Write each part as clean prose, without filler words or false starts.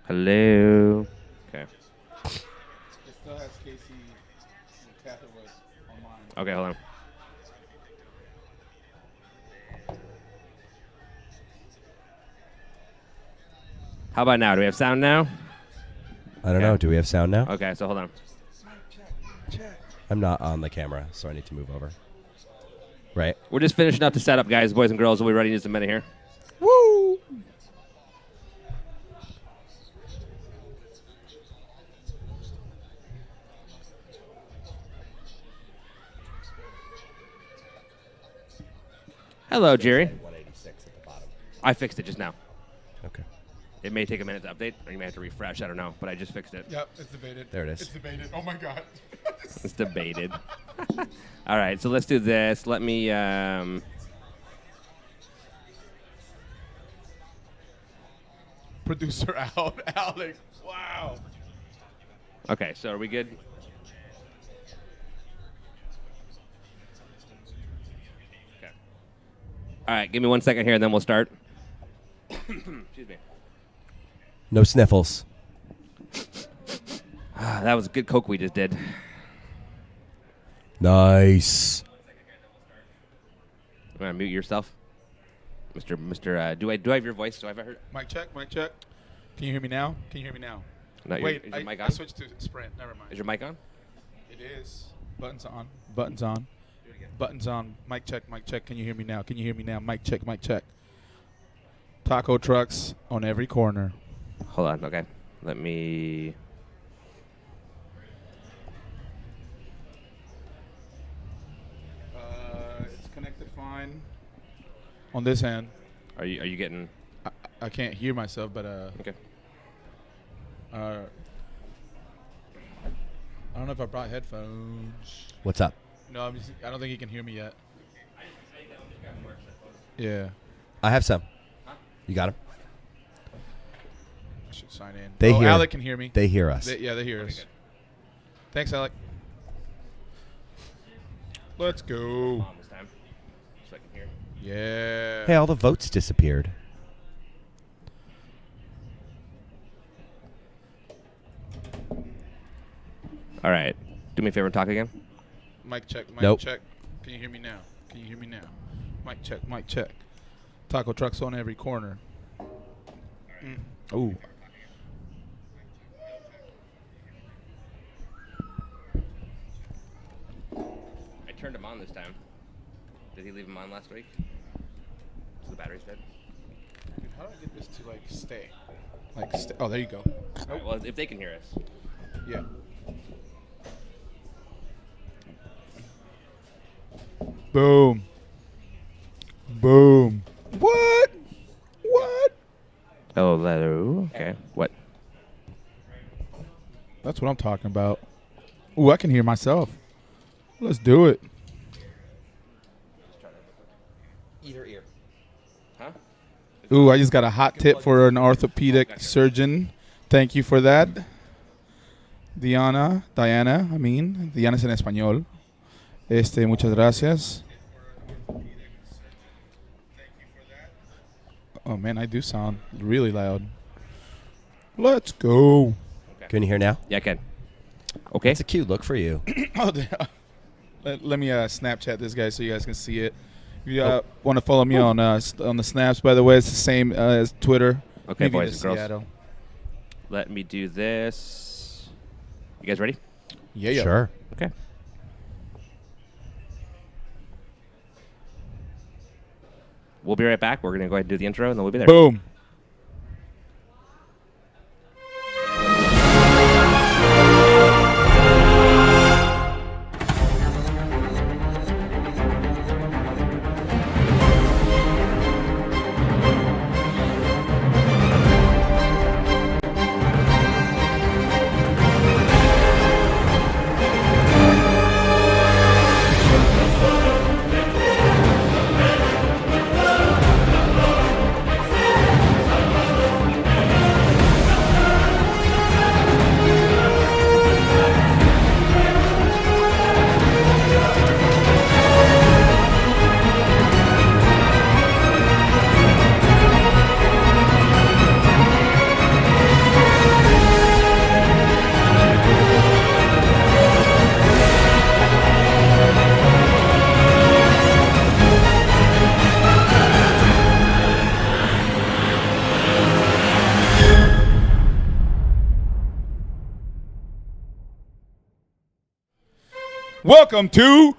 Hello. Okay. It still has Casey and Catherwood online. Okay, hold on. How about now? Do we have sound now? I don't Okay. know. Do we have sound now? Okay, so hold on. Check. I'm not on the camera, so I need to move over. Right? We're just finishing up the setup, guys, boys and girls. We'll be ready in just a minute here. Woo! Hello, Jerry. 186 at the bottom. I fixed it just now. Okay. It may take a minute to update, or you may have to refresh. I don't know, but I just fixed it. Yep, it's debated. There it is. It's debated. Oh my god. It's debated. All right, so let's do this. Let me. Producer out, Alex. Wow. Okay, so are we good? Okay. All right, give me 1 second here, and then we'll start. Excuse me. No sniffles. That was a good Coke we just did. Nice. You want to mute yourself, Mr. Do I have your voice? Do I have heard? Mic check, mic check. Can you hear me now? Can you hear me now? No, Wait, is your mic I on? switched to Sprint. Never mind. Is your mic on? It is. Buttons on. Buttons on. Buttons on. Mic check, mic check. Can you hear me now? Can you hear me now? Mic check, mic check. Taco trucks on every corner. Hold on. Okay, let me. It's connected fine. On this end, Are you getting? I can't hear myself, but Okay. I don't know if I brought headphones. What's up? No, I don't think he can hear me yet. Yeah, I have some. You got them? I should sign in. They hear. Alec can hear me. They hear us. They hear Okay, us. good. Thanks, Alec. Let's go. On this time, so I can hear. Yeah. Hey, all the votes disappeared. All right. Do me a favor and talk again. Mic check, mic Nope. check. Can you hear me now? Can you hear me now? Mic check, mic check. Taco trucks on every corner. Ooh. I turned him on this time. Did he leave him on last week? So the battery's dead. Dude, how do I get this to like stay? Oh, there you go. All right, well, if they can hear us. Yeah. Boom. Boom. What? What? Oh, hello. Okay. What? That's what I'm talking about. Ooh, I can hear myself. Let's do it. Either ear. Huh? Ooh, I just got a hot tip for an orthopedic surgeon. Thank you for that. Diana, Diana es en español. Muchas gracias. Oh man, I do sound really loud. Let's go. Can you hear now? Yeah, I can. Okay. It's a cute look for you. Let me Snapchat this guy so you guys can see it. If you want to follow me on the snaps, by the way, it's the same as Twitter. Okay, Maybe boys to and girls. Seattle. Let me do this. You guys ready? Yeah. Sure. Okay. We'll be right back. We're going to go ahead and do the intro, and then we'll be there. Boom. Welcome to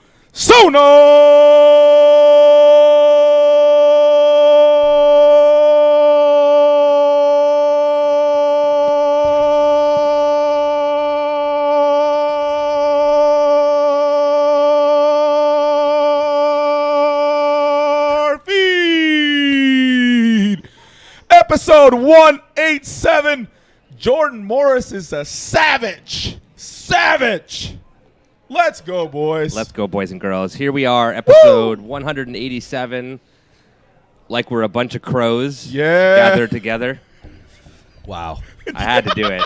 SonarFeed. Episode 187. Jordan Morris is a savage. Savage. Let's go, boys. Let's go, boys and girls. Here we are, episode 187. Like we're a bunch of crows gathered together. Wow. I had to do it.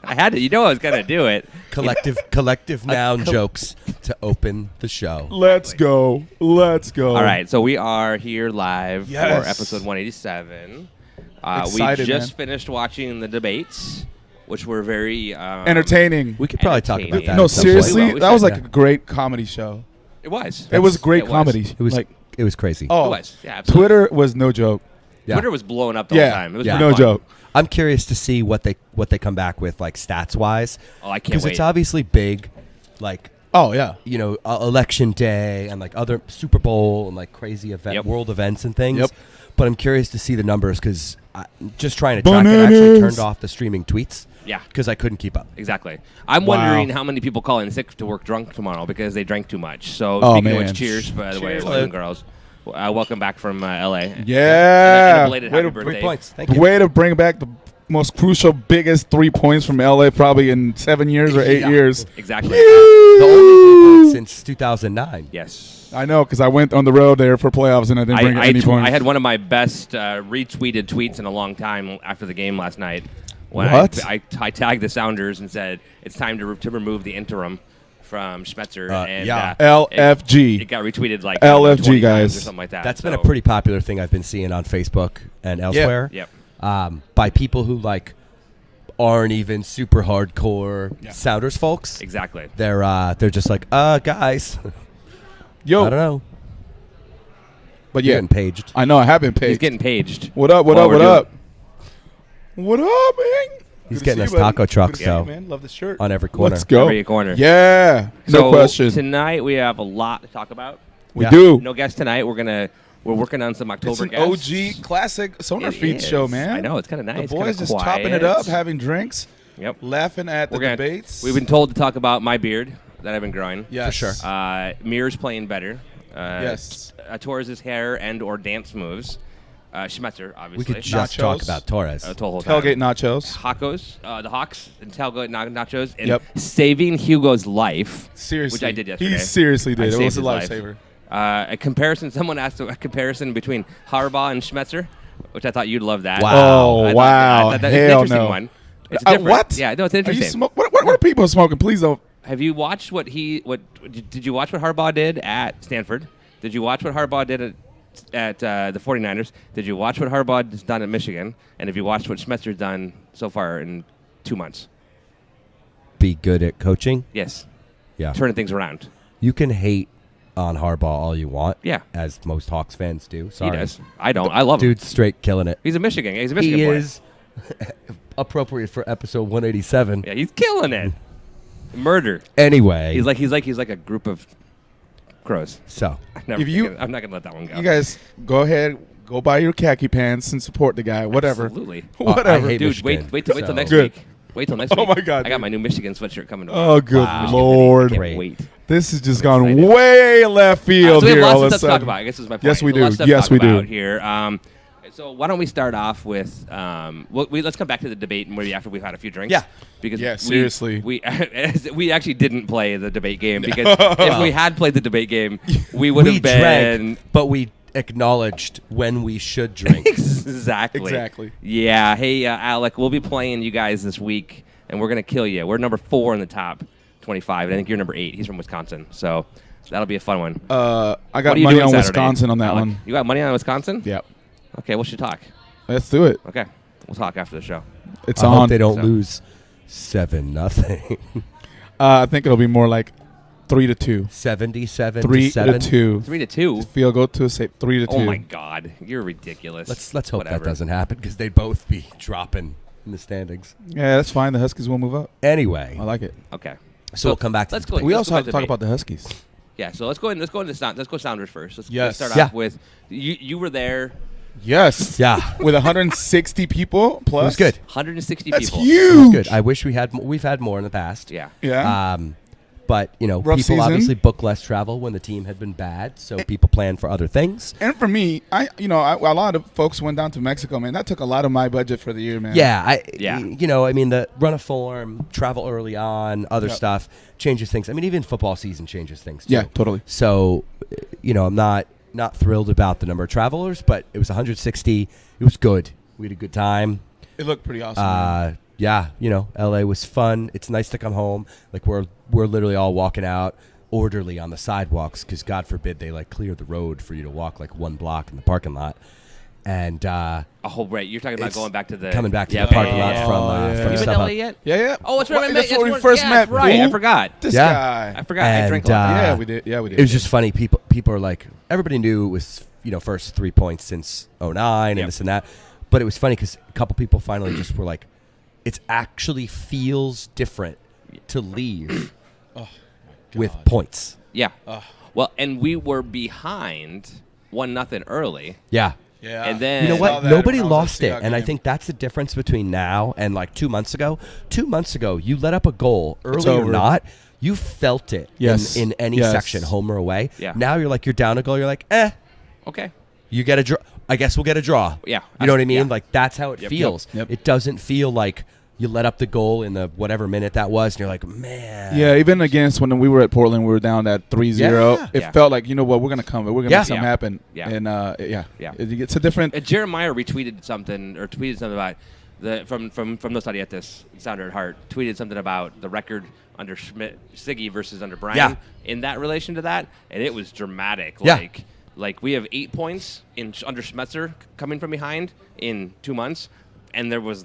I had to. You know I was going to do it. Collective noun jokes to open the show. Let's go. Let's go. All right, so we are here live Yes. for episode 187. Excited, we just man. finished watching the debates, which were very Entertaining. We could probably talk about that. No, at some point. seriously, We that was should, like a great comedy show. It was. It was great It comedy. It was crazy. It oh, was. Yeah, absolutely. Twitter was no joke. Yeah. Twitter was blowing up the whole time. It was Yeah. pretty No fun. joke. I'm curious to see what they come back with, like stats wise, Oh, I can't because wait. it's obviously big, like Oh yeah. election day and like other Super Bowl and like crazy world events and things. Yep. But I'm curious to see the numbers because just trying to track it, I actually Bananas. turned off the streaming tweets. Yeah. Because I couldn't keep up. Exactly. I'm Wow. wondering how many people call in sick to work drunk tomorrow because they drank too much. So Oh, speaking of man. which, cheers, by the way, Cheers. boys and girls. Welcome back from LA. Yeah. And a belated Way happy to- birthday. 3 points. Thank The you. way to bring back the most crucial, biggest 3 points from LA probably in 7 years or 8 Yeah. years. Exactly. The only 3 points since 2009. Yes. I know, because I went on the road there for playoffs and I didn't bring any points. I had one of my best retweeted tweets in a long time after the game last night. When What? I tagged the Sounders and said it's time to remove the interim from Schmetzer. And yeah. LFG. It got retweeted like LFG 20 guys. times or something like that. That's been So- a pretty popular thing I've been seeing on Facebook and elsewhere. Yep. By people who like aren't even super hardcore Sounders folks. Exactly. They're just like, guys, Yo. I don't know. But You're yeah, getting paged. I know, I have been paid. He's getting paged. What up, what While up, we're what doing up? What up, man? He's Good to getting see us you, buddy. taco trucks, Good to see you, though, man. Love the shirt. on every corner. Let's go. Every corner. Yeah. No So question. Tonight we have a lot to talk about. We Yeah. do. No guest tonight. We're working on some October It's an guests. OG classic It SonarFeed is. show, man. I know, it's kind of nice. The boys kinda just quiet. chopping it up, having drinks, Yep. laughing at the We're gonna- debates. We've been told to talk about my beard that I've been growing. yes. For sure. Mirror's playing better. Yes. Torres' hair and or dance moves. Schmetzer, obviously. We could just Nachos. talk about Torres. The whole time. Tailgate nachos. The Hawks and tailgate nachos, and Yep. saving Hugo's life. Seriously. Which I did yesterday. He seriously I did. It saved was a his life. lifesaver. A comparison. Someone asked a comparison between Harbaugh and Schmetzer, which I thought you'd love that. Wow. Oh, I thought wow. that was an Hell interesting no. one. It's different. What? Yeah, no, it's Are interesting. you what are people smoking? Please don't. Have you watched what did you watch what Harbaugh did at Stanford? Did you watch what Harbaugh did at the 49ers? Did you watch what Harbaugh has done at Michigan? And have you watched what Schmetzer's done so far in 2 months? Be good at coaching. Yes. Yeah. Turning things around. You can hate on Harbaugh all you want. Yeah. As most Hawks fans do. Sorry. He does. I don't. I love him. Dude's straight killing it. He's a Michigan. He's a Michigan He boy. is appropriate for episode 187. Yeah, he's killing it. Murder. Anyway. He's like a group of crows. So. I'm not gonna let that one go. You guys go ahead, go buy your khaki pants and support the guy. Whatever. Absolutely. Whatever. I hate Dude, Michigan, wait till so- next Good. week. Wait till next Oh week. my God, I got dude. my new Michigan sweatshirt coming tomorrow. Oh, good Wow. Lord. Can't Great. wait. This has just I'm gone excited. way left field So we have here all lots of of a stuff to talk sudden. about. I guess is my point. Yes, we There's lots do. of stuff to Yes, talk we do. about here. So why don't we start off with let's come back to the debate maybe after we've had a few drinks. Yeah. Because Yeah, seriously. we actually didn't play the debate game because if we had played the debate game, we would have been drank, but we acknowledged when we should drink. exactly. Exactly. Yeah. Hey, Alec, we'll be playing you guys this week, and we're gonna kill you. We're number 4 in the top 25, and I think you're number 8. He's from Wisconsin, so that'll be a fun one. I What got are you money doing on Saturday, Wisconsin on that Alec? one. You got money on Wisconsin? Yep. Okay, we should talk. Let's do it. Okay, we'll talk after the show. It's I on. hope they don't So- lose 7-0. I think it'll be more like 3-2. 77 3 to 7. to 2. 3-2. Field goal to say 3-2. Oh my God, you're ridiculous. Let's hope Whatever. that doesn't happen because they'd both be dropping in the standings. Yeah, that's fine. The Huskies will move up. Anyway, I like it. Okay. So we'll come back to let's the go. debate. We let's also go have back to talk debate. about the Huskies. Yeah, so let's go into Sounders first. Let's Yes. start Yeah. off with you were there. Yes. Yeah. With 160 people plus. It was good. 160 That's people. It was huge. good. I wish we've had more in the past. Yeah. Yeah. But Rough people season. obviously book less travel when the team had been bad, so people plan for other things. And for me, a lot of folks went down to Mexico, man. That took a lot of my budget for the year, man. Yeah, Yeah. the run of form, travel early on, other Yep. stuff changes things. I mean, even football season changes things too. Yeah, totally. So, I'm not thrilled about the number of travelers, but it was 160. It was good. We had a good time. It looked pretty awesome. Man. Yeah, LA was fun. It's nice to come home. Like we're literally all walking out orderly on the sidewalks because God forbid they clear the road for you to walk one block in the parking lot. And Oh, right. You're talking about It's going back to the coming back to the parking lot yeah. from Yeah. Have you been to StubHub. LA yet? Yeah. Oh, that's right. Well, that's That's where we first yeah, met. That's right. I fool. forgot. This Yeah. guy. I forgot. I drank a lot. And, Yeah, we did. Yeah, we did. It was just funny. People are like, everybody knew it was first 3 points since 09 Yep. and this and that, but it was funny because a couple people finally just were like, it actually feels different to leave with points. Yeah. Well, and we were behind 1-0 early. Yeah. Yeah. And then You know I what? saw that Nobody when I was at lost it, Seahawks and I game. think that's the difference between now and 2 months ago. 2 months ago, you let up a goal, It's early or over. not, you felt it Yes. in any Yes. section, home or away. Yeah. Now you're down a goal. You're like, Okay. you get a draw. I guess we'll get a draw. Yeah. You know what I mean? Yeah. That's how it Yep, feels. yep. It doesn't feel like you let up the goal in the whatever minute that was, and you're like, man. Yeah, even against when we were at Portland, we were down at 3-0. Yeah. It Yeah. felt like, we're going to come. We're going to Yeah. make something Yeah. happen. Yeah. And, Yeah. It's a different. Jeremiah retweeted something or tweeted something about from No Study at This Sounder at Heart tweeted something about the record under Siggy versus under Brian Yeah. in that relation to that, and it was dramatic. Yeah. Like we have 8 points under Schmetzer coming from behind in 2 months, and there was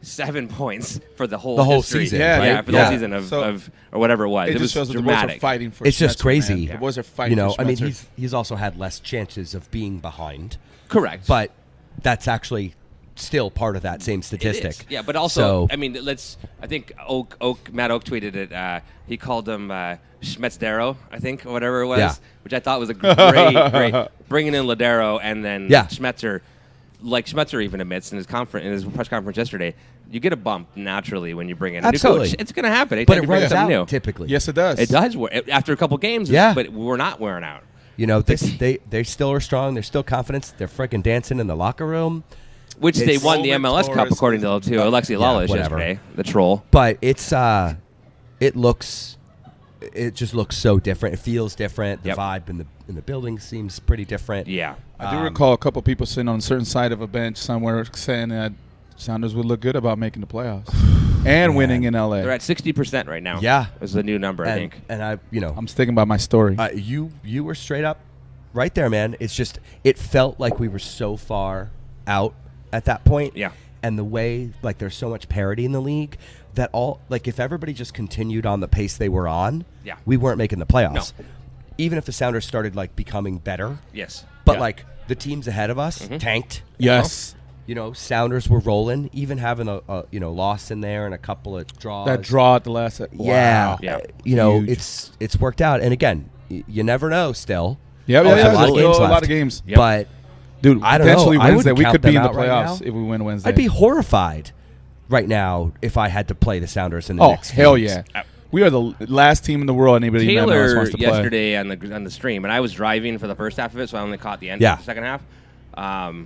7 points for the whole season, Yeah, right? yeah, for the Yeah. whole season of So, or whatever it was. It It was just shows that the boys dramatic. are fighting for It's just Schmetzer, crazy. man. Yeah. The boys are fighting for I mean, Schmetzer. he's also had less chances of being behind, Correct, but that's actually still part of that same It statistic. is. Yeah, but also, So- I mean, I think Matt Oak tweeted it. He called him Schmetzdero, I think, or whatever it was, Yeah. which I thought was a great bringing in Ladero and then Yeah. Schmetzer. Like Schmetzer even admits in his press conference yesterday, you get a bump naturally when you bring in a Absolutely. new coach. It's going to happen. But Anytime it you bring runs something out new. typically. Yes, it does. It does after a couple games. Yeah. But we're not wearing out. They still are strong. They're still confident. They're freaking dancing in the locker room. Which they It's- won the MLS Cup, Torres according to Alexi Lawless whatever. yesterday, the troll. But it just looks so different. It feels different. The Yep. vibe in the building seems pretty different. Yeah. I do recall a couple people sitting on a certain side of a bench somewhere saying that Sounders would look good about making the playoffs and winning in LA. They're at 60% right now. Yeah. Is the new number, I And, think. and I'm sticking by my story. you were straight up right there, man. It's just it felt like we were so far out at that point. Yeah. And the way there's so much parity in the league that if everybody just continued on the pace they were on, Yeah. we weren't making the playoffs. No. Even if the Sounders started becoming better, Yes. but Yeah. the teams ahead of us tanked. yes. Sounders were rolling, even having a loss in there and a couple of draws. That draw at the last. Yeah. Wow. Yeah. Huge. It's worked out. And again, you never know still. Yeah, There's yeah, a lot of there's games still a lot left. of games. Yep. But Dude, I don't know. potentially I Wednesday, wouldn't we count could be in them the out right playoffs now. if we win Wednesday. I'd be horrified right now if I had to play the Sounders in the Oh, next hell games. yeah. We are the last team in the world anybody in MLS Taylor wants to play. yesterday on the stream, and I was driving for the first half of it, so I only caught the end Yeah. of the second half.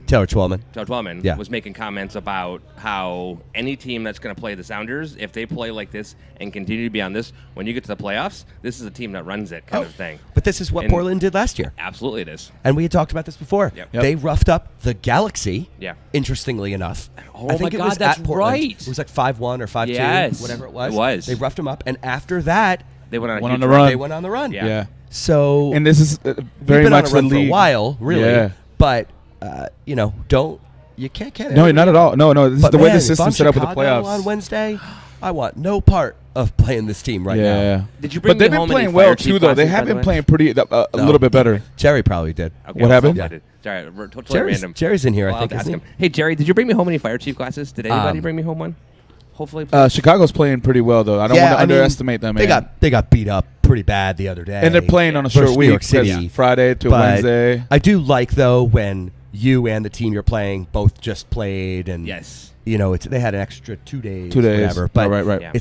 Taylor Twellman. Todd Wellman Yeah. was making comments about how any team that's going to play the Sounders, if they play like this and continue to be on this, when you get to the playoffs, this is a team that runs it kind of thing. But this is what And- Portland did last year. Absolutely it is. And we had talked about this before. Yep. Yep. They roughed up the Galaxy. Yeah. Interestingly enough. Oh I think my it God, was that's at Portland. right. It was 5-1 or 5-2, Yes. whatever it was. It was. They roughed them up, and after that, They went on a Went huge on the run. they went on the run. Yeah. Yeah. So And this is we've very been much on a run the for a league. while, really. Yeah. But you can't get it. No, not at all. No, this is But the way man, the if system's I'm set up with the Chicago playoffs. on Wednesday, I want no part of playing this team right now. yeah. Did you bring But they've me been home playing any well fire chief too, though. They classes, by have the been way? playing pretty a No. little bit better. Jerry probably did. Okay, What I'm happened? so excited. Sorry, we're totally Jerry's, random. Jerry's in here, Well, I I'll think. ask Isn't him. Hey, Jerry, did you bring me home any fire chief classes? Did anybody bring me home one? hopefully. Play. Chicago's playing pretty well though. I don't want to underestimate them. They Man. got beat up pretty bad the other day, and they're playing on a short versus week. New York City. Friday to But Wednesday. I do like though when you and the team you're playing both just played, and Yes. they had an extra 2 days, 2 days, whatever. But right. Yeah.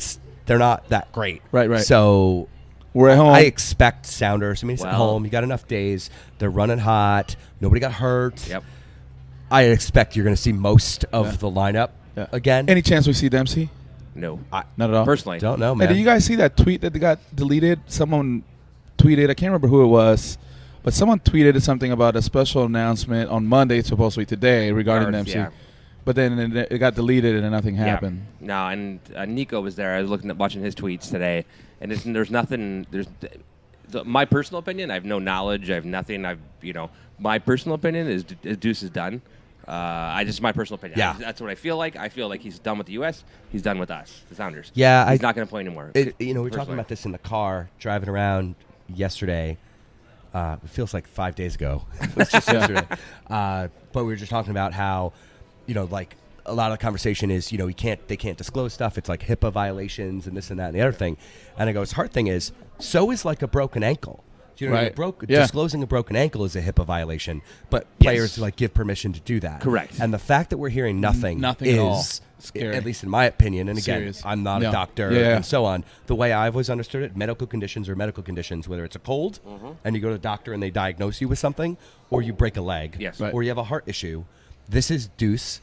they're not that great, Right. So We're at home. I expect Sounders. I mean, it's at Well- home. You got enough days. They're running hot. Nobody got hurt. Yep. I expect you're going to see most of Yeah. the lineup Yeah. again. Any chance we see Dempsey? No. Not at all. Personally. Don't know, Hey, man. did you guys see that tweet that got deleted? Someone tweeted. I can't remember who it was, but someone tweeted something about a special announcement on Monday, supposedly today, regarding Guards, Dempsey. yeah. But then it got deleted and then nothing happened. Yeah. No, and Nico was there. I was watching his tweets today, and there's nothing. My personal opinion. I have no knowledge. I have nothing. My personal opinion is Deuce is done. My personal opinion. Yeah. That's what I feel like. I feel like he's done with the U.S. He's done with us, the Sounders. Yeah, he's not going to play anymore. we were talking Personally. about this in the car driving around yesterday. It feels like 5 days ago. It was just yesterday. But we were just talking about how, like a lot of the conversation is, they can't disclose stuff. It's like HIPAA violations and this and that and the other thing. And I go, his hard thing is, so is like a broken ankle. Do you know, Right. Yeah. Disclosing a broken ankle is a HIPAA violation, but players like give permission to do that. Correct. And the fact that we're hearing nothing at all. is, Scary. at least in my opinion, and again, Serious. I'm not Yeah. a doctor Yeah. and so on. The way I've always understood it, medical conditions are medical conditions, whether it's a cold and you go to the doctor and they diagnose you with something, or you break a leg, Yes. Right. or you have a heart issue. This is Deuce,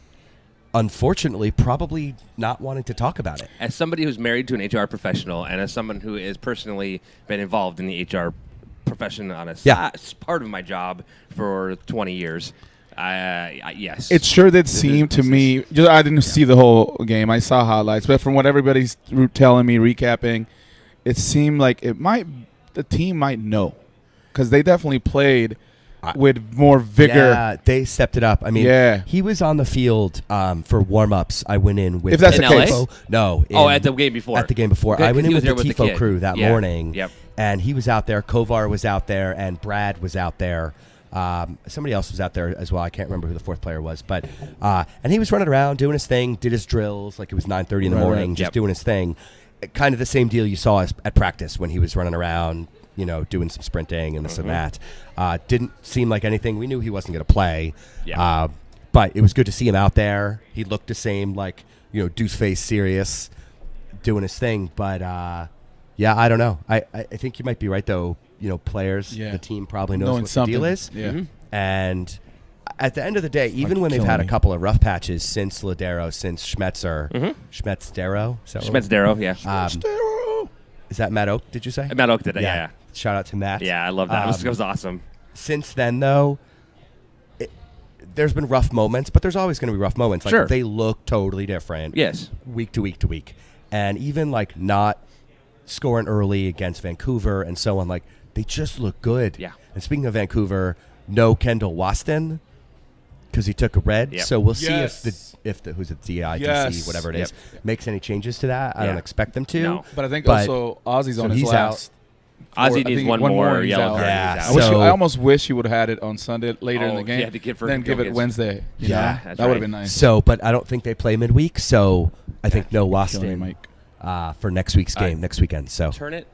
unfortunately, probably not wanting to talk about it. As somebody who's married to an HR professional, and as someone who has personally been involved in the HR profession on a part of my job for 20 years, yes. It sure did seem to me. I didn't see the whole game. I saw highlights, but from what everybody's telling me, recapping, it seemed like the team might know, because they definitely played with more vigor. Yeah, they stepped it up. I mean, he was on the field for warm-ups. I went in with If that's the the case. Tifo. No. at the game before. At the game before. Good, I went in he with was the there with the Tifo kid. crew that Yeah. morning. Yep. And he was out there. Kovar was out there, and Brad was out there. Somebody else was out there as well. I can't remember who the fourth player was, but and he was running around doing his thing, did his drills like it was 9:30 in the morning, just doing his thing. Kind of the same deal you saw at practice when he was running around, doing some sprinting and this and that. Didn't seem like anything. We knew he wasn't going to play, but it was good to see him out there. He looked the same, like deuce face, serious, doing his thing. But I don't know. I think you might be right though. Players, the team probably knows Knowing what something. the deal is. Yeah. And at the end of the day, even when they've killing had a me. couple of rough patches since Ladero, since Schmetzer, Schmetzdero, Schmetzdero, yeah. is that Matt Oak? Did you say? Matt Oak did it, yeah. Shout out to Matt. Yeah, I love that. It was awesome. Since then, though, there's been rough moments, but there's always going to be rough moments. Like, Sure. they look totally different. Yes. Week to week to week, and even like not scoring early against Vancouver and so on, like they just look good. Yeah. And speaking of Vancouver, no Kendall Waston because he took a red. Yep. So we'll see Yes. if the who's it DITC Yes. whatever it is Yep. makes any changes to that. I don't Yeah. expect them to. No. But I think But- also Ozzy's so on his he's last. Ozzy I needs think one more he's yellow out. card. Yeah, He's I, out. wish So- I almost wish he would have had it on Sunday later in Oh, the game. yeah, to give for then give it Gilgis. Wednesday. you Yeah. know? That's that would have right. been nice. So, but I don't think they play midweek. So I think no Killing me, Waston Mike. for next week's All game right. next weekend. So Turn it.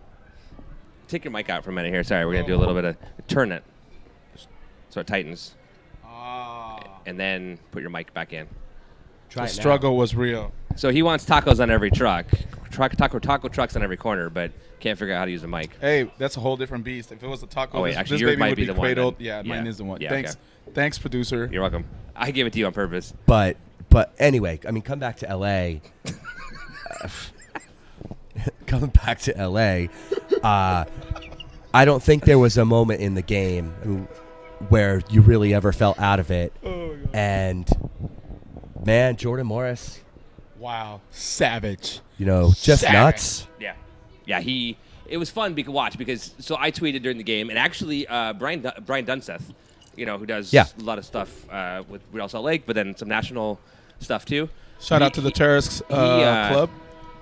Take your mic out for a minute here. Sorry, we're going to do a little bit of turn it so it tightens. And then put your mic back in. try The it now. struggle was real. So he wants tacos on every truck. Taco trucks on every corner, but can't figure out how to use a mic. Hey, that's a whole different beast. If it was a taco, Oh, wait, this, actually, this yours baby might would be be the one cradled. then. Yeah, Yeah. mine is the one. Yeah, Thanks, producer. You're welcome. I gave it to you on purpose. But anyway, I mean, come back to LA. Coming back to LA, I don't think there was a moment in the game where you really ever felt out of it. And man, Jordan Morris, Wow, savage. just Savage. nuts. Yeah. Yeah, it was fun to watch because I tweeted during the game, and actually Brian Dunseth, who does a lot of stuff with Real Salt Lake, but then some national stuff too. Shout out to the Terrace Club.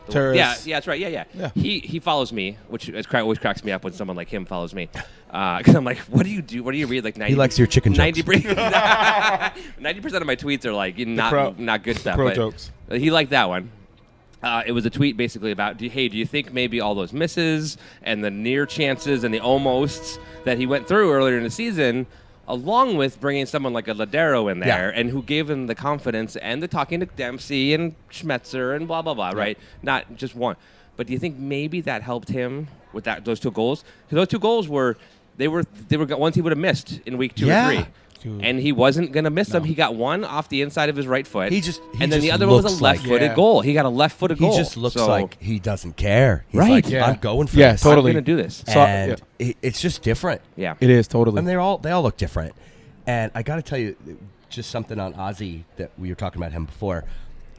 Terrace. Yeah, that's right. Yeah. Yeah. He follows me, which always cracks me up when someone like him follows me, because I'm like, what do you do? What do you read? Like 90. He likes your chicken jokes. 90% of my tweets are like not good stuff. pro but jokes. He liked that one. It was a tweet basically about, do you think maybe all those misses and the near chances and the almosts that he went through earlier in the season, along with bringing someone like a Ladero in there, and who gave him the confidence and the talking to Dempsey and Schmetzer and blah, blah, blah, right? Not just one. But do you think maybe that helped him with those 2 goals? Because those 2 goals were ones he would have missed in week 2 or 3. And he wasn't going to miss them. He got one off the inside of his right foot. And then the other one was a left-footed goal. He got a left-footed goal. He just looks like he doesn't care. He's Right. like, Yeah. I'm going for Yeah, this. totally. I'm going to do this. And it's just different. Yeah. It is totally. And they all look different. And I got to tell you, just something on Ozzy that we were talking about him before.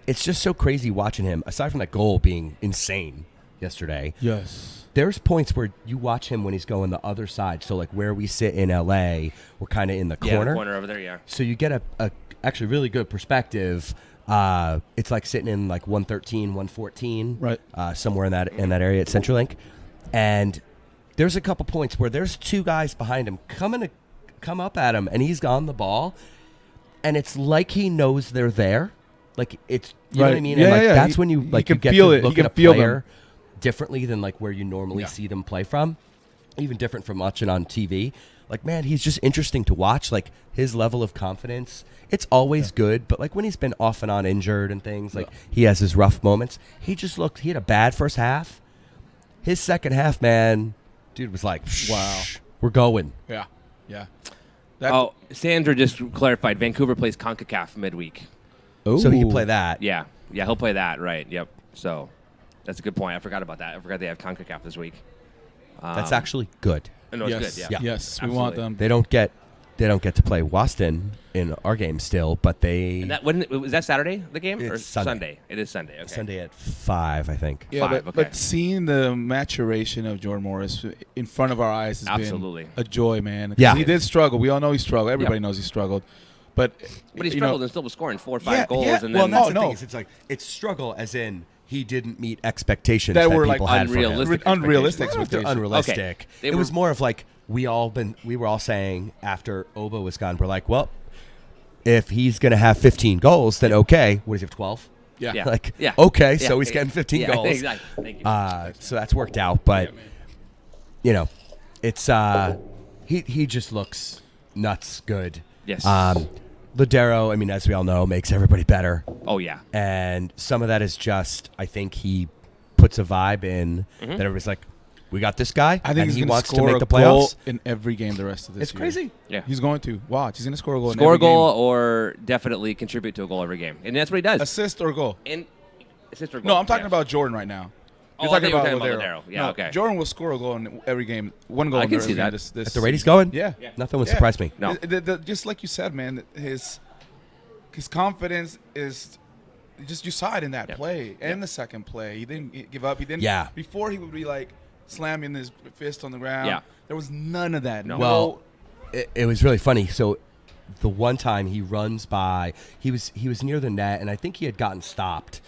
It's just so crazy watching him, aside from that goal being insane yesterday. Yes. There's points where you watch him when he's going the other side. So like where we sit in LA, we're kind of in the corner. Yeah, the corner over there, yeah. So you get a actually really good perspective. It's like sitting in like 113, 114, Right. Somewhere in that area at CenturyLink. And there's a couple points where there's 2 guys behind him come up at him, and he's on the ball, and it's like he knows they're there. Like it's you know what I mean. Yeah, and like yeah. that's when you like can you get feel to it. look You at a can feel them. player differently than like where you normally see them play from, even different from watching on TV. Like, man, he's just interesting to watch. Like his level of confidence, it's always good, but like when he's been off and on injured and things, like he has his rough moments. He had a bad first half. His second half, man, dude was like, Wow. we're going. Yeah. Yeah. Sandra just clarified. Vancouver plays CONCACAF midweek. So he can play that. Yeah, he'll play that, right? Yep. So that's a good point. I forgot about that. I forgot they have CONCACAF this week. That's actually good. No, it's Yes. good. Yeah. Yes. We Absolutely. want them. They don't get to play Waston in our game still, but they And that was that Saturday the game or It's Sunday. It is Sunday. Okay. Sunday at 5, I think. Yeah, 5, but okay. seeing the maturation of Jordan Morris in front of our eyes has Absolutely. been a joy, man. 'Cause Yeah. he did struggle. We all know he struggled. Everybody knows he struggled. But But he you struggled know, and still was scoring 4 or 5 Yeah, goals, yeah. and Well, then that's the no. thing. It's like it's struggle as in he didn't meet expectations That that were, like, people had for him. unrealistic. unrealistic They're expectations. unrealistic. Okay. They It were- was more of like we were all saying after Oba was gone, we're like, well, if he's gonna have 15 goals, then okay. What does he have? 12? Yeah. Yeah. Like Yeah. okay, so Yeah. he's getting 15 yeah, goals. Exactly. Thank you. So that's worked out, but you know, it's he just looks nuts good. Yes. Ladero, I mean, as we all know, makes everybody better. Oh yeah. And some of that is just, I think he puts a vibe in that everybody's like, we got this guy, I think and he's he going to wants to score make a the goal playoffs. in every game the rest of this It's year. crazy. Yeah. He's going to. Watch. He's going to score a goal in Score a every goal game. or definitely contribute to a goal every game, and that's what he does. Assist or goal. And assist or goal. No, I'm talking yeah. about Jordan right now. Oh, You're I talking thought you about were talking Ladero. about Ladero. Yeah, No, okay. Jordan will score a goal in every game. One goal I in can every see game that. this At the rate he's going, Yeah. nothing would Yeah. surprise me. No. Just like you said, man, his confidence is just you saw it in that play and the second play. He didn't give up. He didn't. Yeah. Before he would be like slamming his fist on the ground. Yeah. There was none of that. No. Well, it was really funny. So the one time he runs by, he was near the net, and I think he had gotten stopped.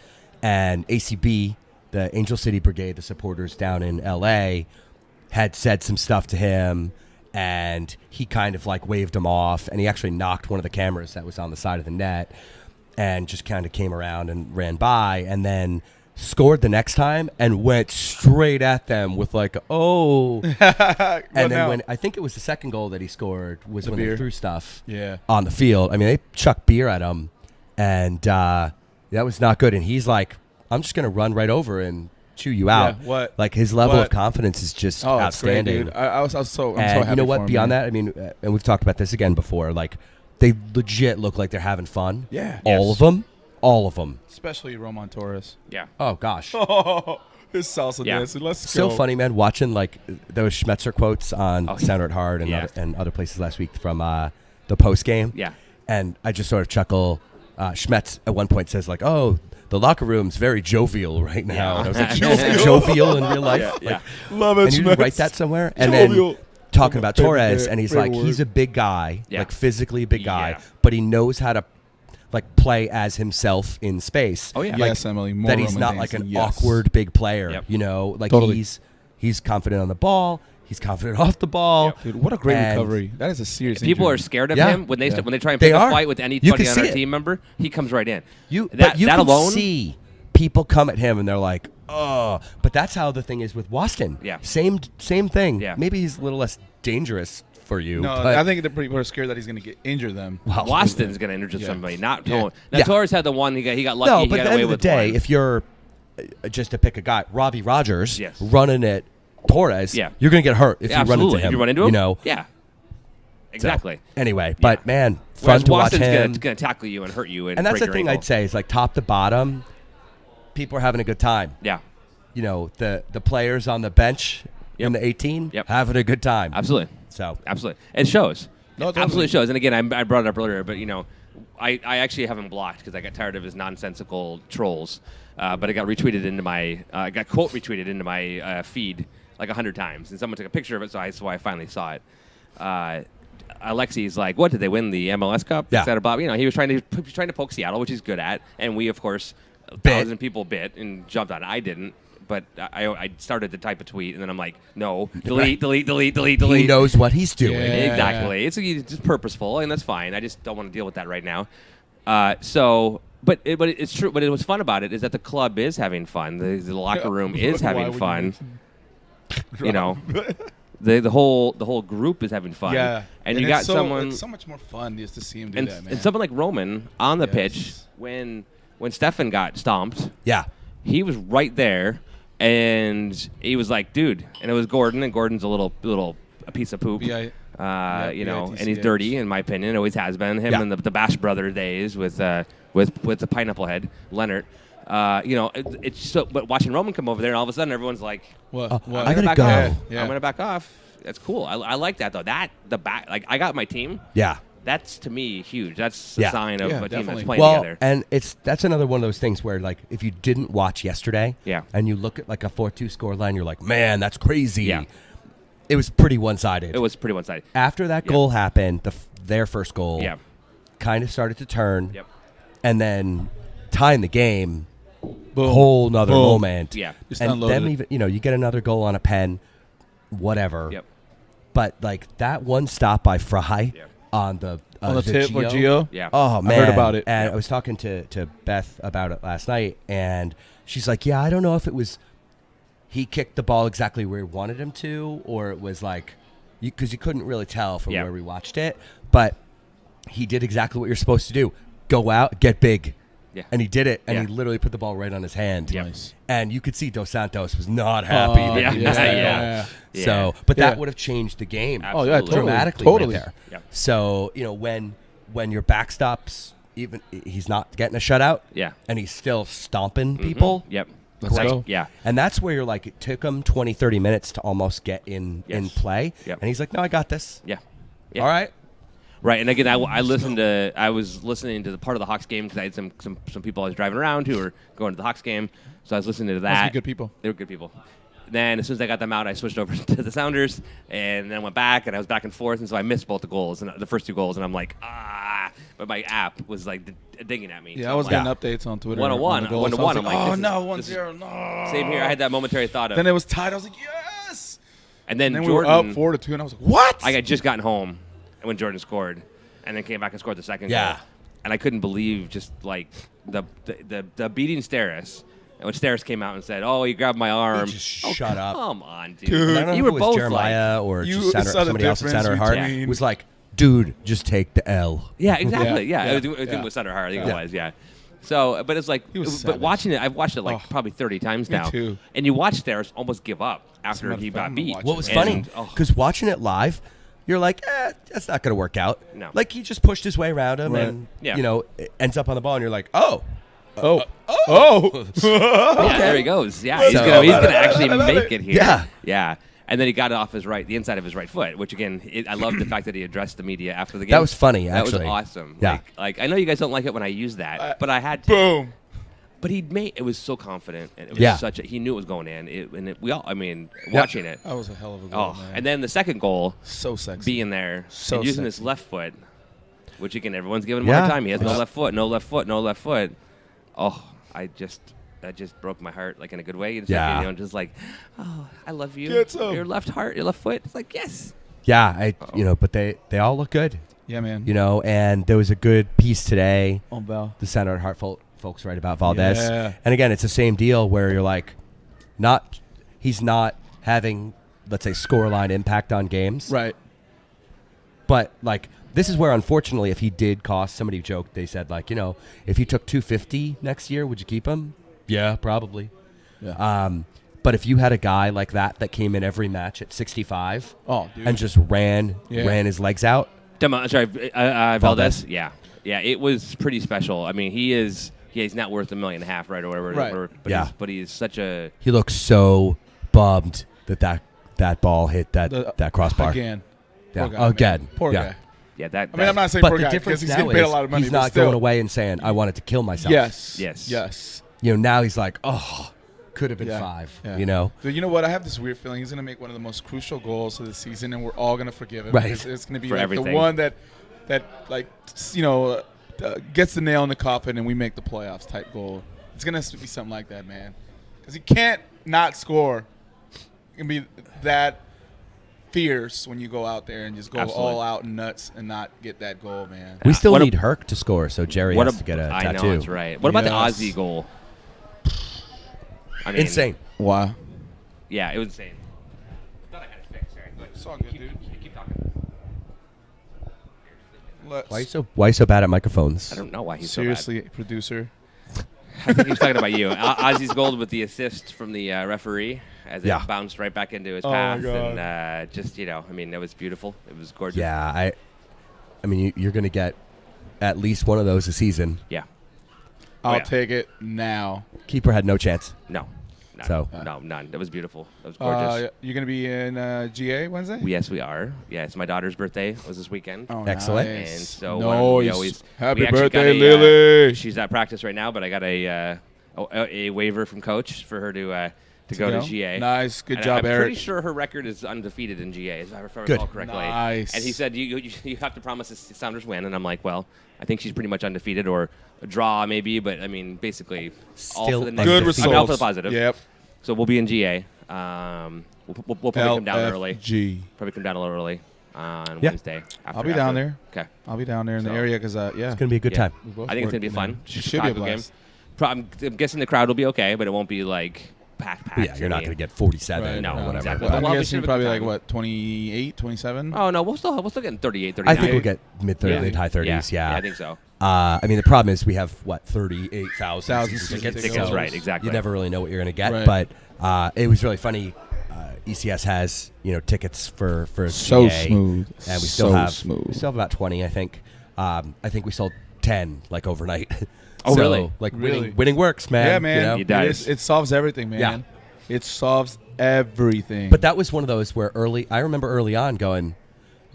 And ACB, the Angel City Brigade, the supporters down in LA, had said some stuff to him, and he kind of like waved him off, and he actually knocked one of the cameras that was on the side of the net, and just kind of came around and ran by, and then scored the next time and went straight at them with like, oh. And then when I think it was the second goal that he scored was when beer. they threw stuff Yeah. on the field. I mean, they chucked beer at him, and that was not good. And he's like, I'm just going to run right over and chew you out. Yeah, what? Like his level of What? confidence is just Oh, it's great, outstanding. dude. I'm so and happy you know for what? him, Beyond man. that, I mean, and we've talked about this again before. Like, they legit look like they're having fun. Yeah. All of them. All of them. Especially Roman Torres. Yeah. Oh gosh. Oh, his salsa Yeah. dance. Let's So go. funny, man, watching like those Schmetzer quotes on Sounder It Hard and, Yeah. other places last week from the post game. Yeah. And I just sort of chuckle. Schmetz at one point says like, "Oh, the locker room's very jovial right now." Yeah. And I was like, "Jovial in real life?" Yeah. Like, Love it, and you Schmetz. write that somewhere. And Jovial. then talking about Favorite- Torres, and he's favorite like, word. he's a big guy, Yeah. like physically a big guy, Yeah. but he knows how to like play as himself in space. Oh, yeah. Like, Yes, Emily. More that he's Roman not like dancing, an yes. awkward big player. Yep. You know, like Totally. he's confident on the ball. He's confident off the ball. Yep. Dude, what a great And recovery. That is a serious People injury. are scared of Yeah. him when they Yeah. when they try and They pick a are. fight with You anybody can on see our it. team member. He comes right in. You that can alone. see people come at him and they're like, oh. But that's how the thing is with Waston. Yeah. Same thing. Yeah. Maybe he's a little less dangerous for you. No, but I think the people are scared that he's going to injure them. Well, Waston's going to injure somebody, not Yeah. Torres. Now, Yeah. Torres had the one, he got lucky. no, he but got at the away end of the with day, one. if you're just to pick a guy, Robbie Rogers Yes. running at Torres, Yeah. you're going to get hurt if Yeah, you run into absolutely. him. If you run into him? You know? Yeah. Exactly. So, anyway, but man, fun Whereas to watch Waston's him. going to tackle you and hurt you. And that's break the your thing ankle. I'd say is like top to bottom, people are having a good time. Yeah. You know, the players on the bench in the 18 Yep. having a good time. Absolutely. So Absolutely. It shows. No, It absolutely shows. And again, I brought it up earlier, but, I actually have him blocked because I got tired of his nonsensical trolls. But it got retweeted into my, got quote retweeted into my feed like 100 times. And someone took a picture of it, so I finally saw it. Alexi's like, what, did they win the MLS Cup? Yeah. Et cetera, blah. He was trying to poke Seattle, which he's good at. And we, of course, 1,000 people bit and jumped on it. I didn't. But I started to type a tweet, and then I'm like, no, delete. he knows what he's doing. Yeah. Exactly. It's just purposeful, and that's fine. I just don't want to deal with that right now. But it's true. But what's fun about it is that the club is having fun. The locker room is Why having would you fun. mention- The whole group is having fun. Yeah, and you got someone. It's so much more fun just to see him do And, that, man. and someone like Roman on the Yes. pitch when Stefan got stomped, Yeah. he was right there, and he was like, "Dude," and it was Gordon, and Gordon's a piece of poop. Yeah. And he's BITCH. dirty in my opinion. Always has been. Him Yeah. in the Bash Brother days with the pineapple head Leonard. It's so. But watching Roman come over there, and all of a sudden everyone's like, What? Oh, what? I gotta back go. off. Yeah. I'm gonna back off. That's cool. I like that though. I got my team. Yeah. That's to me huge. That's a Yeah. sign of Yeah, a team that's definitely. playing Well, together. and that's another one of those things where, like, if you didn't watch yesterday, Yeah. and you look at like a 4-2 score line, you're like, man, that's crazy. Yeah. It was pretty one-sided. It was pretty one-sided. After that Yeah. goal happened, their first goal, Yeah. kind of started to turn, Yep. and then tying the game, Boom. whole nother Boom. moment. Just and unloaded. then even you get another goal on a pen, whatever. Yep. But like that one stop by Fry Yeah. on the On the tip for Gio? Yeah. Oh man, I heard about it. And Yeah. I was talking to Beth about it last night, and she's like, "Yeah, I don't know if it was he kicked the ball exactly where he wanted him to, or it was like because you couldn't really tell from Yeah. where we watched it, but he did exactly what you're supposed to do: go out, get big." Yeah. And he did it, and Yeah. he literally put the ball right on his hand. Yep. Nice. And you could see Dos Santos was not happy. Oh, that he yeah. missed that Yeah. goal. Yeah. So, but Yeah. that would have changed the game Oh, yeah, Absolutely. dramatically Totally. right there. Yep. So, when your backstops, even he's not getting a shutout, Yeah. and he's still stomping people. Yep. Let's Great. go. Yeah. And that's where you're like, it took him 20, 30 minutes to almost get in Yes. play. Yep. And he's like, no, I got this. Yeah. Yeah. All right. Right, and again, I was listening to the part of the Hawks game because I had some people I was driving around who were going to the Hawks game, so I was listening to that. Must be good people. They were good people. Then as soon as I got them out, I switched over to the Sounders, and then went back, and I was back and forth, and so I missed both the goals, and the first two goals, and I'm like, but my app was like dinging at me. Yeah, So I was I'm getting updates on Twitter. 101, on the goals. 1-1, I I'm was like, oh this is- no, this is- 1-0, no. Same here. I had that momentary thought of. Then it was tied. I was like, yes. and then And then we Jordan, were up 4-2, and I was like, what? I had just gotten home when Jordan scored, and then came back and scored the second Yeah. goal. And I couldn't believe just like the beating Steris. And when Steris came out and said, "Oh, you grabbed my arm," Just shut up. Come on, dude. Dude. I don't know You if were it was both Jeremiah or You just center, saw the somebody else at difference center heart between- was like, dude, just take the L. Yeah, exactly. Yeah, Yeah, yeah, I think yeah. it was Sutter Hart. I think Yeah. it was. Yeah. So, but it's like, He was but savage. watching it, I've watched it like Oh. probably 30 times Me now. too. And you watch Steris almost give up after matter of he fact, got I'm gonna beat. watch What was And- funny, oh, because watching it live, you're like, that's not going to work out. No. Like, he just pushed his way around him Right. and, Yeah. it ends up on the ball, and you're like, oh. Oh. yeah, there he goes. Yeah, he's So- gonna actually make it here. Yeah. Yeah. And then he got it off the inside of his right foot, which again, I love the fact that he addressed the media after the game. That was funny, That actually. was awesome. Yeah. Like I know you guys don't like it when I use that, but I had to. Boom. But it was so confident, and it was Yeah. he knew it was going in. Watching it. That was a hell of a goal, Oh, man. and then the second goal, so sexy. being there So and using sexy. his left foot, which again everyone's giving him a Yeah. hard time. He has no Yeah. left foot, no left foot, no left foot. Oh, that just broke my heart, like in a good way. It's Yeah. like, just like, oh, I love you. Get some. Your left heart, your left foot. It's like yes. Yeah, but they all look good, Yeah, man. and there was a good piece today. On Val. The center at folks write about Valdez. Yeah. And again, it's the same deal where you're like, he's not having, let's say, scoreline impact on games. Right. But like, this is where, unfortunately, if he did cost, somebody joked, they said like, if he took 250 next year, would you keep him? Yeah, probably. Yeah. But if you had a guy like that came in every match at 65 dude. and just ran his legs out. Valdez. Yeah, it was pretty special. I mean, he's not worth $1.5 million, right, or whatever. Right. But he's such a. He looks so bummed that ball hit that crossbar Again. Yeah. Poor guy, Again. man. Poor guy. Yeah, I mean, I'm not saying But poor the guy difference because he's now getting paid a is lot of money. he's but not still. going away and saying, I wanted to kill myself. Yes. Now he's like, oh, could have been 5. Yeah. But you know what? I have this weird feeling he's going to make one of the most crucial goals of the season, and we're all going to forgive him. Right. It's going to be For like everything. the one that gets the nail in the coffin and we make the playoffs type goal. It's going to be something like that, man. Because he can't not score. It can be that fierce when you go out there and just go all out and nuts and not get that goal, man. We still need Herc to score, so Jerry has to get a I tattoo. know, that's right. What about the Yes. Ozzy goal? I mean, Insane. Wow. Yeah, it was insane. I thought I had it fixed. All right, go ahead. It's all good, dude. Keep talking. Why are you so bad at microphones? I don't know why he's Seriously, producer. so bad. I think he was talking about you. Ozzy's goal with the assist from the referee as it bounced right back into his path. God. And it was beautiful. It was gorgeous. Yeah, I mean, you're going to get at least one of those a season. Yeah. I'll take it now. Keeper had no chance. No. None. So No, none. That was beautiful. That was gorgeous. You're going to be in GA Wednesday? Yes, we are. Yeah, it's my daughter's birthday. It was this weekend. Oh, Excellent. And nice. so Nice. Happy we actually birthday, got Lily. She's at practice right now, but I got a waiver from coach for her to go to GA. Nice. Good And job, I'm Eric. pretty sure her record is undefeated in GA, if I recall correctly. Nice. And he said, you have to promise the Sounders win. And I'm like, well, I think she's pretty much undefeated, or a draw maybe. But, I mean, basically, all Still for the good negative. results. I'm all for the positive. Yep. So we'll be in GA. We'll probably come down early. LFG. Probably come down a little early on Yeah. Wednesday. I'll be down there. Okay. I'll be down there in the So- area because, it's going to be a good Yeah. time. we both I think it's work, going to be fun. man. It should be a Chicago game. blast. I'm guessing the crowd will be okay, but it won't be like packed. Yeah, you're not going to get 47 Right. No, or whatever. exactly. But Well, I'm we guessing should have a probably good like, time. what, 28, 27? Oh no, we'll still get 38, 39. I think we'll get mid high 30s. Yeah. I think so. I mean, the problem is we have 38,000 Thousand season tickets. tickets. Tickets, so right? Exactly. You never really know what you're going to get. Right. But it was really funny. ECS has tickets for So GA, smooth. and we still So have smooth. about 20. I think. I think we sold 10 like overnight. Oh, So, really? Like Really? winning works, man. Yeah, man. It does. It solves everything, man. Yeah. It solves everything. But that was one of those where I remember early on going,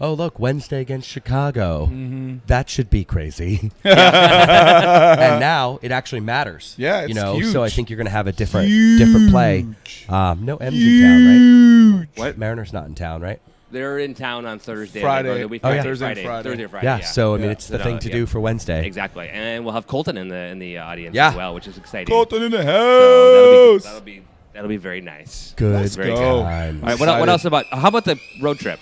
oh, look, Wednesday against Chicago. Mm-hmm. That should be crazy. And now it actually matters. Yeah, it's huge. So I think you're going to have a different play. No M's in town, right? What? Mariners not in town, right? They're in town on Thursday. Friday. Or the week Oh, yeah. Thursday and Friday. Friday. Thursday or Friday. Yeah. So I mean, Yeah. it's the So, thing to yeah. do for Wednesday. Exactly, and we'll have Colton in the audience Yeah. as well, which is exciting. Colton in the So house. that'll be very nice. Good. Let's Very go. good. times. All right, what Excited. else about? How about the road trip?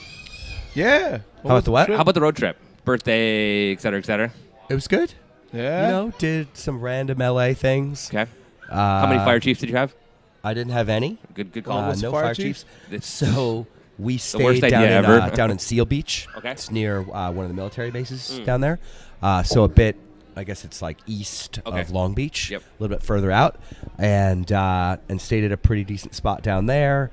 Yeah. How about the what? How about the road trip? Birthday, et cetera, et cetera. It was good. Yeah. Did some random LA things. Okay. How many fire chiefs did you have? I didn't have any. Good call. What's No fire fire chiefs? chiefs. So we worst stayed idea ever. down in Seal Beach. Okay. It's near one of the military bases down there. So a bit, I guess it's like east Okay. of Long Beach, Yep. a little bit further out, and stayed at a pretty decent spot down there.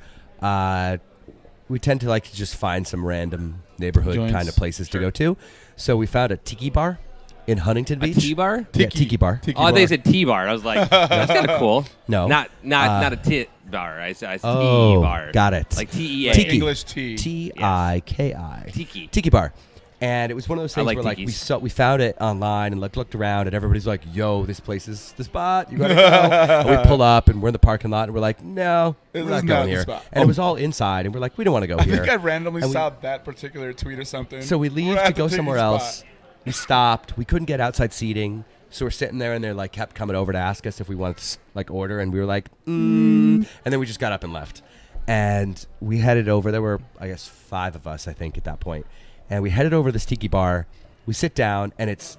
We tend to like to just find some random neighborhood Joints. kind of places to go to. So we found a tiki bar in Huntington A Beach. T-bar? Yeah, tiki bar. Tiki Oh, I bar. think it said T-bar. I was like, that's kind of cool. No. Not a tit bar. I said Oh, T-bar. got it. Like T-E-A. Tiki. English tea. T-I-K-I. Tiki. Tiki bar. And it was one of those things like where like tikis. we found it online and looked around and everybody's like, yo, this place is the spot. You gotta go. And we pull up and we're in the parking lot and we're like, no, This we're is not not going the here. spot. And it was all inside and we're like, we don't want to go I here. think I randomly And we- saw that particular tweet or something. So we leave We're to at the go tiki somewhere spot. else. We stopped. We couldn't get outside seating. So we're sitting there and they like kept coming over to ask us if we wanted to like order. And we were like, and then we just got up and left. And we headed over. There were, I guess, 5 of us, I think, at that point. And we headed over to this tiki bar. We sit down and it's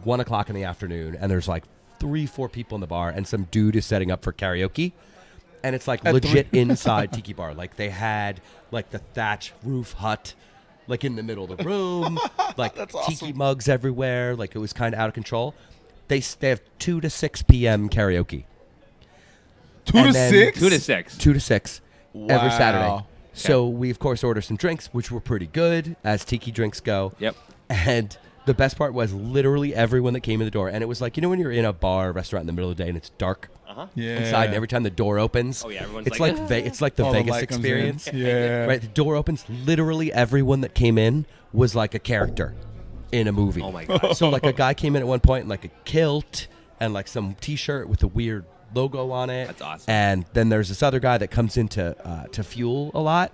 1 o'clock in the afternoon, and there's like 3-4 people in the bar, and some dude is setting up for karaoke. And it's like legit inside tiki bar. Like they had like the thatch roof hut, like in the middle of the room, like tiki mugs everywhere. Like it was kind of out of control. They have 2 to 6 p.m. karaoke. 2 to 6? 2 to 6. 2 to 6 every Saturday. Wow. So we of course ordered some drinks, which were pretty good as tiki drinks go. Yep. And the best part was literally everyone that came in the door, and it was like, you know when you're in a bar, restaurant in the middle of the day and it's dark Yeah. inside, and every time the door opens, everyone's it's like, it's like the All the Vegas light comes in. experience. Yeah. Right, the door opens. Literally everyone that came in was like a character in a movie. Oh my god. So like a guy came in at one point in like a kilt and like some T-shirt with a weird logo on it. That's awesome. And then there's this other guy that comes into to fuel a lot,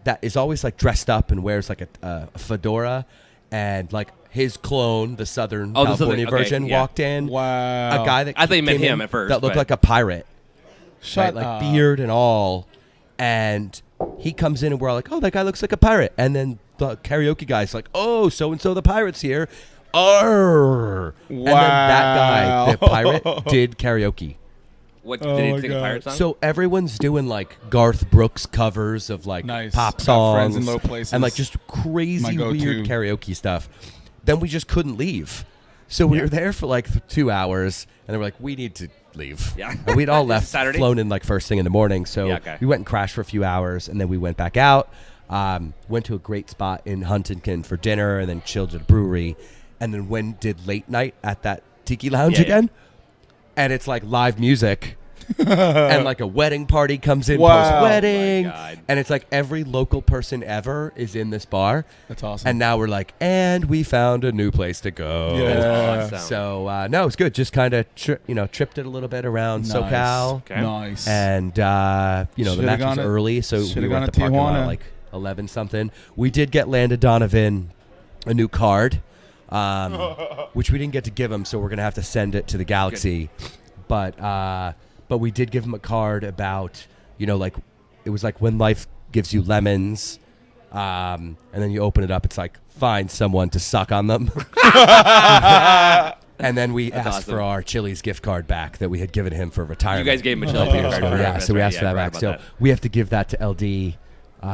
that is always like dressed up and wears like a fedora, and like his clone, the Southern California version, walked in. Wow. A guy that I thought you meant came him in at first, that looked but- like a pirate. Shut Like up. beard and all, and he comes in and we're all like, oh, that guy looks like a pirate. And then the karaoke guy's like, oh, so and so the pirate's here. Arr. And then that guy, the pirate, did karaoke. What Oh did my he sing a God. pirate song? So everyone's doing like Garth Brooks covers of like Nice. pop I got songs friends in low places. and like just My crazy go-to. weird karaoke stuff. Then we just couldn't leave. So we were there for like 2 hours, and they were like, we need to leave. Yeah. And we'd all left, Saturday? flown in like first thing in the morning. So Yeah, okay. we went and crashed for a few hours, and then we went back out. Went to a great spot in Huntington for dinner, and then chilled at a brewery, and then did late night at that tiki lounge Yeah, again. And it's like live music. And like a wedding party comes in Wow. post-wedding. Oh my God. And it's like every local person ever is in this bar. That's awesome. And now we're like, and we found a new place to go. Yeah. Awesome. So, no, it's good. Just kind of, tripped it a little bit around Nice. SoCal. Okay. Nice. And, the Should've match was gone to- early, so should've we were gone at to the parking lot Tijuana. at like 11-something. We did get Landon Donovan a new card, which we didn't get to give him, so we're going to have to send it to the Galaxy. But we did give him a card about, like, it was like when life gives you lemons, and then you open it up, it's like, find someone to suck on them. And then we That's asked awesome. for our Chili's gift card back that we had given him for You retirement. guys gave him a chili beer card. So, for yeah, that's so we right. asked for Yeah, I that back. forgot So about we have to give that to LD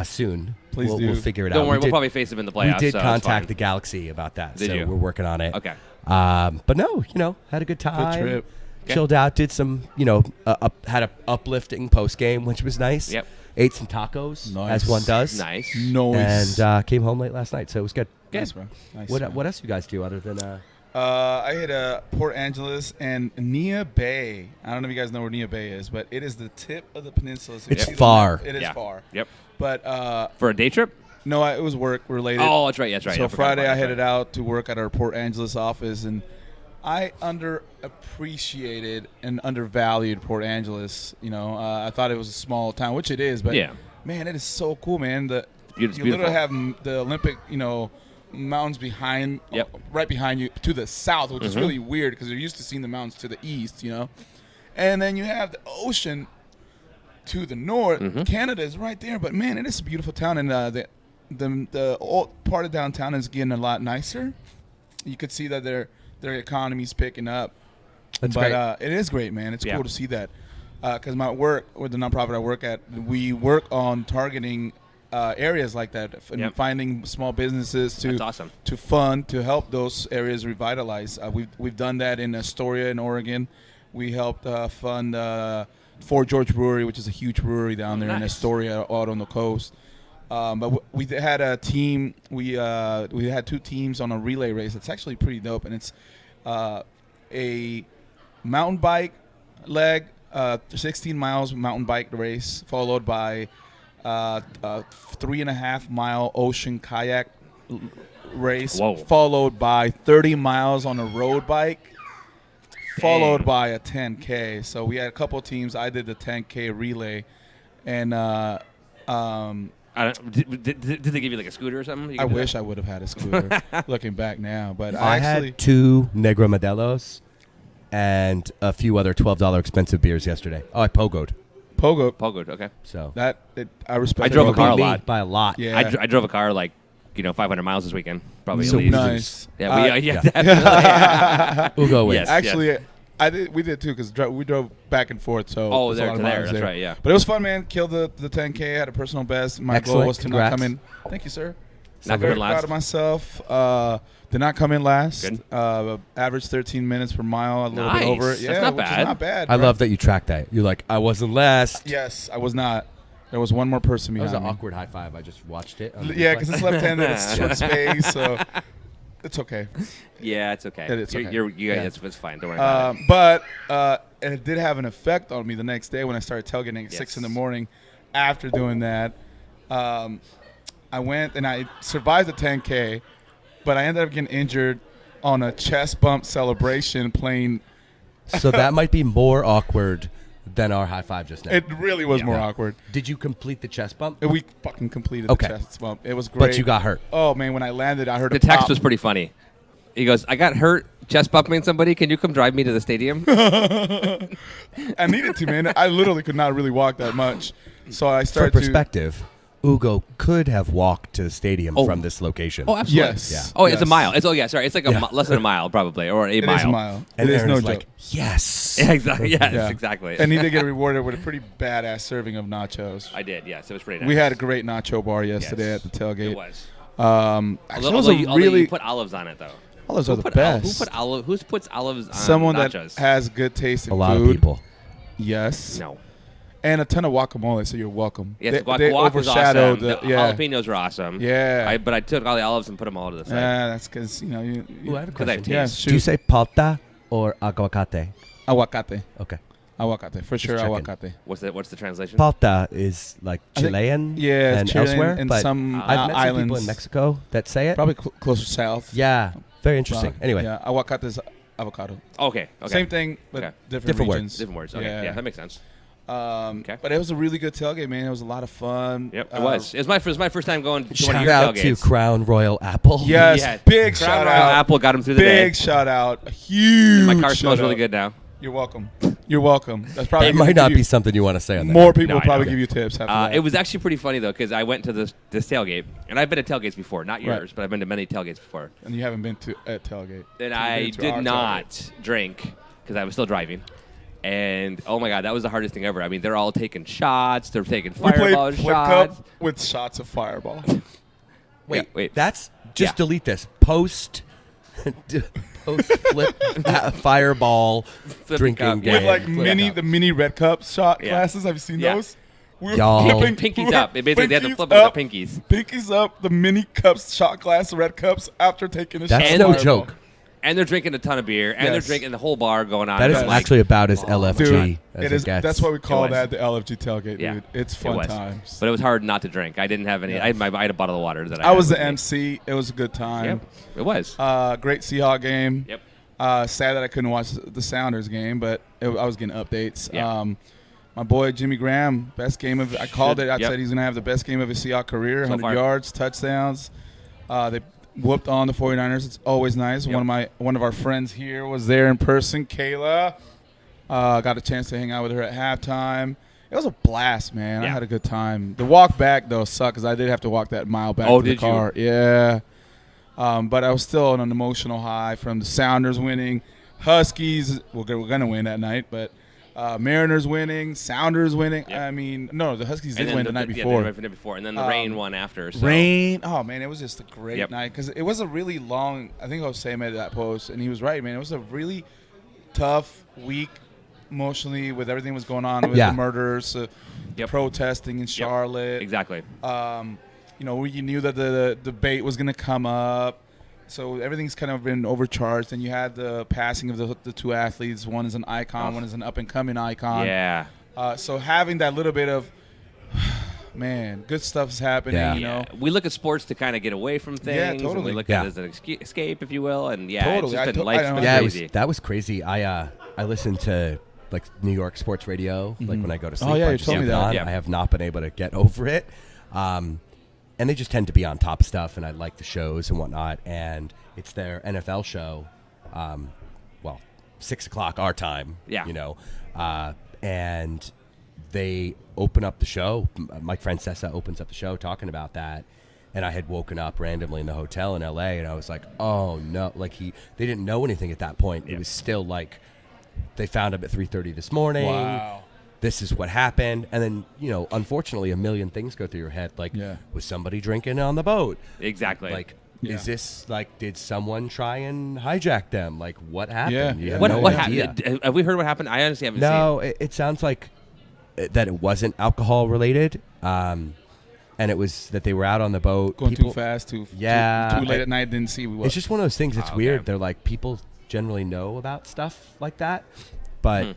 soon. Please we'll, do. We'll figure it that. Don't out. worry, We we'll did- probably face him in the we playoffs. did so it's contact fine. the Galaxy about that, Did so you? we're working on it. Okay. But no, had a good time. trip. Okay. Chilled out, did some, had a uplifting post game, which was nice. Yep. Ate some tacos, Nice. as one does. Nice. Nice. And came home late last night, so it was good. Nice, bro. Nice, What man. what else you guys do other than I hit Port Angeles and Nia Bay. I don't know if you guys know where Nia Bay is, but it is the tip of the peninsula. So you It's see the far. map, It is Yeah. far. Yep. But For a day trip? no, it was work related. Oh, that's right. That's right. So I forgot Friday about I that. headed out to work at our Port Angeles office, and I underappreciated and undervalued Port Angeles. I thought it was a small town, which it is, but Yeah. man, it is so cool, man. It's You beautiful. literally have the Olympic, mountains behind, Yep. right behind you to the south, which is really weird because you're used to seeing the mountains to the east, and then you have the ocean to the north. Canada is right there, but man, it is a beautiful town, and the old part of downtown is getting a lot nicer. You could see that their economy's picking up. That's but great. It is great, man. It's Yeah. cool to see that. Because my work with the nonprofit I work at, we work on targeting areas like that and Yep. finding small businesses That's awesome. to fund to help those areas revitalize. We've done that in Astoria in Oregon. We helped fund Fort George Brewery, which is a huge brewery down there in Nice. Astoria, out on the coast. But we had a team. We had 2 teams on a relay race. It's actually pretty dope, and it's a mountain bike leg, 16 miles mountain bike race, followed by 3.5 mile ocean kayak race, Whoa. followed by 30 miles on a road bike, followed by a 10K. So we had a couple teams. I did the 10K relay, and I don't, did they give you like a scooter or something? You I could do wish that? I would have had a scooter. Looking back now, but I actually had 2 Negro Modelos and a few other $12 expensive beers yesterday. Oh, I pogoed. Pogo. Oh, good. Okay. So I respect. I drove that. a car a me lot. by a lot. Yeah. I drove a car like 500 miles this weekend, probably So at least. Nice. Yeah, yeah. definitely. Ugo wins. Yes. Actually, we did too because we drove back and forth. So Oh, it's a there lot to of there. miles That's right. Yeah. But it was fun, man. Killed the 10K. Had a personal best. My goal Excellent. was to Congrats. not come in. Thank you, sir. Not Very coming last. proud of myself. Did not come in last. Good. Average 13 minutes per mile, a little bit Nice. over. That's Yeah, not which bad. is not bad. I bro. love that you track that. You're like, I wasn't last. Yes, I was not. There was one more person That was behind an me. awkward high five. I just watched it. on the Yeah, replay. because it's left-handed. It's short space, so it's okay. Yeah, it's okay. It's okay. Yeah. It's fine. Don't worry about it. But and it did have an effect on me the next day when I started tailgating at 6 in the Yes. morning. After doing that, I went and I survived the 10K, but I ended up getting injured on a chest bump celebration playing. So that might be more awkward than our high five just now. It really was Yeah. more awkward. Did you complete the chest bump? And we fucking completed Okay. the chest bump. It was great. But you got hurt. Oh, man, when I landed, I heard The a text pop. was pretty funny. He goes, "I got hurt chest bumping somebody. Can you come drive me to the stadium?" I needed to, man. I literally could not really walk that much. So I For started to. perspective, Ugo could have walked to the stadium Oh. from this location. Oh, absolutely. Yes. Yeah. Oh, it's a Yes. mile. It's it's like Yeah. less than a mile probably, or a It mile. is a mile. And it is Aaron no is joke. like, yes. Yeah, exactly. Yes, Yeah. exactly. And he did get rewarded with a pretty badass serving of nachos. I did. Yes, it was pretty nice. We had a great nacho bar yesterday Yes. at the tailgate. It was. Actually, it was Although a you really put olives on it though. olives are the Who best. who puts olives on Someone nachos? that has good taste in A lot food. of people. Yes. No. And a ton of guacamole, so you're welcome. Yes, they guac was overshadow awesome. the The jalapenos were awesome. Yeah. But I took all the olives and put them all to the side. Yeah, that's because you Ooh, I have a Because I have question. yeah, taste. Do you shoot. say palta or aguacate? Aguacate. Okay. Aguacate for sure. checking. Aguacate. What's the translation? Palta is like I think- Chilean Yeah, and it's Chilean elsewhere. and but some I've met some islands. people in Mexico that say it. Probably closer south. Yeah. Very interesting. Anyway. Yeah, aguacate is avocado. Okay. Same thing, but Okay. different words. regions. Different words. Okay. Yeah, that makes sense. Okay. But it was a really good tailgate, man. It was a lot of fun. Yep, it was. It was my first time going to one of Shout your out to tailgates. Crown Royal Apple. Yes, Yeah, big Crown shout Royal out. Apple got him through the day. Big shout out. A huge. My car smells shout really out. good now. You're welcome. You're welcome. That's probably That gonna might not give be you- something you want to say on that. More people No, will I probably know. give you tips after that. It was actually pretty funny though, because I went to this tailgate, and I've been to tailgates before, not yours, Right. but I've been to many tailgates before. And you haven't been to at tailgate. And You've I been to did our not tailgate. drink because I was still driving. And oh my god, that was the hardest thing ever. I mean, they're all taking shots. They're taking We played fireball flip shots. cup with shots of fireball. Wait. That's just Yeah. delete this. Post flip fireball Flipping drinking cup, game. yeah. with like Flip the mini red cup shot Yeah. glasses. Have you seen Yeah. those? We were Y'all. flipping- Pinkies up. It basically they had to pinkies flip with up, the pinkies. Pinkies up, the mini cups, shot glass, red cups after taking a shot. That's of no Fireball. joke. And they're drinking a ton of beer, and they're Yes. drinking the whole bar going on. That is It's like- actually about as LFG Dude, as it it is. gets. That's why we call was. that the LFG tailgate, Yeah. dude. It's It fun was. times. But it was hard not to drink. I didn't have any. Yeah. I had a bottle of water that I I had was the with me. MC. It was a good time. Yep, it was. Great Seahawk game. Yep. Sad that I couldn't watch the Sounders game, but I was getting updates. Yeah. My boy Jimmy Graham, best game of. I called it. I Yep. said he's gonna have the best game of his Seahawk career. So 100 far. yards, touchdowns. They whooped on the 49ers. It's always nice. Yep. One of our friends here was there in person. Kayla got a chance to hang out with her at halftime. It was a blast, man. I Yeah. had a good time. The walk back though sucked because I did have to walk that mile back Oh, to the did you? car. Yeah. But I was still on an emotional high from the Sounders winning. Huskies, we're going to win that night, but Mariners winning, Sounders winning. Yep. I mean, no, the Huskies And did then win the night yeah, before. the night before, and then the rain won after. So. Rain. Oh, man, it was just a great Yep. night because it was a really long, I think Jose made that post, and he was right, man. It was a really tough week emotionally with everything that was going on with Yeah. the murders, Yep. protesting in Charlotte. Exactly. You knew that the debate was going to come up. So everything's kind of been overcharged. And you had the passing of the two athletes. One is an icon, one is an up-and-coming icon. Yeah. So having that little bit of, man, good stuff's happening, Yeah. you know. We look at sports to kind of get away from things. Yeah, And totally. we look Yeah. at it as an escape, if you will. And yeah, Totally. it's just been, I life's know. been Yeah, crazy. that was crazy. I listened to like New York sports radio, like when I go to sleep. Oh, yeah, I you just told me leave it that. on. Yeah. I have not been able to get over it. And they just tend to be on top of stuff, and I like the shows and whatnot. And it's their NFL show, 6 o'clock our time, Yeah. and they open up the show. Mike Francesa opens up the show talking about that. and I had woken up randomly in the hotel in LA, and I was like, oh no, like they didn't know anything at that point. It was still like they found him at 3:30 this morning. Wow. This is what happened. And then, unfortunately, a million things go through your head. Like, was somebody drinking on the boat? Exactly. Like, is this, like, did someone try and hijack them? Like, what happened? Yeah. You have What no happened? idea. Have we heard what happened? I honestly haven't seen. No, it sounds like that it wasn't alcohol related. And it was that they were out on the boat. Going too fast, too late at night, didn't see what. It's just one of those things. It's weird. Okay. They're like, people generally know about stuff like that. But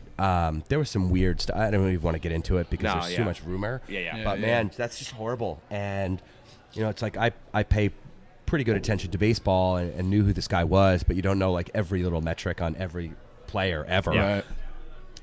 there was some weird stuff. I don't even want to get into it because there's too much rumor. Yeah. But, man, that's just horrible. And, it's like I pay pretty good attention to baseball and knew who this guy was, but you don't know, like, every little metric on every player ever. Yeah. Right.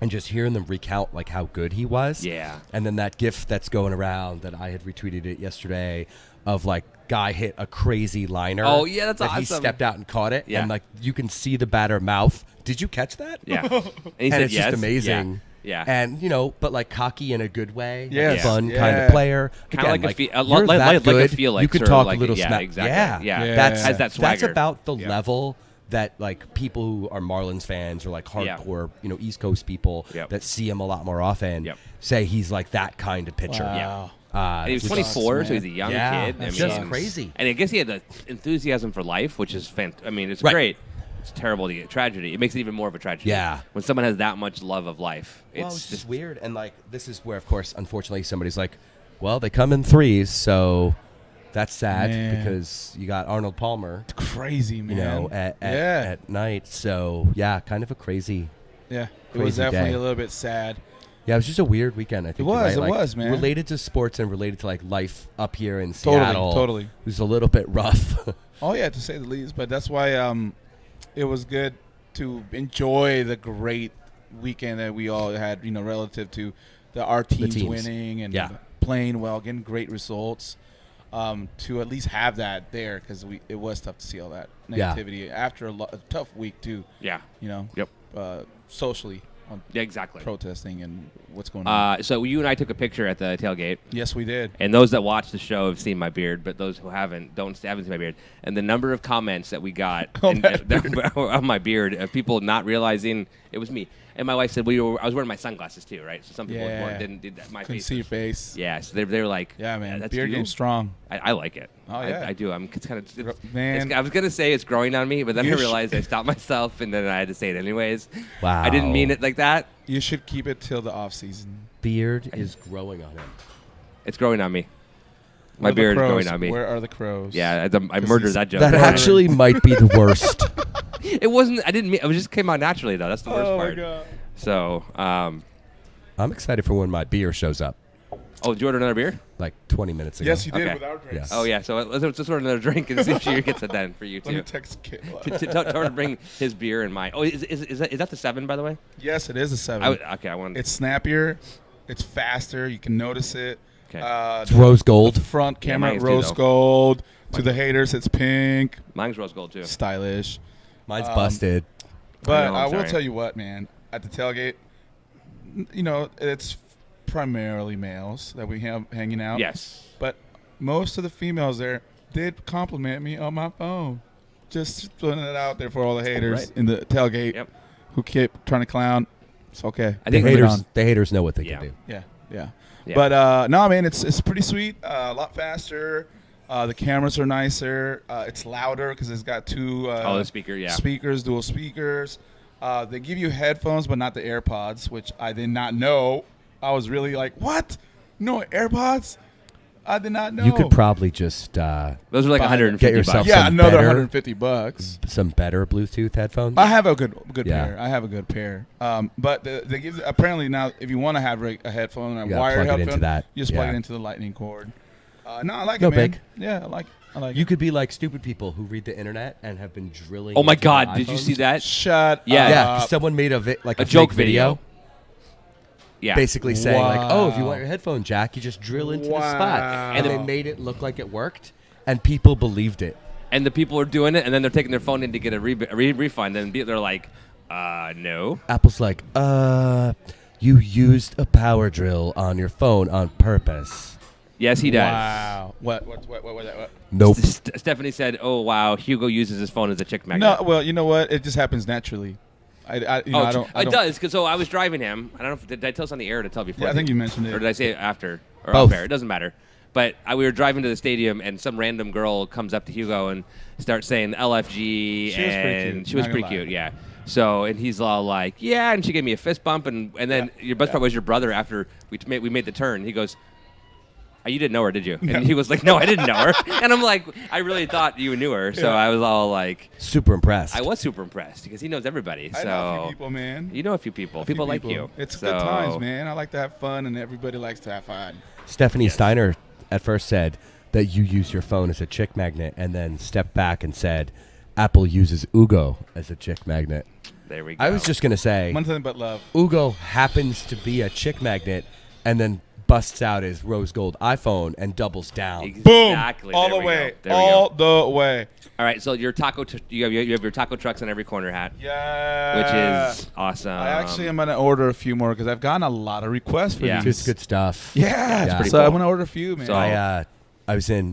And just hearing them recount, like, how good he was. Yeah. And then that GIF that's going around that I had retweeted it yesterday of, like, guy hit a crazy liner. Oh, yeah, that's that awesome. He stepped out and caught it. Yeah. And, like, you can see the batter mouth. Did you catch that? Yeah. And he And said it's yes. just amazing. Yeah. And, but like cocky in a good way. Yes. Fun Yeah. kind of player. Kind of Again, like you're that like a good, Felix. you could or talk like, a little yeah, smack. Exactly. Yeah. Yeah. That's, Has that that's swagger. about the level that like people who are Marlins fans or like hardcore, East Coast people that see him a lot more often say he's like that kind of pitcher. Wow. And he was 24, so he's a young kid. That's I just mean, crazy. And I guess he had the enthusiasm for life, which is fantastic. I mean, it's Right. great. It's terrible to get tragedy. It makes it even more of a tragedy. Yeah. When someone has that much love of life, Well, it's it's just just weird. And like this is where, of course, unfortunately, somebody's like, well, they come in threes, so that's sad because you got Arnold Palmer, Crazy, man. at night. So yeah, kind of a crazy. Yeah. It crazy was definitely day. a little bit sad. Yeah, it was just a weird weekend. I think It was, right? it Like, was, man. Related to sports and related to like life up here in Seattle. Totally. It was a little bit rough. Oh yeah, to say the least. But that's why it was good to enjoy the great weekend that we all had. Relative to our teams winning and playing well, getting great results. To at least have that there because it was tough to see all that negativity after a tough week too. yeah. Yep. Socially. Yeah, exactly. Protesting and what's going on. So you and I took a picture at the tailgate. Yes, we did. And those that watch the show have seen my beard, but those who haven't haven't seen my beard. And the number of comments that we got on my beard of people not realizing it was me. And my wife said, I was wearing my sunglasses too, right? So some people didn't my Couldn't face. see your face. Yeah, so they were like, Yeah, man. that's Beard you? game's strong. I like it. Oh, yeah. I do. It's kind of Man. I was gonna say it's growing on me, but then I You realized I stopped myself, and then I had to say it anyways. Wow. I didn't mean it like that. You should keep it till the off season. Beard is growing on him. It's growing on me. Where My are the beard is crows? growing on me. Where are the crows? Yeah, I murdered that joke. That actually might be the worst. It wasn't. I didn't mean. It just came out naturally though. That's the worst part. my God. So, I'm excited for when my beer shows up. did you order another beer? Like 20 minutes ago. Yes, you did Okay. with our drinks. Yes. Oh yeah. So let's just order another drink and see if she gets it then for you Let me too. text Kit. To bring his beer and mine. Oh, is that the 7 by the way? Yes, it is a 7. I want. It's snappier. It's faster. You can notice it. Okay. It's rose gold. Front Yeah, camera, mine's too, rose though. gold. To the haters, it's pink. Mine's rose gold too. Stylish. Mine's busted. But know, I I'm will sorry. tell you what, man. At the tailgate, it's primarily males that we have hanging out. Yes. But most of the females there did compliment me on my phone. Just putting it out there for all the haters Right. in the tailgate Yep. who kept trying to clown. It's okay. I The think Bring it haters, on. the haters know what they Yeah. can do. Yeah. Yeah. But no, man, it's pretty sweet. A lot faster. The cameras are nicer. It's louder because it's got two the speaker, yeah. speakers, dual speakers. They give you headphones, but not the AirPods, which I did not know. I was really like, what? No AirPods? I did not know. You could probably just Those are like Buy- 150 get yourself bucks. yeah, some another better- $150. some better Bluetooth headphones. I have a good Yeah. pair. I have a good pair. But they give apparently now if you want to have a headphone, a You gotta wired plug it headphone, into that. you just plug Yeah. it into the lightning cord. No, I like No it, man. big. Yeah, I like You it. could be like stupid people who read the internet and have been drilling. Oh my into their God! Did you iPhones. see that? Shut Yeah. up. Yeah, 'cause someone made a joke fake video, Yeah. basically saying like, "Oh, if you Wow. want your headphone jack, you just drill into the Wow. spot," and they made it look like it worked, and people believed it. And the people are doing it, and then they're taking their phone in to get a refund, and they're like, no. Apple's like, you used a power drill on your phone on purpose. Yes, he does. Wow. What? Nope. Stephanie said, "Oh wow, Hugo uses his phone as a chick magnet." No, well, you know what? It just happens naturally. I don't. It does, because so I was driving him. I don't know if did I tell us on the air to tell before. Yeah, I think you mentioned it. Or did I say it after or Both. off air? It doesn't matter. But we were driving to the stadium, and some random girl comes up to Hugo and starts saying LFG, She was pretty cute, she was not pretty gonna lie. cute, yeah. So and he's all like, yeah, and she gave me a fist bump, and then your best part was your brother after we made the turn. He goes, you didn't know her, did you? And he was like, no, I didn't know her. And I'm like, I really thought you knew her. So I was all like, Super impressed. I was super impressed because he knows everybody. I So know a few people, man. you know a few people. People like you. It's So- good times, man. I like to have fun, and everybody likes to have fun. Stephanie Steiner at first said that you use your phone as a chick magnet, and then stepped back and said Apple uses Ugo as a chick magnet. There we go. I was just gonna say Nothing but love. Ugo happens to be a chick magnet, and then busts out his rose gold iPhone and doubles down. Exactly. Boom! All There the we way. go. There we All go. the way. All right, so your taco, you have your taco trucks on every corner hat, Yeah. which is awesome. I actually am gonna order a few more because I've gotten a lot of requests for Yeah. these. It's good stuff. Yeah. It's pretty So cool. I'm gonna order a few, man. So-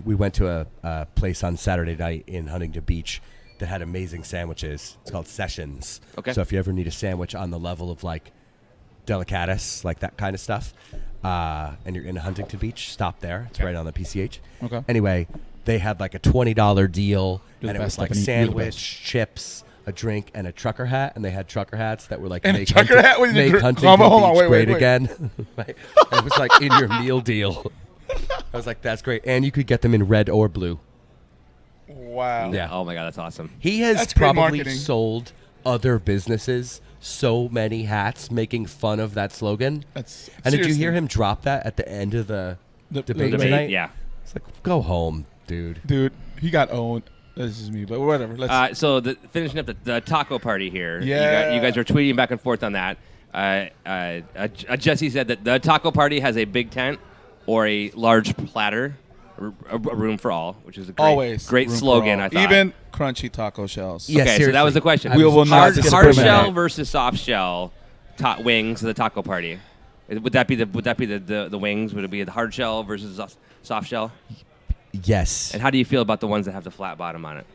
We went to a place on Saturday night in Huntington Beach that had amazing sandwiches. It's called Sessions. Okay. So if you ever need a sandwich on the level of like delicatessen, like that kind of stuff, and you're in Huntington Beach, stop there. It's right on the PCH. Okay. Anyway, they had like a $20 deal, You're and the it was best, like Stephanie. You're the sandwich, best. chips, a drink, and a trucker hat. And they had trucker hats that were like And a make trucker hat with your make drink- Huntington Hold on, Beach wait, great wait. again. Right? It was like in your meal deal. I was like, that's great. And you could get them in red or blue. Wow. Yeah. Oh my god, that's awesome. He has That's great probably marketing. sold other businesses so many hats making fun of that slogan. That's And did you seriously. hear him drop that at the end of the The debate debate? tonight? Yeah. It's like, go home, dude. Dude, he got owned. That's just me, but whatever. Let's. So finishing up the taco party here. Yeah. You guys are tweeting back and forth on that. Jesse said that the taco party has a big tent or a large platter, a room for all, which is a great room for slogan. all. I thought. Even crunchy taco shells. Yeah, Okay, so that was the question. We will not hard discriminate. shell versus soft shell wings of the taco party. Would that be the wings? Would it be the hard shell versus soft shell? Yes. And how do you feel about the ones that have the flat bottom on it?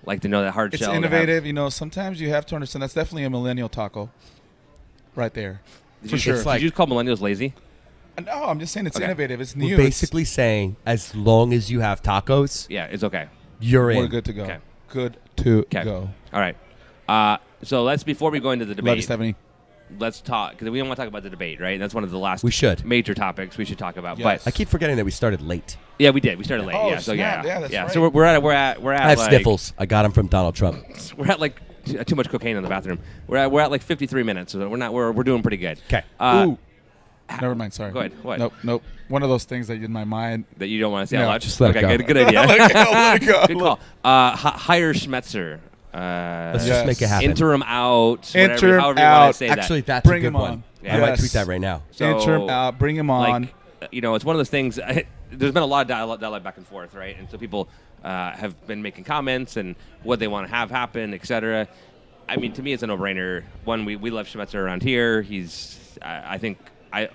Like to know that hard It's shell. innovative. You know, sometimes you have to understand that's definitely a millennial taco, right there. For sure. It's like- Did you just call millennials lazy? No, I'm just saying it's Okay. innovative. It's We're new. basically saying as long as you have tacos, Yeah, it's okay. you're We're in. good to go. Okay. Good to Okay. go. All right. So before we go into the Love you, debate, Stephanie. let's talk because we don't want to talk about the debate, right? That's one of the last We should. major topics we should talk about. Yes. I keep forgetting that we started late. But yeah, we did. We started late. Oh, yeah. So snap. Yeah, that's right. So we're at I have like, sniffles. I got them from Donald Trump. We're at like too much cocaine in the bathroom. We're at like 53 minutes. So we're doing pretty good. 'Kay. Ooh. Never mind. Sorry. Go ahead. What? Nope. One of those things that in my mind. That you don't want to say No, out loud. just let it okay, go. Good idea. Let it go. Good call. Hire Schmetzer. Let's Yes. just make it happen. Interim out. Interim however you want out. to say Actually, that. that's Bring a good him one. on. Yeah. I might Yes. tweet that right now. So, Interim out. Bring him on. like, it's one of those things. There's been a lot of dialogue back and forth, right? And so people have been making comments and what they want to have happen, etc. I mean, to me, it's a no-brainer. One, we love Schmetzer around here. I think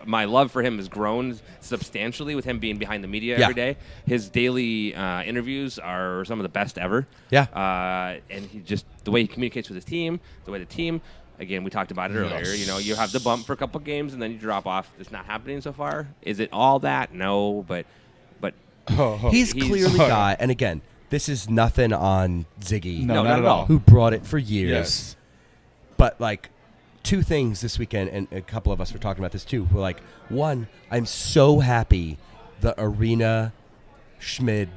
my love for him has grown substantially with him being behind the media Yeah. every day. His daily interviews are some of the best ever. Yeah. And the way he communicates with his team, the way the team. Again, we talked about it earlier. Yes. You have the bump for a couple games and then you drop off. It's not happening so far. Is it all that? No, but He's He's- clearly got, and again, this is nothing on Ziggy, No, No, not at all. who brought it for years. Yes. But like, two things this weekend, and a couple of us were talking about this too. We're like, one, I'm so happy the Arena Schmid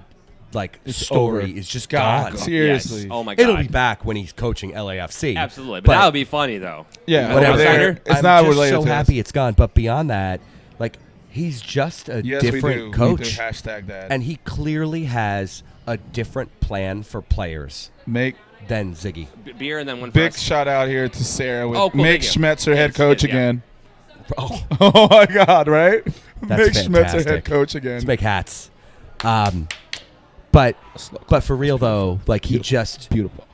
It's story over. is just God, gone. seriously. Yes. Oh my God. It'll be back when he's coaching LAFC. Absolutely. But that would be funny though. Yeah, Whatever. over there, Outsider? it's I'm not just related so to happy us. it's gone. But beyond that, like, he's just a Yes, different we do. We coach, do hashtag that. and he clearly has a different plan for players Make than Ziggy. Beer and then one for big us. shout out here to Sarah with Oh, cool, Mick thank you. Schmetzer head Yes, coach yes, yeah. again. Oh, Oh my God! Right? That's Mick Schmetzer fantastic. head coach again. let's make hats. But for real though, like he just, Beautiful.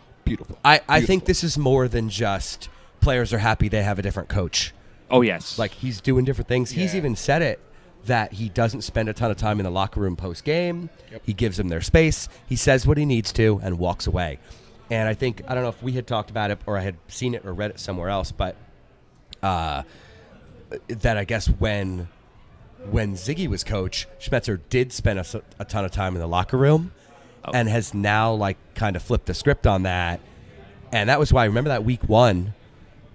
I think this is more than just players are happy they have a different coach. Oh yes. Like he's doing different things. He's Yeah. even said it that he doesn't spend a ton of time in the locker room post game. Yep. He gives them their space. He says what he needs to and walks away. And I think, I don't know if we had talked about it or I had seen it or read it somewhere else, but that I guess when Ziggy was coach, Schmetzer did spend a ton of time in the locker room and has now like kind of flipped the script on that. And that was why, remember that week 1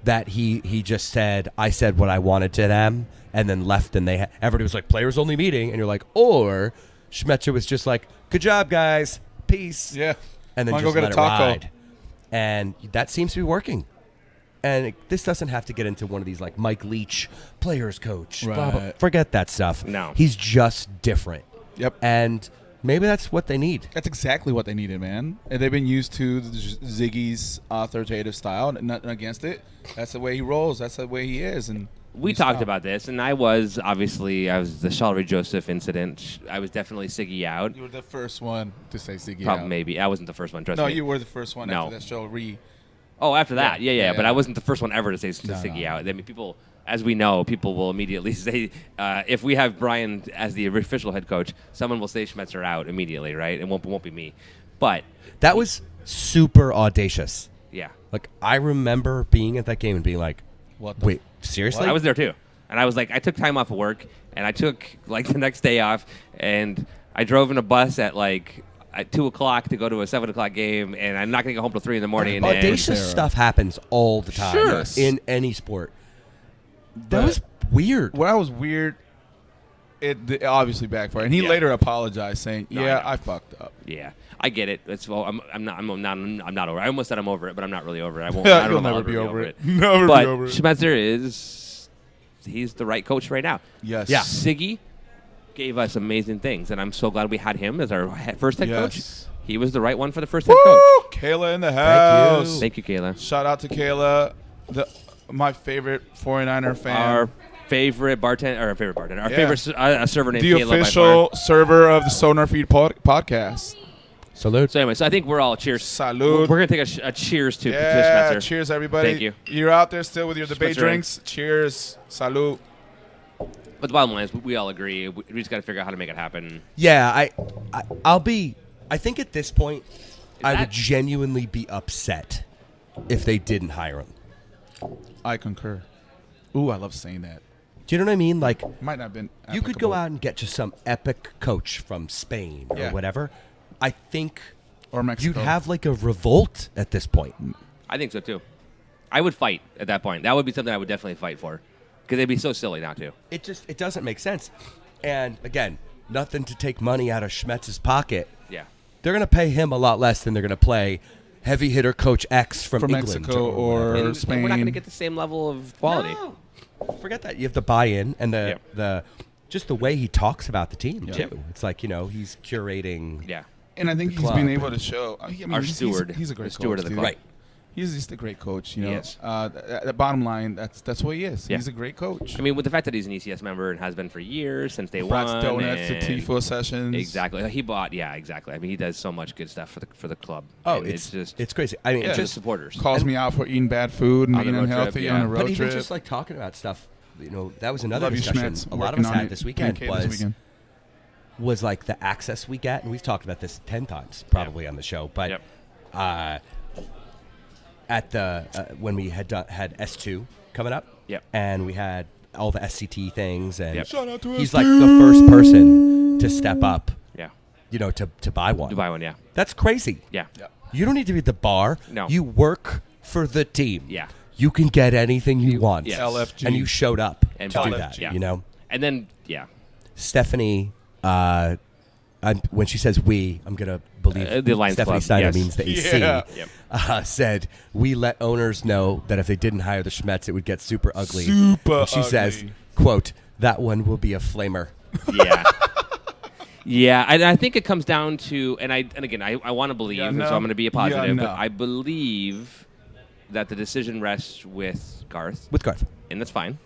that he just said, I said what I wanted to them and then left and everybody was like, players only meeting. And you're like, or Schmetzer was just like, good job, guys. Peace. Yeah. And then Wanna just go get let a it taco. ride. And that seems to be working. And this doesn't have to get into one of these like Mike Leach, players coach. Blah, blah. Right. Forget that stuff. No. He's just different. Yep. And maybe that's what they need. That's exactly what they needed, man. And they've been used to Ziggy's authoritative style, nothing against it. That's the way he rolls. That's the way he is. And We talked about this, and I was the Charlery Joseph incident. I was definitely Siggy out. You were the first one to say Ziggy Probably, out. maybe. I wasn't the first one, trust No, me. you were the first one No. after that show. Oh, after that, yeah. Yeah. But I wasn't the first one ever to say No, Siggy no. out. I mean, people, as we know, people will immediately say, if we have Brian as the official head coach, someone will say Schmetzer out immediately, right? It won't be me. But, That was super audacious. yeah. Like, I remember being at that game and being like, What the wait, seriously? I was there too. And I was like, I took time off of work, and I took like the next day off, and I drove in a bus at 2 o'clock to go to a 7 o'clock game, and I'm not going to go home till 3 in the morning. and Audacious stuff happens all the time Sure. in any sport. That But- was weird. What was weird, it obviously backfired. And he Yeah. later apologized, saying, No, I "Yeah, know. I fucked up." Yeah, I get it. It's well, I'm not over it. I almost said I'm over it, but I'm not really over it. I won't. I don't You'll know if I'll never be ever over it. Never But be over it. Schmetzer he's the right coach right now. Yes. Yeah. Siggy gave us amazing things, and I'm so glad we had him as our first head coach. Yes. He was the right one for the first head Woo! coach. Kayla in the house. Thank you, Kayla. Shout out to Kayla, my favorite 49er fan. Our favorite bartender, our Yeah. favorite server named the Kayla by official far. server of the SonarFeed podcast. Salute. So anyway, I think we're all cheers. Salud. We're gonna take a cheers to Yeah, Schmetzer. cheers, everybody. Thank you. You're out there still with your debate Schmetzer. drinks. Cheers. Salud. But the bottom line is, we all agree. We just got to figure out how to make it happen. Yeah, I think at this point, I that- would genuinely be upset if they didn't hire him. I concur. Ooh, I love saying that. Do you know what I mean? Like, Might not have been you could go applicable. out and get just some epic coach from Spain or Yeah. whatever. I think Or Mexico. you'd have like a revolt at this point. I think so too. I would fight at that point. That would be something I would definitely fight for, because they'd be so silly now too. It doesn't make sense. And again, nothing to take money out of Schmetz's pocket. Yeah. They're going to pay him a lot less than they're going to play heavy hitter coach X from England Mexico or or And Spain. we're not going to get the same level of quality. No. Forget that. You have the buy-in and the just the way he talks about the team too. It's like, he's curating. Yeah. And I think he's club. been able to show. I mean, Our he's- steward. He's a great The steward coach, of the dude. club. Right. He's just a great coach. You know. Yes. The bottom line, that's what he is. Yeah. He's a great coach. I mean, with the fact that he's an ECS member and has been for years since day Brought one. donuts to and- Tifo sessions. Exactly. He bought. Yeah, exactly. I mean, he does so much good stuff for the club. Oh, And it's just it's crazy. I mean, just just supporters. Calls me out for eating bad food and On the being road trip, unhealthy yeah. on a road but even trip. just like talking about stuff, that was another Love you, discussion Schmetz. a lot of Working us on had it. this weekend Okay, this weekend. was like the access we get, and we've talked about this 10 times probably on the show, but Yep. at the when we had S2 coming up, Yep. and we had all the SCT things, and Yep. Shout out to he's S2. like the first person to step up, Yeah. to buy one. To buy one. Yeah. That's crazy. Yeah. You don't need to be at the bar. No. You work for the team. Yeah. You can get anything you want. Yes. LFG. And you showed up And to do bought it, that, yeah. And then Stephanie, when she says we, I'm going to believe The Lions Stephanie Club, Steiner yes. means the AC, Yeah. Yep. said, we let owners know that if they didn't hire the Schmetz, it would get super ugly. Super And she says, ugly. quote, that one will be a flamer. Yeah. Yeah, and I think it comes down to, and again, I want to believe, Yeah, and no. so I'm going to be a positive, Yeah, but no. I believe that the decision rests with Garth, With Garth. and that's fine.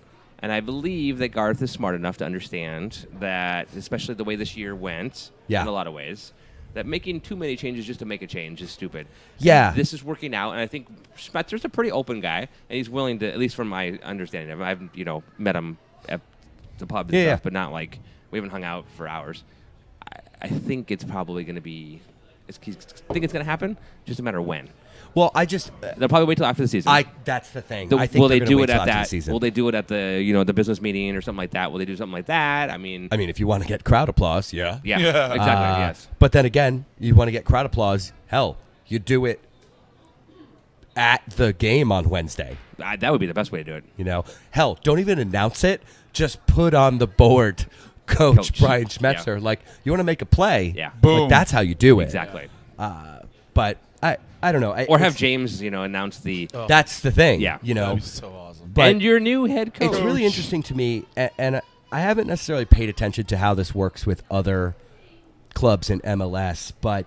And I believe that Garth is smart enough to understand that, especially the way this year went, Yeah. in a lot of ways, that making too many changes just to make a change is stupid. Yeah. This is working out, and I think Schmetzer's a pretty open guy, and he's willing to, at least from my understanding of him, I haven't, met him the pub and Yeah, stuff, yeah. but not like we haven't hung out for hours. I think it's probably going to be. I think it's going to happen. Just a matter of when. Well, I just They'll probably wait till after the season. that's the thing. I think will they're they gonna do wait it till at after the that? season. Will they do it at the the business meeting or something like that? Will they do something like that? I mean, if you want to get crowd applause, yeah. yeah, Yeah. exactly. Yes. But then again, you want to get crowd applause. Hell, you do it at the game on Wednesday. That would be the best way to do it. Hell, don't even announce it. Just put on the board, Coach Brian Schmetzer. Yeah. Like, you want to make a play. Yeah. Boom. Like, that's how you do it. Exactly. But I don't know. Or have James, announce the That's the thing. Yeah. That'd be so awesome. But and your new head coach. it's really interesting to me, and I haven't necessarily paid attention to how this works with other clubs in MLS, but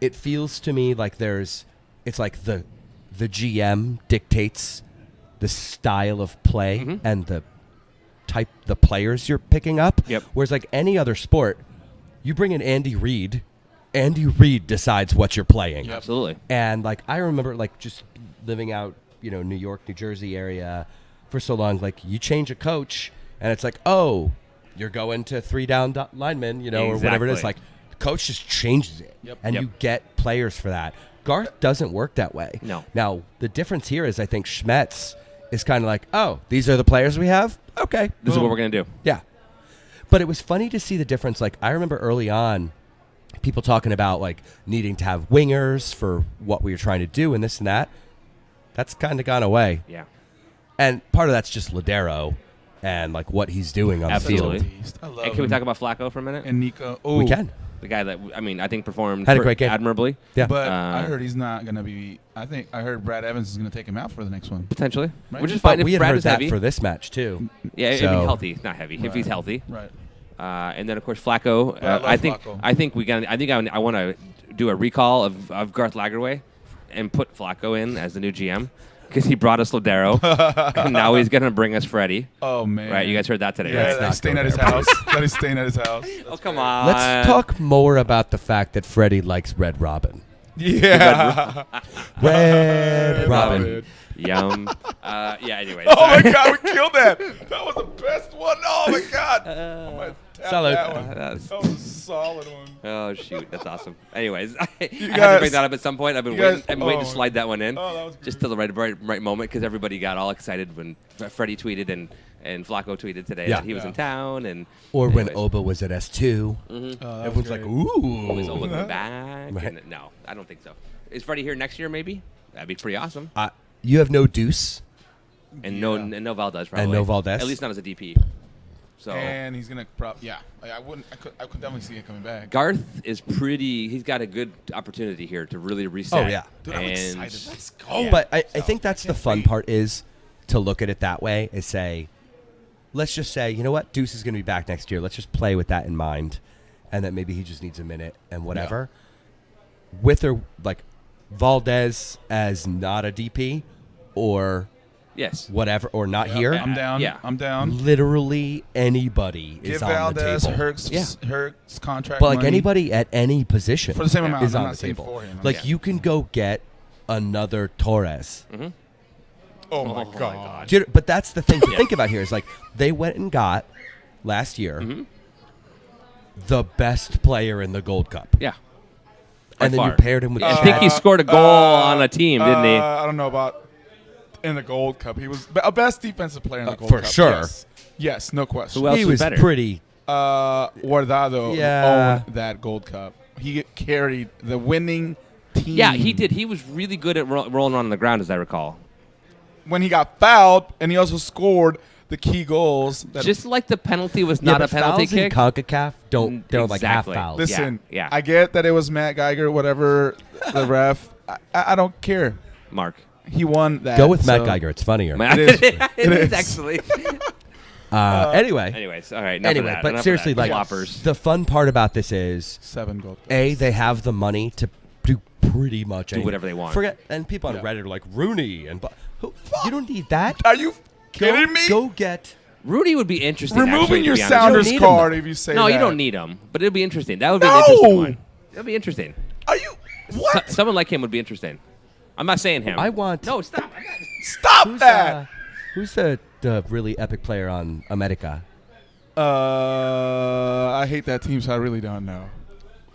it feels to me like it's like the GM dictates the style of play and the players you're picking up. Yep. Whereas like any other sport, you bring in Andy Reid decides what you're playing. Yep. Absolutely. And like I remember like just living out, New York, New Jersey area for so long, like you change a coach and it's like, oh, you're going to 3 down linemen, or whatever it is. Exactly. Like the coach just changes it. Yep. And Yep. you get players for that. Garth doesn't work that way. No. Now, the difference here is I think Schmetz is kind of like, oh, these are the players we have? Okay. This is what we're going to do. Yeah. But it was funny to see the difference. Like, I remember early on, people talking about, like, needing to have wingers for what we were trying to do and this and that. That's kind of gone away. Yeah. And part of that's just Ladero and, like, what he's doing on Absolutely. the field. I love And can we him. talk about Flacco for a minute? And Nico? Oh, We can. The guy that I think performed Had a great game. admirably. Yeah. But I Uh, heard he's not gonna be. I heard Brad Evans is gonna take him out for the next one. Potentially, Right. which is But fine if we had Brad heard is that heavy. for this match, too. Yeah, if So- he's healthy, not heavy. If he's Right. healthy, Right. and then of course Flacco. Yeah, I love Flacco. I want to do a recall of Garth Lagerwey and put Flacco in as the new GM because he brought us Lodero, and now he's gonna bring us Freddie. Oh man. Right, you guys heard that today, Yeah, right? that he's staying at his house. That he's staying at his house. Oh come on. Let's talk more about the fact that Freddie likes Red Robin. Yeah. Red Robin. Yum. Yeah. Anyway. Oh my God, we killed that. That was the best one. Oh my God. I'm gonna tap Solid. that one. That's- That was a solid one. Oh shoot, that's awesome. Anyways, I had to guys- bring that up at some point. I've been you waiting. guys- I've been waiting to oh. slide that one in, Oh, that was just great. to the right moment because everybody got all excited when Freddie tweeted and Flacco tweeted today Yeah. that he was Yeah. in town and Or when anyways, Oba was at S2. That Everyone's like, ooh. was Oba coming back. Right. And no, I don't think so. Is Freddie here next year? Maybe that'd be pretty awesome. You have no Deuce. And Yeah. no Valdez probably. no Valdez? At least not as a DP. So And he's gonna yeah. Like, I could definitely see it coming back. Garth is pretty. He's got a good opportunity here to really reset. Oh, yeah. Dude, I'm and excited. Let's go. But I think that's the fun part is to look at it that way is say, let's just say, you know what? Deuce is going to be back next year. Let's just play with that in mind. And that maybe he just needs a minute and whatever. With or like Valdez as not a DP or yes. whatever or not Yeah, here. I'm down. Yeah. I'm down. Literally anybody Give is on Valdez the table. Hurts contract. But like money anybody at any position for the same amount. is I'm on not the saying table. for him. I'm Like saying- you can go get another Torres. Oh my my God. God. But that's the thing to think about here is like they went and got last year the best player in the Gold Cup. Yeah. By And then far. you paired him with I Chad. think he scored a goal on a team, didn't he? I don't know about in the Gold Cup. He was a best defensive player in the Gold for Cup. sure. Yes, no question. Who else He was was better? pretty. Guardado Yeah. owned that Gold Cup. He carried the winning team. Yeah, he did. He was really good at rolling around on the ground, as I recall. When he got fouled, and he also scored the key goals. That Just like the penalty was Yeah, not but a penalty fouls in kick. CONCACAF they're like half Exactly. fouls. listen, yeah. I get that it was Matt Geiger, whatever the ref. I don't care. Mark. He won that. Go with Matt so- Geiger. It's funnier. It is. it It is is. actually. Anyway, Anyways, all right. Enough of that. but Enough of seriously, that. like floppers. the fun part about this is 7 Gold Cups. they have the money to do pretty much anything. whatever they want. Forget and people on Yeah. Reddit are like Rooney and you don't need that. Are you kidding me? Go get. Rudy would be interesting. actually, Removing to your be honest. Sounders need him, card though. if you say No, that. you don't need him, but it'd be interesting. That would be No! an interesting one. That'd be interesting. Are you? What? Someone like him would be interesting. I'm not saying him. I want. Stop No, stop. that. Who's the really epic player on America? I hate that team, so I really don't know.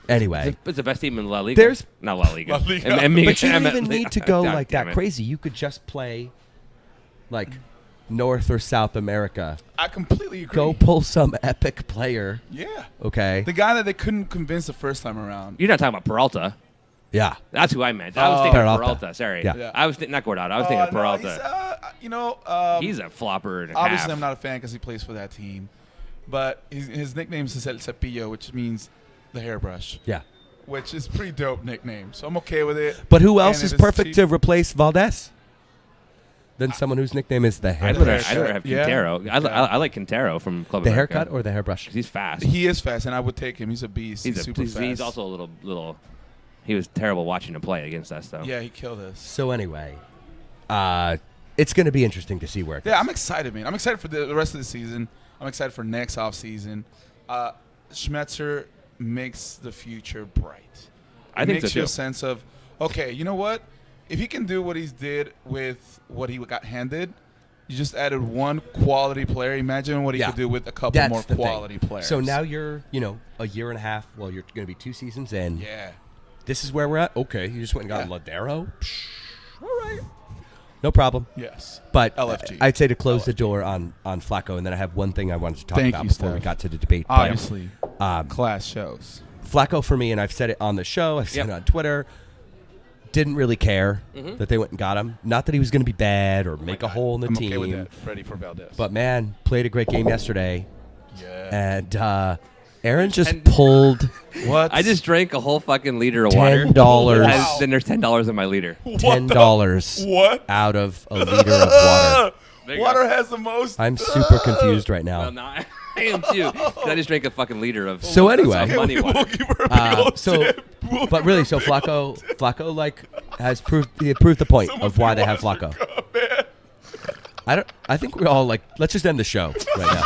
Anyway, It's the best team in La Liga. There's- not La Liga. La Liga. but you don't even need to go God like damn that it. crazy. You could just play like North or South America. I completely agree. Go pull some epic player. Yeah. Okay. The guy that they couldn't convince the first time around. You're not talking about Peralta. Yeah. That's who I meant. I was thinking Peralta. Peralta. Sorry. Yeah. I was not Guardado. I was thinking No, Peralta. he's, He's a flopper and a obviously half. I'm not a fan because he plays for that team. But his nickname is El Cepillo, which means the hairbrush, Yeah. which is a pretty dope nickname. So I'm okay with it. But who else And is it is perfect cheap. to replace Valdez? Than someone whose nickname is the I'd hairbrush. rather have Yeah. Quintero. I like Quintero from Club The America. haircut or the hairbrush? 'Cause he's fast. He is fast, and I would take him. He's a beast. He's super fast. He's also a little. He was terrible watching him play against us, though. Yeah, he killed us. So anyway, it's going to be interesting to see where it goes. Yeah, I'm excited, man. I'm excited for the rest of the season. I'm excited for next off season. Schmetzer makes the future bright. I think makes so, you a too. sense of, okay, you know what? If he can do what he did with what he got handed, you just added one quality player. Imagine what he Yeah. could do with a couple That's more the thing. quality players. So now you're, a year and a half. Well, you're going to be 2 seasons in. yeah. This is where we're at. Okay, you just went and got Yeah. Ladero. All right, no problem. Yes. But LFG. I'd say to close the door on Flacco, and then I have one thing I wanted to talk Thank about you, before we Steph. got to the debate. But, Obviously, class shows. Flacco for me, and I've said it on the show, I've said Yep. it on Twitter, didn't really care that they went and got him. Not that he was going to be bad or make a hole in the I'm team. okay with that. Ready for Valdez. But, man, played a great game yesterday. yeah. And Aaron just And- pulled What? I just drank a whole fucking liter of water. $10. Wow. Then there's $10 in my liter. $10 What? out of a liter of water. There you Water go. has the most. I'm super confused right now. Well, now I am too. 'Cause I just drank a fucking liter of. So anyway. of money water. We'll give her a big old So, tip. We'll but give really, her so a big old Flacco like has proved the point Someone of why be they have watching Flacco. God, man. I think we're all like, let's just end the show right now.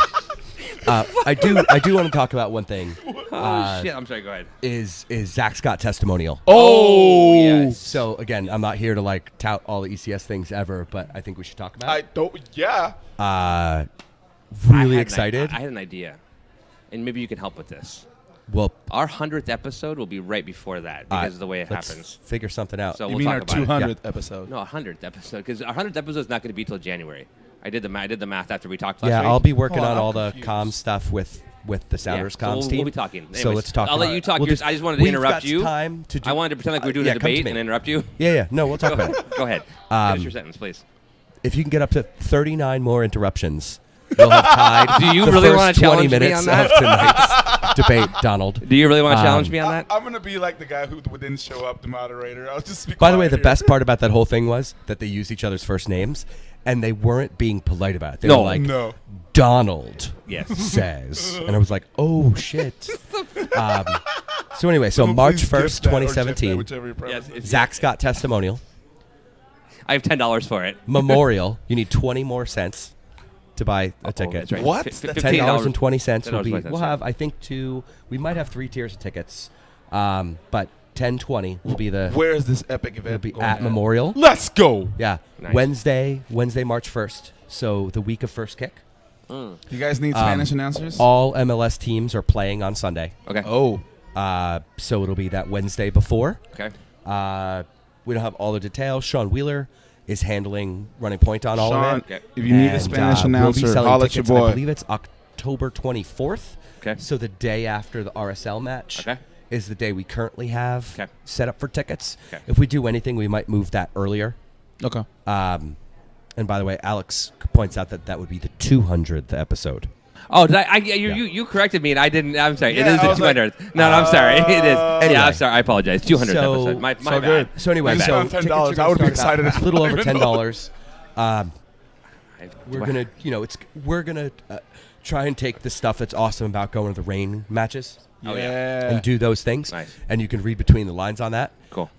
I do want to talk about one thing. Oh shit! I'm sorry. Go ahead. Is Zach Scott testimonial? Oh, yes. So again, I'm not here to like tout all the ECS things ever, but I think we should talk about I it. don't. Yeah. Really I excited. had an idea, and maybe you can help with this. Well, Our 100th episode will be right before that because of the way it let's happens. figure something out. So You we'll mean talk our about it. 200th episode? No, 100th episode because our 100th episode is not going to be till January. I did the math after we talked last yeah, week. I'll be working Hold on, on all I'm the confused. comm stuff with the Sounders so comms we'll, team. We'll be talking. So Anyways, let's talk. I'll let you talk. We'll yours. I just wanted to we've interrupt got you. Time to do, I wanted to pretend like we were doing yeah, a come to debate me. and interrupt you. Yeah. No, we'll talk about it. Go ahead. Um, Finish your sentence, please. If you can get up to 39 more interruptions, you'll have tied. Do you the really first wanna 20 challenge me minutes on that? of tonight's debate, Donald? Do you really want to challenge me on that? I'm gonna be like the guy who didn't show up, the moderator. I'll just be. By the way, the quiet best here. part about that whole thing was that they used each other's first names, and they weren't being polite about it. They No. were like, No. Donald Yes. says. And I was like, oh, shit. So anyway, so March Please gift 1st, that or gift that, 2017, whichever you prefer. Yes. It's, Zach Scott testimonial. I have $10 for it. Memorial, you need 20 more cents to buy a Oh, ticket. that's right. What? F- That's $10.20 will be. $10.20, We'll have, I think, we might have 3 tiers of tickets, but 10.20 will be the. Where is this epic event? Will be going at Memorial. Let's go. Yeah, Nice. Wednesday, March 1st. So the week of first kick. You guys need Spanish announcers? All MLS teams are playing on Sunday. Okay. Oh. So it'll be that Wednesday before. Okay. We don't have all the details. Sean Wheeler is handling running point on all Sean, of it. Okay. if you need a And, Spanish we'll be announcer, selling holla at your tickets, I boy. believe it's October 24th. Okay. So the day after the RSL match Okay. is the day we currently have Okay. set up for tickets. Okay. If we do anything, we might move that earlier. Okay. And by the way, Alex points out that would be the 200th episode. Oh, did you corrected me and I didn't. I'm sorry. Yeah, it is I the was like, 200th. No, I'm sorry. It is. Anyway. Yeah, I'm sorry. I apologize. 200th So- episode. My so bad. good. So anyway, Just so on $10. tickets are gonna I would be start excited about as a little over $5. $10. We're Wow. gonna, we're gonna try and take the stuff that's awesome about going to the rain matches Oh, and do those things. Nice. And you can read between the lines on that. Cool.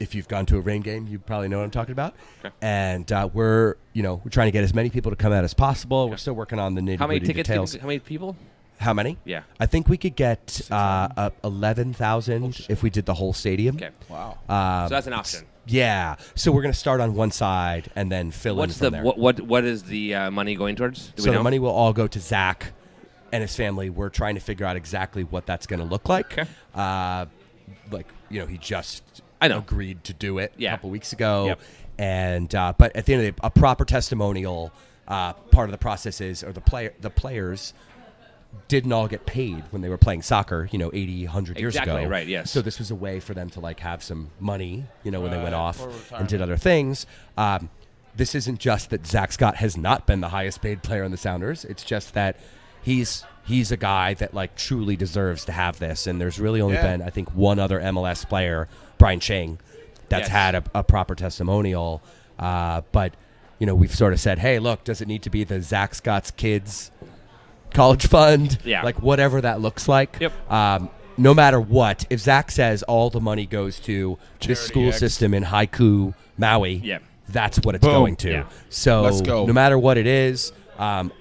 If you've gone to a rain game, you probably know what I'm talking about. Okay. And we're trying to get as many people to come out as possible. We're still working on the How many nitty-gritty tickets? details. How many people? How many? Yeah. I think we could get 11,000 if we did the whole stadium. Okay. Wow. So that's an option. Yeah. So we're going to start on one side and then fill What's in from the there. what is the money going towards? Do we So know? the money will all go to Zach and his family. We're trying to figure out exactly what that's going to look like. Okay. He just I know. agreed to do it a Yeah. couple weeks ago. Yep. And but at the end of the day, a proper testimonial part of the process is, or the players didn't all get paid when they were playing soccer, 80, 100 years ago. Exactly, right, yes. So this was a way for them to have some money, when they went off for and retirement. did other things. This isn't just that Zach Scott has not been the highest paid player on the Sounders. It's just that he's a guy that truly deserves to have this. And there's really only been, I think, one other MLS player, Brian Chang, that's Yes. had a proper testimonial. But we've sort of said, hey, look, does it need to be the Zach Scott's kids college fund? Yeah. Whatever that looks like. Yep. No matter what, if Zach says all the money goes to this Charity school X. system in Haiku, Maui, Yeah. that's what it's Boom. going to. Yeah. So Let's go. no matter what it is,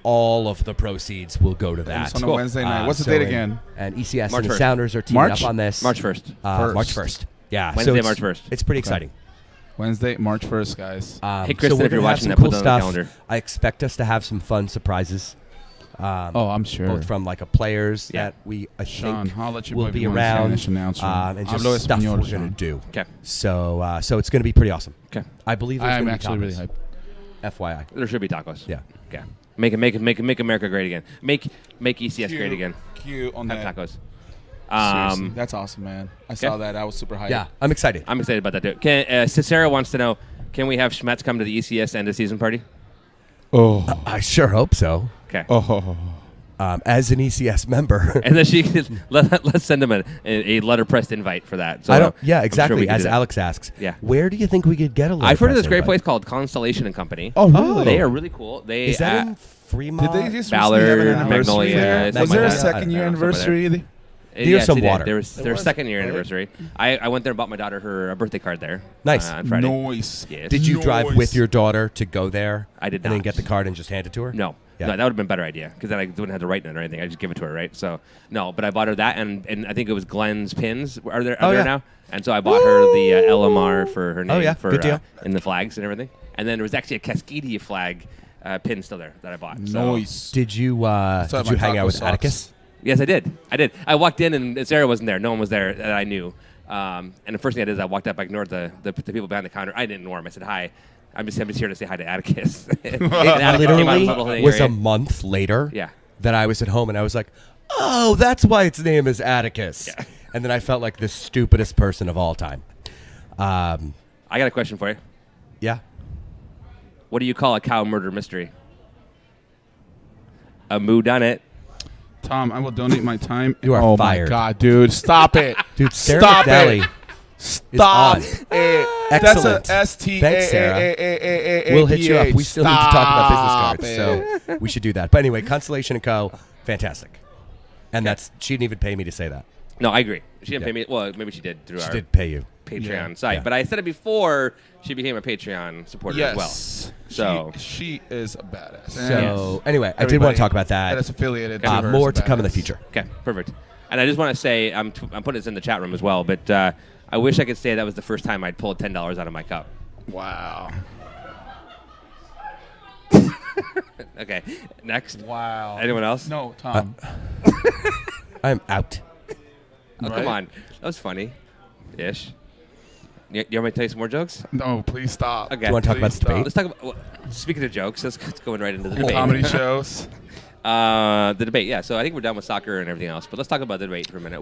all of the proceeds will go to that. It's on a Cool. Wednesday night. What's the So date in- again? And ECS March and the 1st. Sounders are teaming March? up on this. March 1st. March 1st. Yeah. Wednesday, it's- March 1st. It's pretty exciting. Wednesday, March 1st, guys. Hey, Kristen, we're if you're gonna have watching some that, cool put that on the stuff. calendar. I expect us to have some fun surprises. I'm sure. Both from a players Yeah. that I Sean, think holla at your will boy be if you want a around, Spanish announcer. and just Hablo stuff español, we're Sean. going to do. Okay. So it's going to be pretty awesome. Okay. I believe there's I'm going to actually be really tacos. hyped. FYI. There should be tacos. Yeah. Okay. Make America great again. Make ECS great again. Cute on Have that. tacos. Seriously, that's awesome, man. I saw okay. that. I was super hyped. Yeah, I'm excited. I'm excited about that too. Sarah wants to know, can we have Schmetz come to the ECS end of season party? Oh. I sure hope so. Okay. Oh. As an ECS member. And then she let's send him a letterpressed invite for that. So I don't. Yeah, I'm sure exactly. we can As do that. Alex asks. Yeah. Where do you think we could get a? I've heard of this letterpress great invite? place called Constellation and Company. Oh, really? They are really cool. They Is that in Fremont? Did they just Ballard, recently have an anniversary Magnolia, there? it's Was like there a that. second year I don't know, somewhere anniversary? Near Yes, some they did. water. There was their was? second year Right. anniversary. I went there and bought my daughter her birthday card there. Nice. On Friday. Noise. Yes. Did you drive Noise. with your daughter to go there? I did And then not. get the card and just hand it to her? No. Yeah. No, that would have been a better idea because then I wouldn't have to write in it or anything. I just give it to her, right? So no, but I bought her that, and I think it was Glenn's pins. Are there Oh, there yeah. now? And so I bought her the LMR for her name. Oh, yeah. For, Good deal. in the flags and everything. And then there was actually a Cascadia flag pin still there that I bought. So, Noise. Did you So did you my hang taco out with sauce. Atticus? Yes, I did. I walked in and Sarah wasn't there. No one was there that I knew. And the first thing I did is I walked up. I ignored the people behind the counter. I didn't ignore him. I said hi. I'm just here to say hi to Atticus. And It Atticus came out literally his little thing was a area. month later Yeah. that I was at home and I was like, oh, that's why its name is Atticus. Yeah. And then I felt like the stupidest person of all time. I got a question for you. Yeah. What do you call a cow murder mystery? A moo done it. Tom, I will donate my time. You are oh fired. my God, dude. Stop it. Dude, Sarah Stop McNally it. is Stop on. it. Excellent. That's a S-T-A-A-A-A-A-A-P-H. Thanks, Sarah. We'll hit you up. We still need to talk about business cards, so we should do that. But anyway, Constellation & Co., fantastic. And she didn't even pay me to say that. No, I agree. She didn't Yeah. pay me. Well, maybe she did through She our did pay you. Patreon Yeah. site. Yeah. But I said it before she became a Patreon supporter Yes. as well. So she is a badass. So anyway, I did Everybody want to talk about that that. is affiliated to her is More a to come in the badass. future. okay, perfect. And I just want to say I'm putting this in the chat room as well. But I wish I could say that was the first time I'd pulled $10 out of my cup. Wow. Okay, next. Wow. Anyone else? No, Tom. I'm out. Oh, Right? come on. That was funny. Ish. You want me to tell you some more jokes? No, please stop. Okay. Do you want to talk about Please the debate? Let's talk about. Well, speaking of jokes, let's go right into the Your debate. comedy shows. The debate, yeah. So I think we're done with soccer and everything else. But let's talk about the debate for a minute.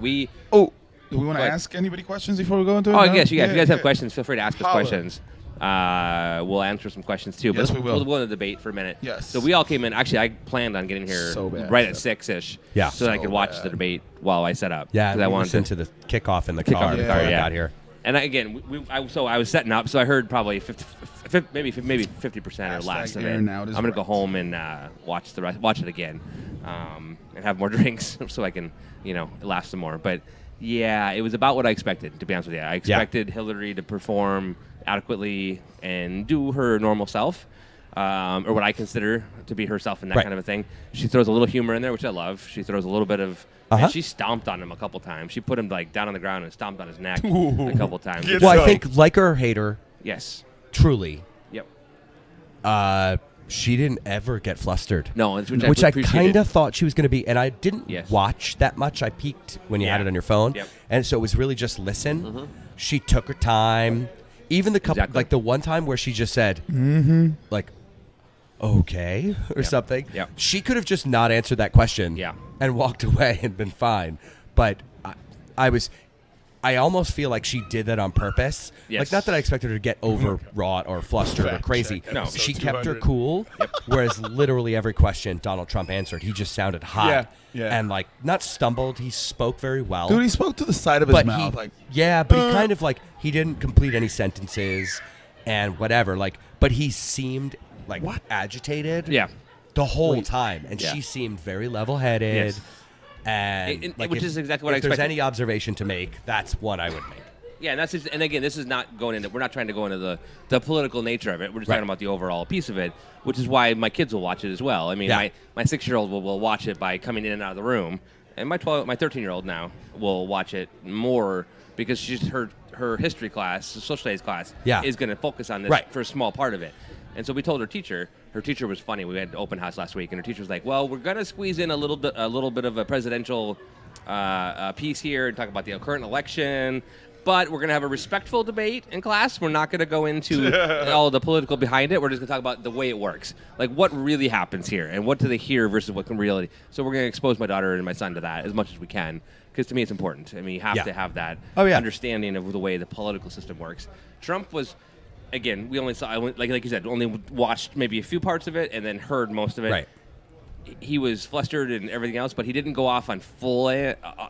Oh, do we want to Go ahead. ask anybody questions before we go into it? Oh, No? yes, you guys. If you guys have yeah. questions, feel free to ask us Holla. questions. We'll answer some questions too. But Yes, let's- we will. We'll go into the debate for a minute. Yes. So we all came in. Actually, I planned on getting here So bad. right at 6-ish. Yeah. So that I So could watch bad. the debate while I set up. Yeah, Because I we wanted listened to. to the kickoff in the Kickoff car in the before car, I yeah. got here. And again, so I was setting up. So I heard probably 50% or less of it. Aaron Out I'm is gonna go right. home and watch it again, and have more drinks so I can laugh some more. But yeah, it was about what I expected. To be honest with you, I expected Hillary to perform adequately and do her normal self. or what I consider to be herself in that Right. kind of a thing. She throws a little humor in there, which I love. She throws a little bit of. And she stomped on him a couple times. She put him like down on the ground and stomped on his neck a couple times. Get Well, I So- think like her or hate her, Yes. truly, Yep. she didn't ever get flustered. No, which I appreciated. kind of thought she was going to be, and I didn't Yes. watch that much. I peeked when you had Yeah. it on your phone, Yep. and so it was really just listen. She took her time. Even the couple, Exactly. like the one time where she just said, like, okay, or something. Yep. She could have just not answered that question, Yeah. and walked away and been fine. But I almost feel like she did that on purpose. Yes. Like, not that I expected her to get overwrought or flustered or Fact crazy. check No. episode She kept her 200. cool. Whereas literally every question Donald Trump answered, he just sounded hot. Yeah. And like not stumbled. He spoke very well. Dude, he spoke to the side of his but mouth. he, Like, but he kind of like he didn't complete any sentences and whatever. Like, but he seemed like agitated. Yeah. The whole time, and Yeah. she seemed very level-headed. Yes. And Which is exactly what I if there's expected. any observation to make, that's one I would make. Yeah, and and again, this is not going into. We're not trying to go into the political nature of it. We're just talking about the overall piece of it, which is why my kids will watch it as well. I mean, Yeah. my 6-year-old will watch it by coming in and out of the room, and my 13-year-old now will watch it more because she's her history class, social studies class, is going to focus on this for a small part of it. And so we told her teacher. Her teacher was funny. We had open house last week, and her teacher was like, "Well, we're going to squeeze in a little bit of a presidential piece here and talk about the current election." But we're going to have a respectful debate in class. We're not going to go into all the political behind it. We're just going to talk about the way it works. Like, what really happens here, and what do they hear versus what can reality. So we're going to expose my daughter and my son to that as much as we can, because to me it's important. I mean, you have to have that understanding of the way the political system works. Trump was, again, we only saw, like you said, only watched maybe a few parts of it and then heard most of it. Right. He was flustered and everything else, but he didn't go off on full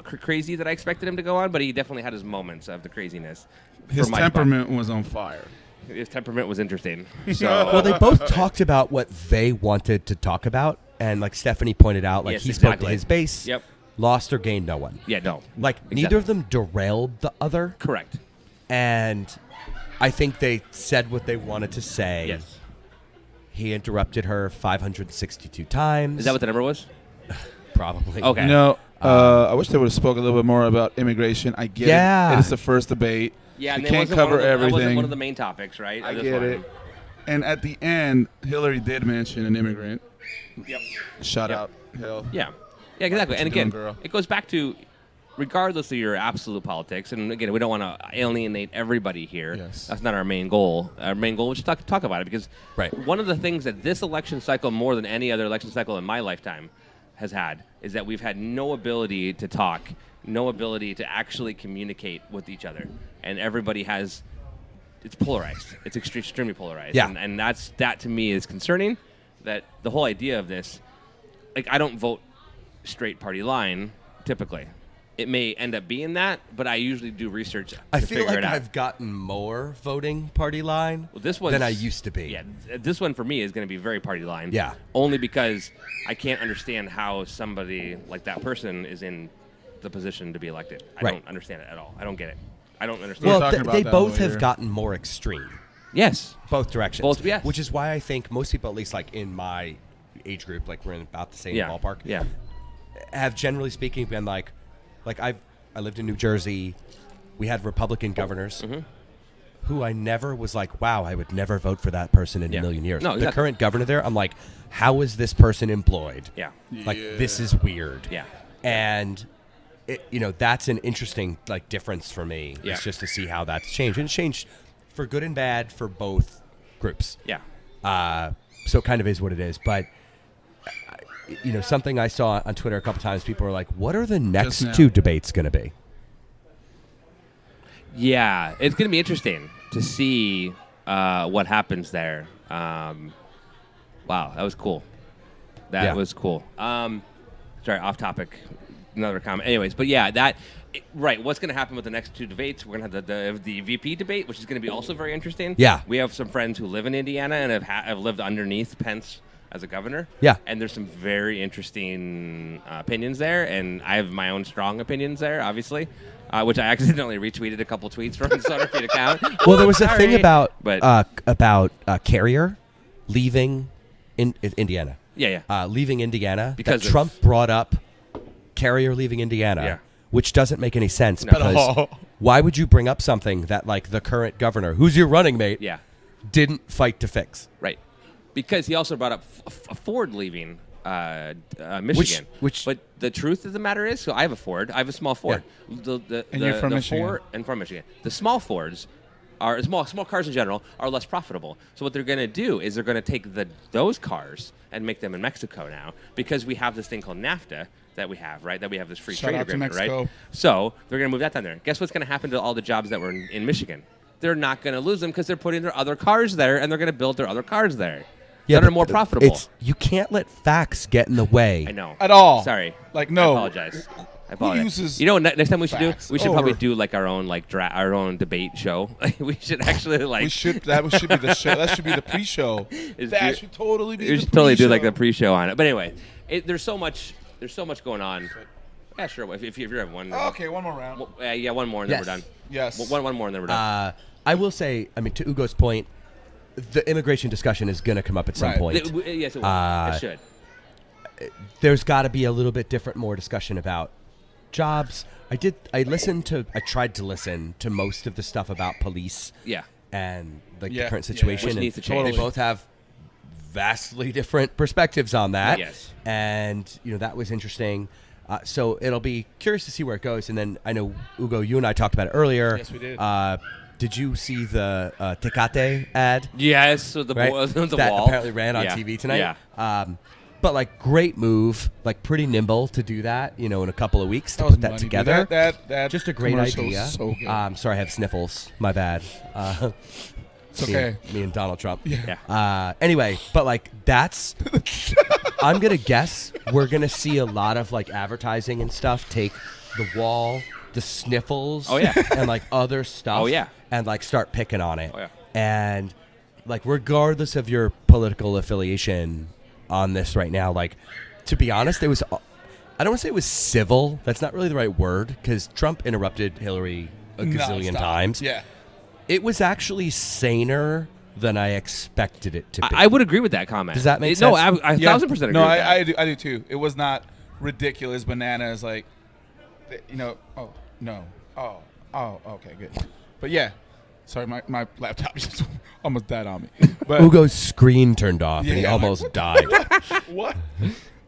crazy that I expected him to go on, but he definitely had his moments of the craziness. his temperament was on fire. His temperament was interesting. So, Well, they both talked about what they wanted to talk about, and like Stephanie pointed out, like Yes, he spoke to exactly. his base, Yep. lost or gained no one. yeah, no. Like neither of them derailed the other, Correct. and I think they said what they wanted to say. Yes. He interrupted her 562 times. Is that what the number was? Probably. Okay. No, I wish they would have spoke a little bit more about immigration. I get Yeah. it. It is the first debate. Yeah, you and can't cover That wasn't everything. one of the main topics, right? I of this get one. it. And at the end, Hillary did mention an immigrant. Yep. Shout Yep. out, Hill. Yeah. Yeah, exactly. What And you doing, again, girl? it goes back to, regardless of your absolute politics, and again, we don't want to alienate everybody here. Yes. That's not our main goal. Our main goal is to talk about it, because one of the things that this election cycle, more than any other election cycle in my lifetime, has had is that we've had no ability to talk, no ability to actually communicate with each other. And everybody has, it's polarized. It's extremely polarized. Yeah. And that to me is concerning, that the whole idea of this, like, I don't vote straight party line typically. It may end up being that, but I usually do research to I feel figure like it out. I've gotten more voting party line Well, this than I used to be. Yeah, this one for me is going to be very party line. Yeah. Only because I can't understand how somebody like that person is in the position to be elected. I Right. don't understand it at all. I don't get it. I don't understand. Well, talking about they that both later. have gotten more extreme. Yes. Both directions. Both, yes. Which is why I think most people, at least like in my age group, like we're in about the same Yeah. ballpark, Yeah. have generally speaking been like I lived in New Jersey. We had Republican governors who I never was like, wow, I would never vote for that person in Yeah. a million years. No, The exactly. current governor there, I'm like, how is this person employed? Yeah. Like, this is weird. Yeah. And that's an interesting like difference for me. Yeah. It's just to see how that's changed. And it's changed for good and bad for both groups. Yeah. So it kind of is what it is. But something I saw on Twitter a couple times, people were like, what are the next now. two debates going to be? Yeah, it's going to be interesting to see what happens there. Wow, that was cool. That was cool. Sorry, off topic. Another comment. Anyways, but yeah, right. What's going to happen with the next two debates? We're going to have the VP debate, which is going to be also very interesting. Yeah. We have some friends who live in Indiana and have lived underneath Pence as a governor. Yeah. And there's some very interesting opinions there, and I have my own strong opinions there, obviously, which I accidentally retweeted a couple tweets from the SonarFeed account. Well, there was a thing Sorry. about But Carrier leaving Indiana. Yeah. Leaving Indiana Because that of- Trump brought up Carrier leaving Indiana, Yeah. which doesn't make any sense No. because why would you bring up something that like the current governor, who's your running mate, Yeah. didn't fight to fix? Right. Because he also brought up Ford leaving Michigan. Which but the truth of the matter is, so I have a Ford. I have a small Ford. And you're from Michigan. Ford, and from Michigan. The small Fords are small cars in general are less profitable. So what they're going to do is they're going to take those cars and make them in Mexico now because we have this thing called NAFTA that we have, right? That we have this free Shout trade out to agreement, right? Mexico. So they're going to move that down there. Guess what's going to happen to all the jobs that were in Michigan? They're not going to lose them because they're putting their other cars there and they're going to build their other cars there. That are more profitable. You can't let facts get in the way. I know. At all. Sorry. Like, no. I apologize. uses You know what next time we should do? facts We should probably over- do like our own our own debate show. We should actually like That should be the show. That should be the pre-show. That should totally be. we the should totally do like the pre-show. pre-show on it. But anyway, there's so much going on. Yeah, sure. If you have one. Oh, okay, one more round. Yeah, one more and then Yes. we're done. Yes. One more and then we're done. I will say, I mean, to Ugo's point, the immigration discussion is going to come up at some Right. point. Yes, it will. It should. There's got to be a little bit different, more discussion about jobs. I tried to listen to most of the stuff about police Yeah. and like Yeah, the current yeah, situation. Which and needs to change. They both have vastly different perspectives on that. Yes. And, that was interesting. So it'll be curious to see where it goes. And then I know, Ugo, you and I talked about it earlier. Yes, we did. Did you see the Tecate ad? Yes. So the Right? the that wall apparently ran on Yeah. TV tonight. Yeah. But like great move, like pretty nimble to do that, in a couple of weeks to was put that money, dude. together. That Just a great commercial idea. was so good. Sorry, I have sniffles. My bad. It's okay. Me and Donald Trump. Yeah. Anyway, but like that's, I'm gonna guess we're gonna see a lot of like advertising and stuff take the wall, the sniffles, Oh, yeah. and like other stuff, Oh, yeah. and like start picking on it. Oh, yeah. And like regardless of your political affiliation on this right now, like to be honest, it was, I don't want to say it was civil. That's not really the right word because Trump interrupted Hillary a gazillion Nonstop. times. Yeah. It was actually saner than I expected it to be. I would agree with that comment. Does that make No, sense? I 1,000% agree No, with that. I do too. It was not ridiculous bananas like, oh, no. Oh, okay, good. But yeah. Sorry, my laptop just almost died on me. But Ugo's screen turned off and he Yeah, like, almost died. what?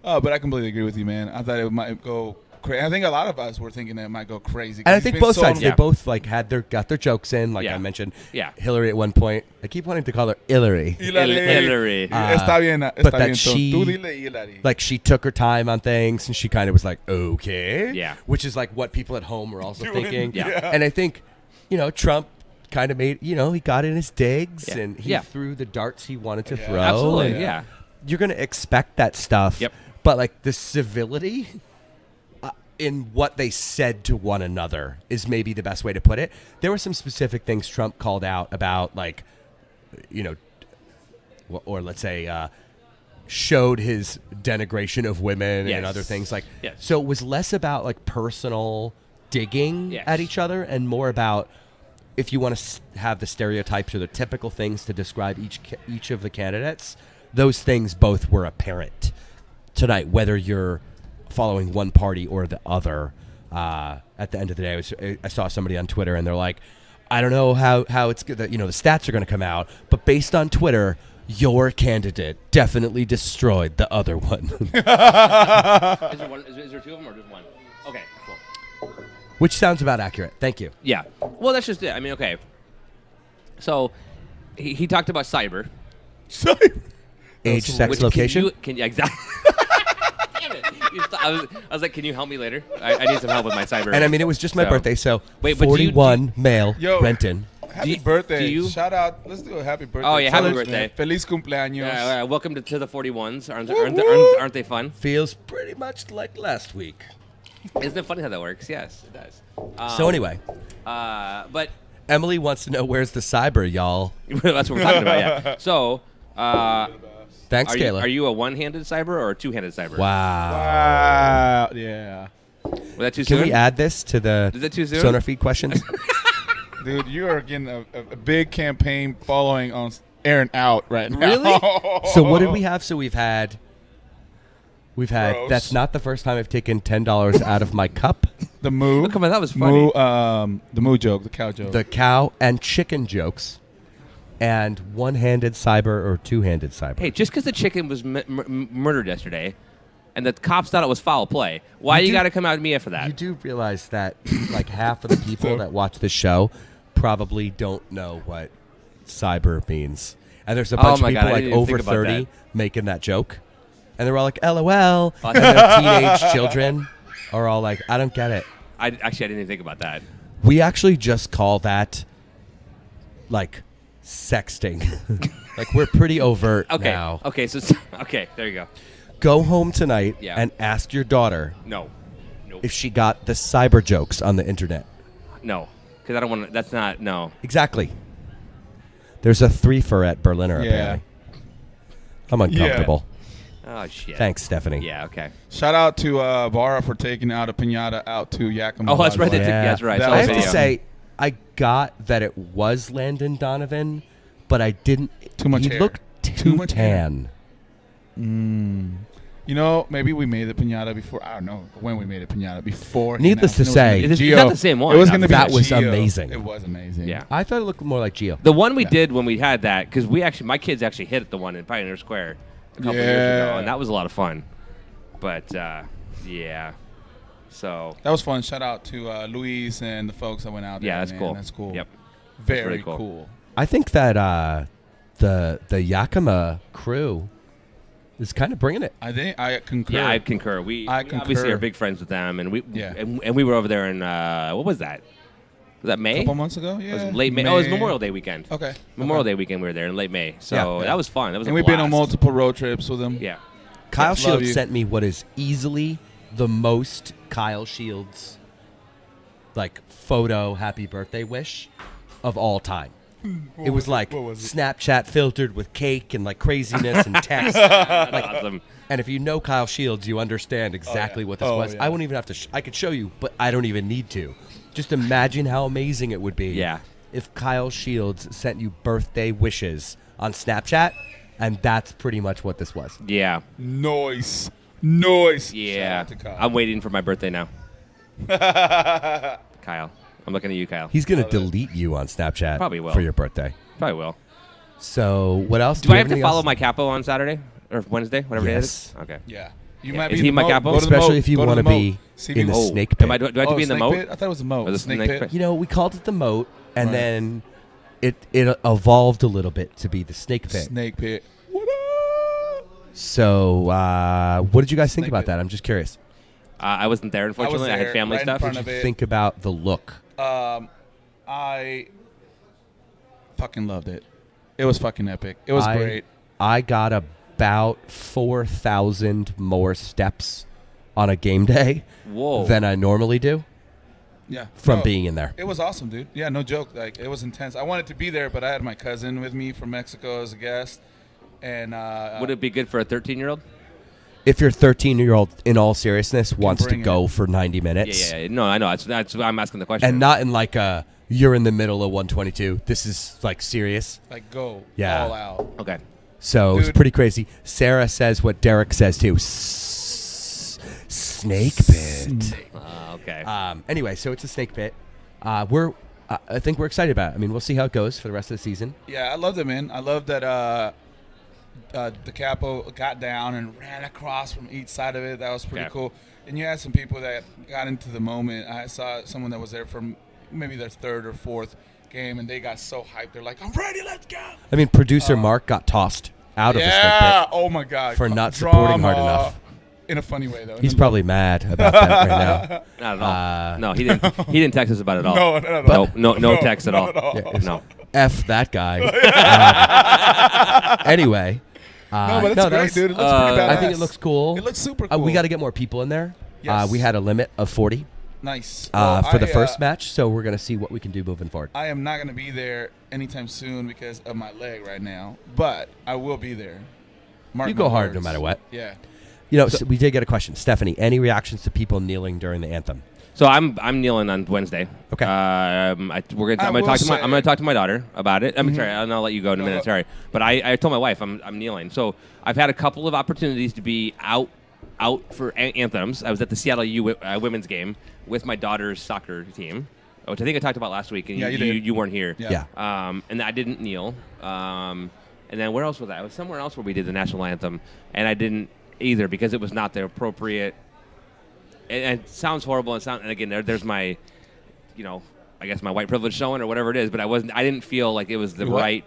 But I completely agree with you, man. I thought it might go crazy. I think a lot of us were thinking that it might go crazy. 'cause And I he's think been both so- sides, Yeah. they both like got their jokes in, like Yeah. I mentioned. Yeah. Hillary at one point. I keep wanting to call her Hillary. Hillary. Está bien, but está that bien. So she- tú dile Hillary. Like she took her time on things and she kind of was like, okay. Yeah. Which is like what people at home were also Doing, thinking. yeah. And I think, Trump kind of made, he got in his digs Yeah. and he Yeah. threw the darts he wanted to Yeah. throw. Absolutely. and Yeah. You're going to expect that stuff. Yep. But like the civility in what they said to one another is maybe the best way to put it. There were some specific things Trump called out about like, or let's say, showed his denigration of women Yes. and other things like. Yes. So it was less about like personal digging Yes. at each other and more about if you want to have the stereotypes or the typical things to describe each of the candidates. Those things both were apparent tonight, whether you're following one party or the other. At the end of the day, I saw somebody on Twitter and they're like, I don't know how it's good that the stats are going to come out, but based on Twitter, your candidate definitely destroyed the other one. Is there one? Is there two of them or just one? Okay, cool. Which sounds about accurate. Thank you. Yeah. Well, that's just it. I mean, okay. So he talked about cyber. Age, sex, Which location. Can you exactly? Damn it! I was like, can you help me later? I need some help with my cyber. And I mean, it was just my So- birthday, so Wait, but do you- 41 male, Yo. Renton. Happy Do birthday. you- Shout out. Let's do a happy birthday. Oh, yeah, happy challenge, birthday. man. Feliz cumpleaños. welcome to the 41s. Woo-hoo. Aren't they fun? Feels pretty much like last week. Isn't it funny how that works? Yes, it does. So anyway, But Emily wants to know where's the cyber, y'all. that's what we're talking about. Yeah. So, Thanks, are Kayla. you a one-handed cyber or a two-handed cyber? Wow. Wow. Yeah. Was that too Can soon? we add this to the Is that too soon? SonarFeed questions? Dude, you are getting a big campaign following on airing out right now. Really? So what did we have? So we've had. Gross. That's not the first time I've taken $10 out of my cup. The moo. Oh, come on, that was funny. The moo joke, the cow joke. The cow and chicken jokes, and one-handed cyber or two-handed cyber. Hey, just because the chicken was murdered yesterday, and the cops thought it was foul play, why you got to come out at me for that? You do realize that like half of the people that watch this show probably don't know what cyber means, and there's a bunch of people like over 30 making that joke, and they're all like LOL, and their teenage children are all like, I don't get it. I didn't even think about that. We actually just call that like sexting. Like we're pretty overt now. Okay, okay, there you go. Go home tonight Yeah. and ask your daughter No. Nope. if she got the cyber jokes on the internet. No, because I don't want to. That's not no. Exactly. There's a threefer at Berliner, Yeah. apparently. I'm uncomfortable. Oh shit. Thanks, Stephanie. Yeah. Okay. Shout out to Bara for taking out a piñata out to Yakima. Oh, that's right. by the way. Yeah. That's right. That Saw I the have to video. say, I got that it was Landon Donovan, but I didn't. Too much He hair. looked Too much hair. tan. You know, maybe we made the piñata before. I don't know when we made a piñata before. Needless to say, It's not the same one. It was going to be That a was Gio. amazing. It was amazing. Yeah. I thought it looked more like Gio. The one we did when we had that, because my kids actually hit the one in Pioneer Square a couple years ago, and that was a lot of fun. But yeah, so That was fun. Shout out to Luis and the folks that went out there. yeah, that's man. cool. That's cool. Yep. Very really cool. cool. I think that the Yakima crew is kind of bringing it. I think I concur. Yeah, I concur. We obviously concur. are big friends with them, and we Yeah. and we were over there in what was that? Was that May? A couple months ago, yeah. It was late May. Oh, it was Memorial Day weekend. Okay. Memorial Day weekend we were there in late May, so Yeah. that was fun. That was And a we've been on blast. multiple road trips with them. Yeah. Kyle Love Shields you. sent me what is easily the most Kyle Shields like photo happy birthday wish of all time. It was like What was it? Snapchat filtered with cake and like craziness and text. That's awesome. And if you know Kyle Shields, you understand exactly what this Oh, was. yeah. I wouldn't even have to. I could show you, but I don't even need to. Just imagine how amazing it would be. Yeah. If Kyle Shields sent you birthday wishes on Snapchat, and that's pretty much what this was. Yeah. Noise. Shout Yeah. out to Kyle. I'm waiting for my birthday now. Kyle. I'm looking at you, Kyle. He's gonna delete you on Snapchat Probably will. for your birthday. Probably will. So what else? Do I we have to anything follow else? my capo on Saturday or Wednesday, whatever it Yes. is? Okay. Yeah. You Yeah. might Is be he in my the moat. capo? Go to the Especially moat. if you Go to want to the moat. be See if in you the can- snake pit. Do I have to be in the snake moat? pit? I thought it was the moat. Or the snake snake pit. pit? You know, we called it the moat, and Right. then it evolved a little bit to be the snake pit. Snake pit. What up? So, what did you guys think Snake about pit. that? I'm just curious. I wasn't there, unfortunately. I there had family right in stuff. front What did of you it. think about the look? I fucking loved it. It was fucking epic. It was great. I got about 4,000 more steps on a game day Whoa. than I normally do Yeah. from No, being in there. It was awesome, dude. Yeah, no joke. Like it was intense. I wanted to be there, but I had my cousin with me from Mexico as a guest, and Would it be good for a 13-year-old? If your 13-year-old, in all seriousness, wants to bring go it. for 90 minutes, Yeah. No, I know. That's why I'm asking the question. and not in like a you're in the middle of 122. This is like serious. like go Yeah. all out. Okay. So it's Dude. pretty crazy. Sarah says what Derek says too. Snake pit. Okay. Anyway, so it's a snake pit. I think we're excited about it. I mean, we'll see how it goes for the rest of the season. Yeah, I loved it, man. I love that the capo got down and ran across from each side of it. That was pretty Okay. cool. And you had some people that got into the moment. I saw someone that was there from maybe their third or fourth game, and they got so hyped. They're like, "I'm ready, let's go!" I mean, producer Mark got tossed out of the snake Yeah. pit. Oh my God. For not supporting hard Drama. enough. In a funny way, though. He's probably mad about that right now. Not at all. No, he didn't. He didn't text us about it at all. No, not at all. No text at all. Not at all. Yeah, it's- No. F that guy. Anyway. No, but that's great, that's- dude. It looks pretty badass. I think it looks cool. It looks super cool. We got to get more people in there. Yes. We had a limit of 40 nice for the I, first match, so we're going to see what we can do moving forward. I am not going to be there anytime soon because of my leg right now, but I will be there. Mark You go my hard words. no matter what. Yeah. You know, so we did get a question. Stephanie, any reactions to people kneeling during the anthem? So I'm kneeling on Wednesday. Okay. I'm gonna talk to my daughter about it. I'm sorry. I'll let you go in a minute. Sorry, but I told my wife I'm kneeling. So I've had a couple of opportunities to be out for anthems. I was at the Seattle U women's game with my daughter's soccer team, which I think I talked about last week, and you weren't here. Yeah. And I didn't kneel. And then where else was I? I was somewhere else where we did the national anthem, and I didn't either because it was not the appropriate. And it sounds horrible, and again, there's my, I guess my white privilege showing or whatever it is. But I didn't feel like it was the right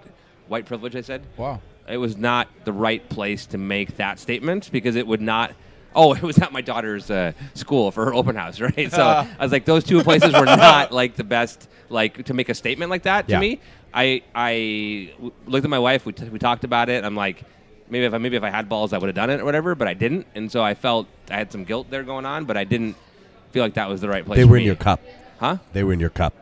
white privilege. I said, Wow. It was not the right place to make that statement because it would not. Oh, it was at my daughter's school for her open house, right? So I was like, those two places were not like the best, like to make a statement like that to me. I looked at my wife. We talked about it. I'm like, maybe if I had balls, I would have done it or whatever, but I didn't, and so I felt I had some guilt there going on, but I didn't feel like that was the right place. They were in your cup, huh? They were in your cup.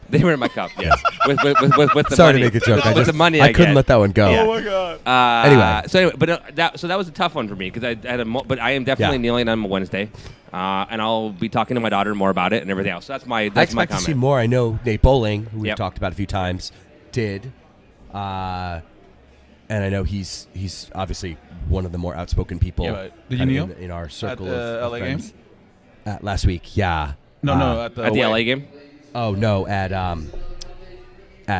They were in my cup, yes. with the Sorry money. to make a joke. With the money, I couldn't let that one go. Yeah. Oh my God. Anyway, but that was a tough one for me because I had but I am definitely kneeling on Wednesday, and I'll be talking to my daughter more about it and everything else. So that's my I expect my to comment. see more. I know Nate Bowling, who we've talked about a few times, did, and I know he's obviously one of the more outspoken people. Yeah, did you kneel in our circle at the of LA friends. Last week? Yeah. No, at the LA game. Oh no, at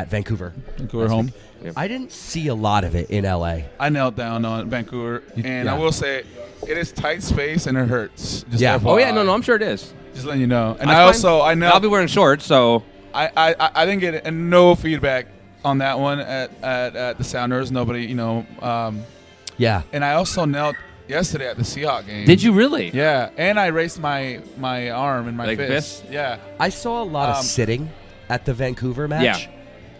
Vancouver home. Yep. I didn't see a lot of it in LA. I knelt down on Vancouver, and I will say it is tight space and it hurts. Just Yeah. FYI. Oh yeah, no, I'm sure it is. Just letting you know. And That's fine. I know I'll be wearing shorts, so I didn't get no feedback on that one at the Sounders. Nobody, Yeah. And I also knelt yesterday at the Seahawks game. did you really? Yeah, and I raised my arm and my Like fist. fist? Yeah. I saw a lot of sitting at the Vancouver match. Yeah.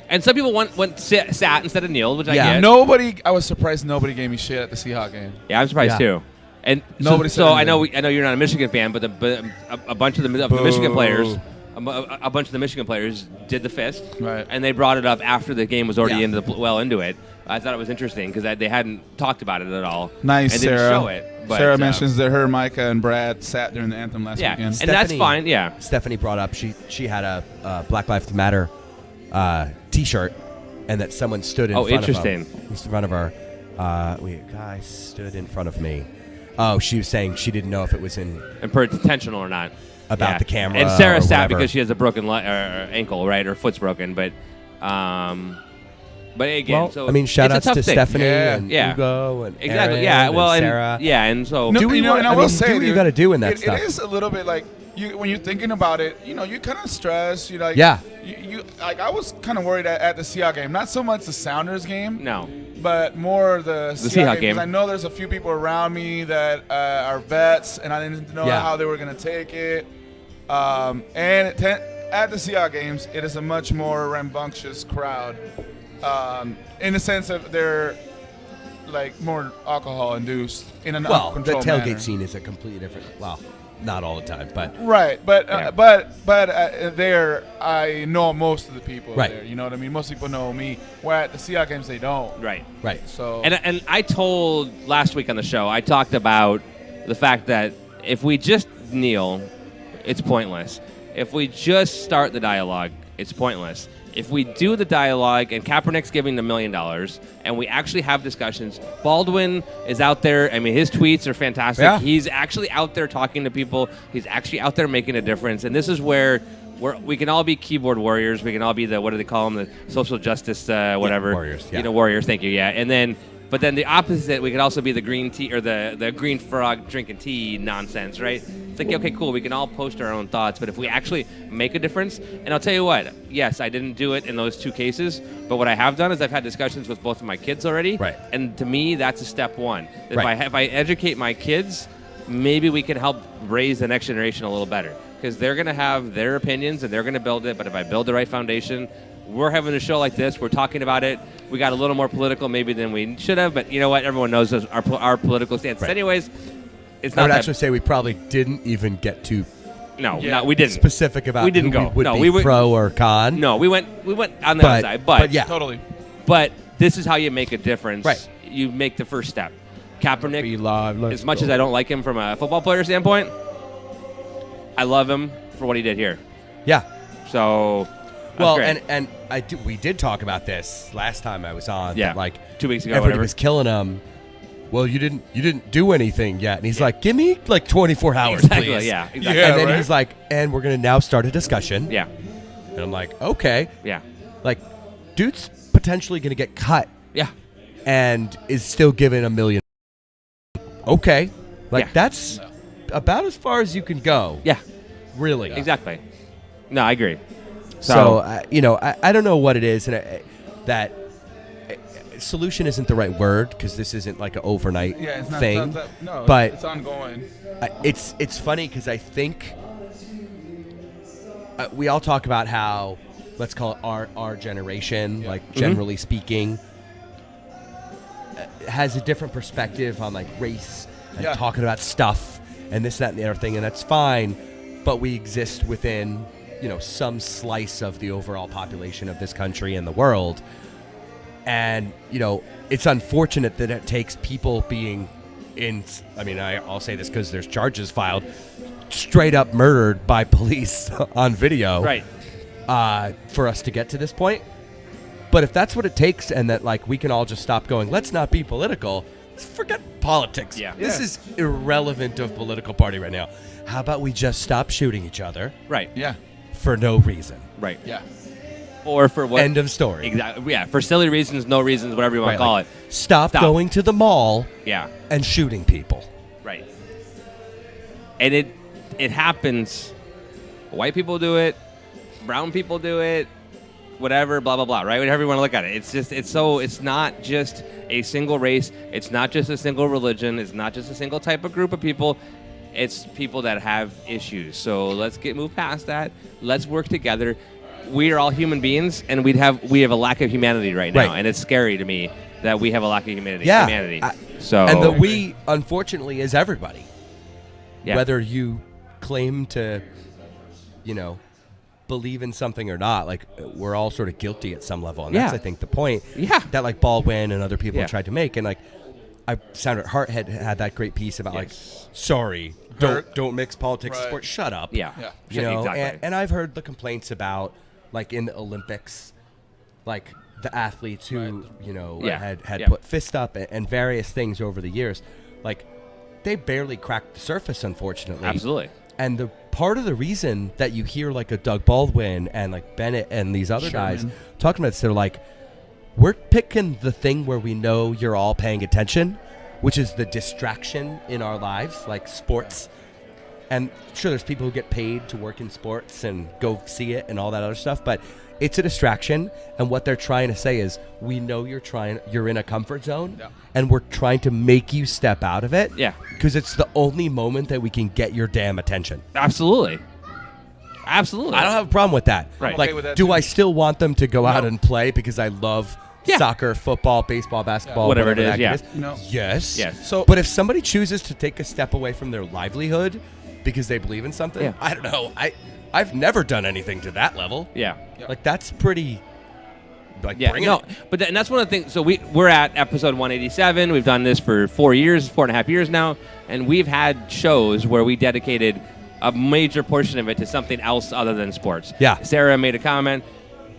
And some people sat instead of kneeled, which I get. I was surprised nobody gave me shit at the Seahawks game. Yeah, I'm surprised too. And Nobody so said I know anything. you're not a Michigan fan, but a bunch of the Michigan players, a bunch of the Michigan players did the fist, Right. and they brought it up after the game was already Yeah. into it. I thought it was interesting because they hadn't talked about it at all. Nice, and Sarah. didn't show it. But, Sarah mentions that her, Micah, and Brad sat during the anthem last yeah, weekend. and that's Stephanie- fine. Yeah, Stephanie brought up she had a Black Lives Matter T-shirt, and that someone stood in front interesting. of in front of her. A guy stood in front of me. Oh, she was saying she didn't know if it was in intentional or not. about the camera. And Sarah or sat whatever. because she has a broken ankle, right? Her foot's broken, but again, Well, so I mean, shout outs it's a to tough thing. Stephanie Yeah. and Yeah. Hugo and Exactly. Aaron Yeah. Well, and and Sarah. and so No, Do we want- and I I will mean, say, do what you dude, gotta do in that stuff. It is a little bit like when you're thinking about it. You kind of stress. You like, Yeah. You like I was kind of worried at the Seahawks game. Not so much the Sounders game. no. But more the Seahawks game. 'cause I know there's a few people around me that are vets, and I didn't know Yeah. how they were going to take it. And at the Seahawks games, it is a much more rambunctious crowd, in the sense of they're like more alcohol induced in an Well, the uncontrolled tailgate manner. scene is a completely different. Well, not all the time, but Right, but Yeah. there I know most of the people Right. there. You know what I mean? Most people know me. Where at the Seahawks games they don't. Right. right. So And I told last week on the show, I talked about the fact that if we just kneel, it's pointless. If we just start the dialogue, it's pointless. If we do the dialogue and Kaepernick's giving $1 million and we actually have discussions, Baldwin is out there. I mean, his tweets are fantastic. Yeah. He's actually out there talking to people. He's actually out there making a difference. And this is where we can all be keyboard warriors. We can all be what do they call them? The social justice, whatever. warriors, yeah. Warriors. Thank you. Yeah. But then the opposite, we could also be the green tea or the green frog drinking tea nonsense, right? It's like, okay, cool, we can all post our own thoughts, but if we actually make a difference, and I'll tell you what, yes, I didn't do it in those two cases, but what I have done is I've had discussions with both of my kids already, Right. and to me, that's a step one. If Right. I educate my kids, maybe we can help raise the next generation a little better, because they're going to have their opinions and they're going to build it, but if I build the right foundation, we're having a show like this. We're talking about it. We got a little more political maybe than we should have, but you know what? Everyone knows our political stance. Right. Anyways, it's I not would that. actually say we probably didn't even get too No, Yeah. no, we didn't. specific about We didn't who go. we would No, be we would- pro or con. No, we went on the but, outside, but yeah, totally. but this is how you make a difference. Right. You make the first step. Kaepernick, Be live. Let's as much go. as I don't like him from a football player standpoint, I love him. for what he did here. Yeah. So, Well, great. and we did talk about this last time I was on. Yeah, that, like 2 weeks ago, everybody whatever. was killing him. Well, you didn't do anything yet, and he's like, "Give me like 24 hours, Exactly. please." Yeah. Exactly. Yeah. And then right? he's like, "And we're gonna now start a discussion." Yeah. And I'm like, "Okay." Yeah. Like, dude's potentially gonna get cut Yeah. and is still given $1 million. Okay, like Yeah. that's about as far as you can go. Yeah. Really. Exactly. No, I agree. So, I don't know what it is, and that solution isn't the right word because this isn't like an overnight Yeah, it's not, thing. no, but it's ongoing. it's funny because I think we all talk about how, let's call it our generation, like generally speaking, has a different perspective on like race and talking about stuff and this, that, and the other thing, and that's fine. But we exist within, some slice of the overall population of this country and the world. And, it's unfortunate that it takes people being I'll say this because there's charges filed, straight up murdered by police on video. Right. For us to get to this point. But if that's what it takes and that, like, we can all just stop going, let's not be political, forget politics. Yeah. This is irrelevant of political party right now. How about we just stop shooting each other Right. Yeah. for no reason? Right. Yeah. Or for what? End of story. Exactly. Yeah. For silly reasons, no reasons, whatever you want Right, to call like, it. Stop going to the mall Yeah. and shooting people. Right. And it happens. White people do it. Brown people do it. Whatever. Blah blah blah. Right. Whatever you want to look at it. It's not just a single race. It's not just a single religion. It's not just a single type of group of people. It's people that have issues. So let's move past that. Let's work together. We are all human beings, and we have a lack of humanity right now, Right. and it's scary to me that we have a lack of humanity. Yeah. Humanity. And the we, unfortunately, is everybody. Yeah. Whether you claim to, believe in something or not, like, we're all sort of guilty at some level. And that's, Yeah. I think, the point Yeah. that, like, Baldwin and other people Yeah. tried to make. And, like, Sounded Hart had that great piece about, like, Yes. sorry, Hurt. don't mix politics and Right. sports. Shut up. Yeah. Yeah. You know, exactly. and I've heard the complaints about, like, in the Olympics, like, the athletes who, Yeah. had Yeah. put fist up and various things over the years. Like, they barely cracked the surface, unfortunately. Absolutely. And the part of the reason that you hear, like, a Doug Baldwin and, like, Bennett and these other guys Sherman. talking about this, they're like, we're picking the thing where we know you're all paying attention, which is the distraction in our lives, like sports. And sure, there's people who get paid to work in sports and go see it and all that other stuff, but it's a distraction. And what they're trying to say is, we know you're in a comfort zone, and we're trying to make you step out of it. Yeah. Because it's the only moment that we can get your damn attention. Absolutely. Absolutely. I don't have a problem with that. Right. Like, Okay with that do too. I still want them to go out No. and play because I love Yeah. soccer, football, baseball, basketball, Whatever it that is, yeah. No. Yes. Yes. So- but if somebody chooses to take a step away from their livelihood because they believe in something, Yeah. I don't know. I've never done anything to that level. Yeah. Like, that's pretty. Like, Yeah. bring No, it. but and that's one of the things. So we're at episode 187. We've done this for 4.5 years now, and we've had shows where we dedicated a major portion of it to something else other than sports. Yeah. Sarah made a comment.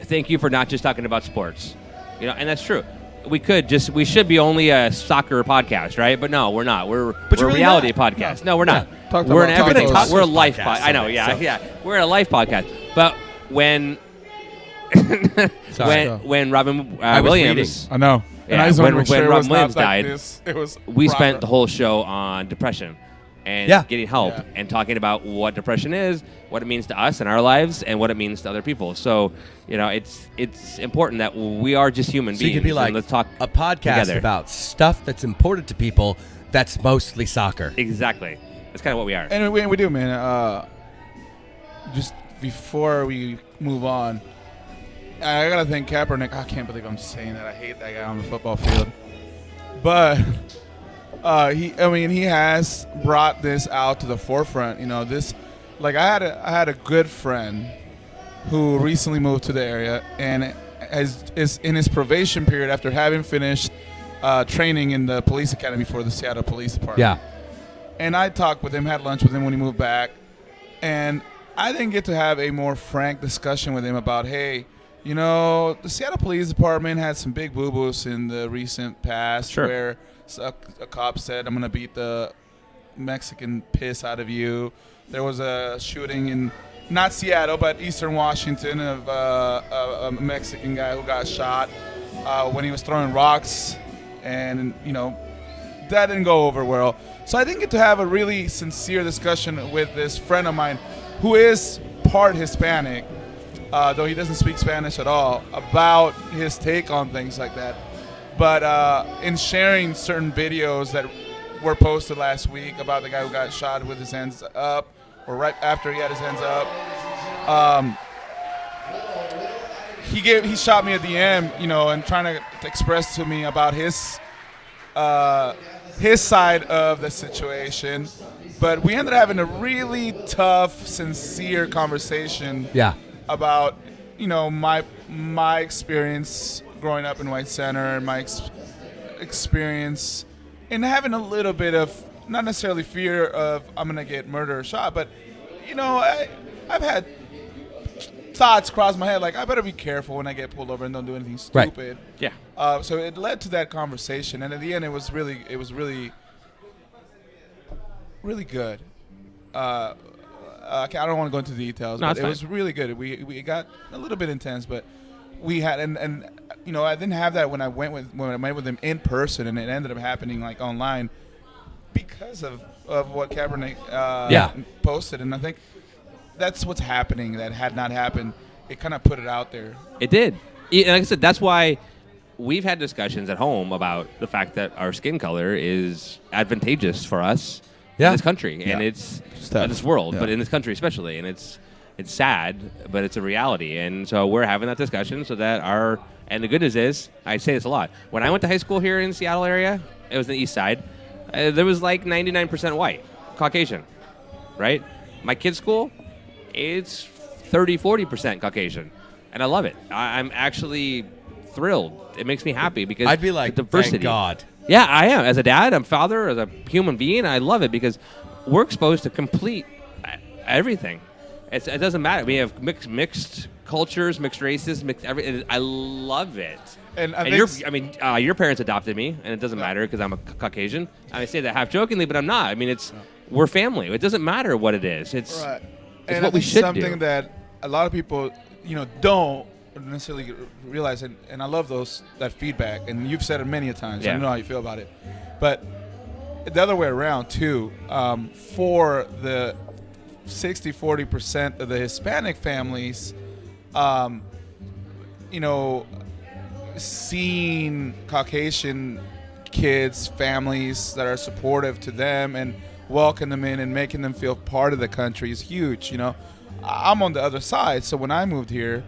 Thank you for not just talking about sports. And that's true. We should be only a soccer podcast, right? But no, we're not. We're But a you're really reality not. podcast. No, we're not. Talked We're an about everything. tacos. We're a life Podcast, podcast. I know. okay, Yeah, so- yeah. We're a life podcast. But when Sorry. when Robin I was Williams, I know. And Yeah, I just when- want to make when sure it Robin was Williams not like died, this. It was we proper. spent the whole show on depression and Yeah. getting help Yeah. and talking about what depression is, what it means to us in our lives, and what it means to other people. So, it's important that we are just human So beings. you could be and like let's talk a podcast together. about stuff that's important to people that's mostly soccer. Exactly. That's kind of what we are. And we do, man. Just before we move on, I gotta thank Kaepernick. I can't believe I'm saying that. I hate that guy on the football field. But he has brought this out to the forefront. Like I had a good friend who recently moved to the area and is in his probation period after having finished training in the police academy for the Seattle Police Department. Yeah. And I talked with him, had lunch with him when he moved back, and I didn't get to have a more frank discussion with him about, hey, the Seattle Police Department had some big boo-boos in the recent past Sure. where a cop said, I'm going to beat the Mexican piss out of you. There was a shooting in not Seattle, but Eastern Washington of a Mexican guy who got shot when he was throwing rocks. And, that didn't go over well. So I didn't get to have a really sincere discussion with this friend of mine who is part Hispanic, though he doesn't speak Spanish at all, about his take on things like that. But in sharing certain videos that were posted last week about the guy who got shot with his hands up, or right after he had his hands up, he shot me a DM, and trying to express to me about his side of the situation. But we ended up having a really tough, sincere conversation about, my experience growing up in White Center and my experience in having a little bit of, not necessarily fear of I'm going to get murdered or shot, but, I've had thoughts cross my head like, I better be careful when I get pulled over and don't do anything stupid. Right. Yeah. So it led to that conversation, and at the end, it was really good. I don't want to go into details, but it was really good. We got a little bit intense, but we had and I didn't have that when I met with him in person, and it ended up happening like online because of what Kaepernick posted, and I think that's what's happening. That had not happened, it kind of put it out there. It did. Like I said, that's why we've had discussions at home about the fact that our skin color is advantageous for us in this country, and it's in this world, but in this country especially, and it's sad, but it's a reality, and so we're having that discussion so that and the good news is, I say this a lot, when I went to high school here in the Seattle area, it was the east side, there was like 99% white, Caucasian, right? My kid's school, it's 30-40% Caucasian, and I love it. I'm actually thrilled. It makes me happy because I'd be like, the diversity. Thank God. Yeah, I am. As a dad, I'm father, as a human being, I love it because we're exposed to complete everything. It doesn't matter. We have mixed cultures, mixed races, mixed everything. I love it. And your parents adopted me, and it doesn't matter because I'm a Caucasian. I say that half jokingly, but I'm not. I mean, we're family. It doesn't matter what it is. It's what we should do. Something that a lot of people, don't necessarily realize, and I love that feedback, and you've said it many a times. I know how you feel about it, but the other way around too. For the 60-40% of the Hispanic families, seeing Caucasian kids, families that are supportive to them and welcome them in and making them feel part of the country is huge. I'm on the other side, so when I moved here,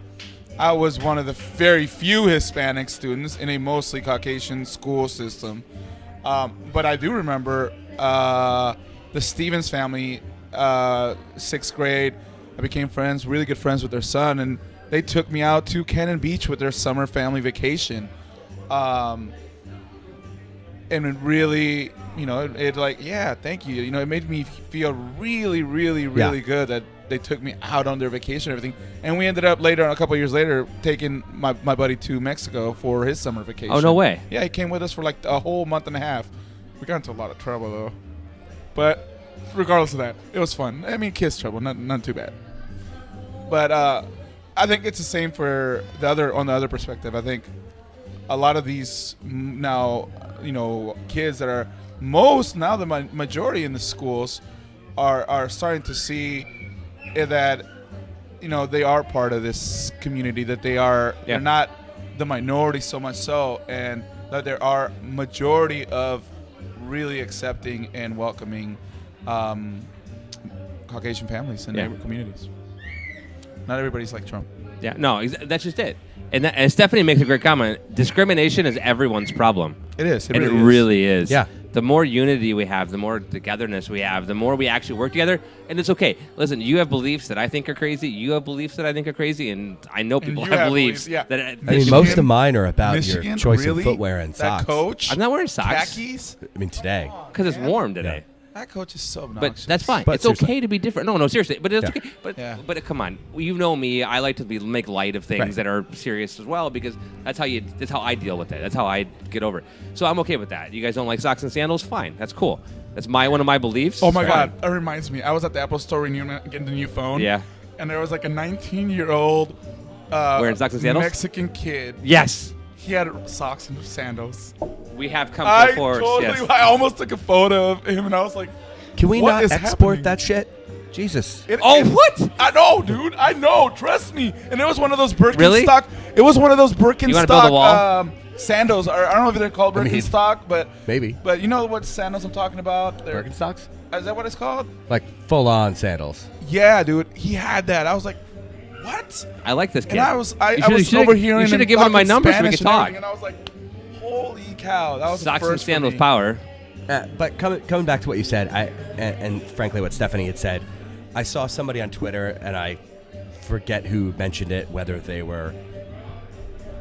I was one of the very few Hispanic students in a mostly Caucasian school system. But I do remember the Stevens family, 6th grade. I became really good friends with their son, and they took me out to Cannon Beach with their summer family vacation. And it really, thank you. It made me feel really, really, really good that they took me out on their vacation and everything. And we ended up a couple of years later, taking my buddy to Mexico for his summer vacation. Oh, no way. Yeah, he came with us for like a whole month and a half. We got into a lot of trouble, though. But regardless of that, it was fun. I mean, kids trouble, not too bad. But I think it's the same for on the other perspective. I think a lot of these now, kids that are now the majority in the schools are starting to see that, they are part of this community, that they're not the minority so much so, and that there are majority of really accepting and welcoming Caucasian families and neighbor communities. Not everybody's like Trump. Yeah, no, that's just it. And Stephanie makes a great comment. Discrimination is everyone's problem. It is. It really is. Yeah. The more unity we have, the more togetherness we have, the more we actually work together. And it's okay. Listen, you have beliefs that I think are crazy. You have beliefs that I think are crazy. And I know people have beliefs that... most of mine are about Michigan, your choice of footwear and socks. That coach? I'm not wearing socks. Khakis? I mean, today. Because it's warm today. That coach is so obnoxious. But that's fine. But it's seriously. okay to be different. No, seriously. But it's Yeah. okay. But Yeah. but come on. You know me. I like to make light of things Right. that are serious as well because that's how I deal with it. That's how I get over it. So I'm okay with that. You guys don't like socks and sandals? Fine. That's cool. That's one of my beliefs. Oh my Fine. God, that reminds me. I was at the Apple store getting the new phone. Yeah. And there was like a 19-year-old Wearing socks and sandals? Mexican kid. Yes. He had socks and sandals. We have come I force. totally, Yes. I almost took a photo of him, and I was like, Can we What not is export happening? that shit? Jesus. What? I know, dude. I know. Trust me. And it was one of those Birkenstock. Really? It was one of those Birkenstock You wanna build a wall? sandals. Or, I don't know if they're called I mean, Birkenstock, but maybe. But you know what sandals I'm talking about? Birkenstocks? Is that what it's called? Like full-on sandals. Yeah, dude. He had that. I was like, what? I like this kid. And I was You should've- overhearing. You should him have given him my talking number so we Spanish could and talk. everything, and I was like, holy cow, that was Socks the and first for sandals me. power. But coming back to what you said, and frankly what Stephanie had said, I saw somebody on Twitter, and I forget who mentioned it, whether they were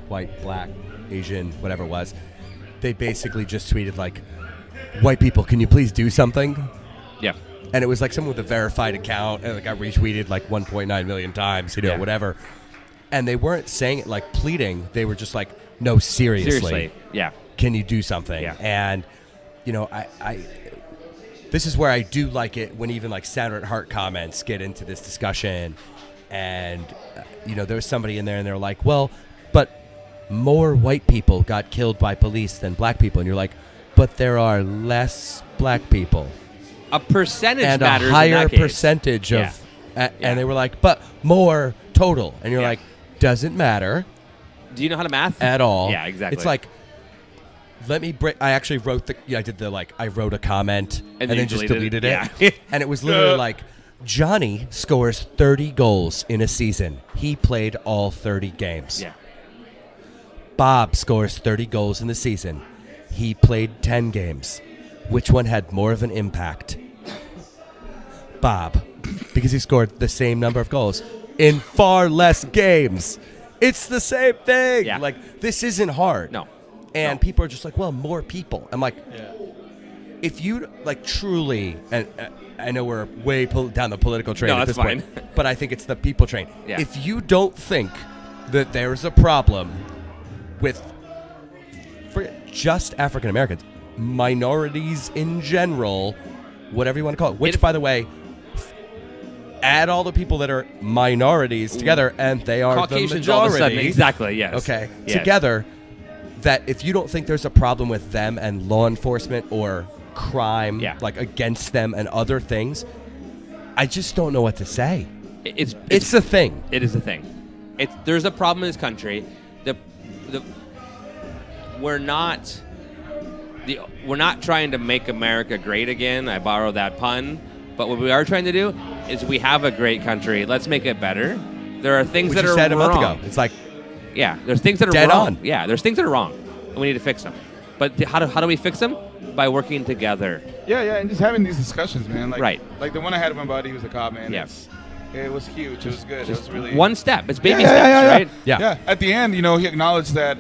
white, black, Asian, whatever it was. They basically just tweeted like, "White people, can you please do something?" Yeah. And it was like someone with a verified account, and it got retweeted like 1.9 million times, Yeah. whatever. And they weren't saying it like pleading; they were just like, "No, seriously. Yeah. Can you do something?" Yeah. And I this is where I do like it when even like Saturday at Heart comments get into this discussion, and there was somebody in there and they're like, well, but more white people got killed by police than black people, and you're like, but there are less black people A percentage and a matters in higher that case. percentage Yeah. of, Yeah. and they were like, but more total, and you're Yeah. like, doesn't matter Do you know how to math? at all. Yeah, exactly. It's like, let me break. I actually wrote I wrote a comment and then then you just deleted deleted it? it. Yeah. And it was literally like, Johnny scores 30 goals in a season. He played all 30 games. Yeah. Bob scores 30 goals in the season. He played 10 games. Which one had more of an impact? Bob, because he scored the same number of goals in far less games. It's the same thing. Yeah. Like, this isn't hard. No. And No. people are just like, well, more people. I'm like, if you like truly, and I know we're way down the political train No, at that's this point, fine. but I think it's the people train. Yeah. If you don't think that there's a problem with just African Americans, minorities in general, whatever you want to call it, which, by the way, add all the people that are minorities together, and they are Caucasians the all majority. of a sudden. Exactly, yes. Okay, Yes. together, that if you don't think there's a problem with them and law enforcement or crime, Yeah. like against them and other things, I just don't know what to say. It's a thing. It is a thing. There's a problem in this country. We're not trying to make America great again. I borrow that pun. But what we are trying to do is we have a great country. Let's make it better. There are things Which that you are said wrong. a month ago. It's like, Yeah, there's things that are Dead wrong. on. Yeah, there's things that are wrong, and we need to fix them. But how do we fix them? By working together. Yeah, and just having these discussions, man. Like, Right. Like the one I had with my buddy, who was a cop, man. Yeah. It was huge. It was good. It was really One step. It's baby Yeah, steps, yeah, yeah, right? Yeah. At the end, he acknowledged that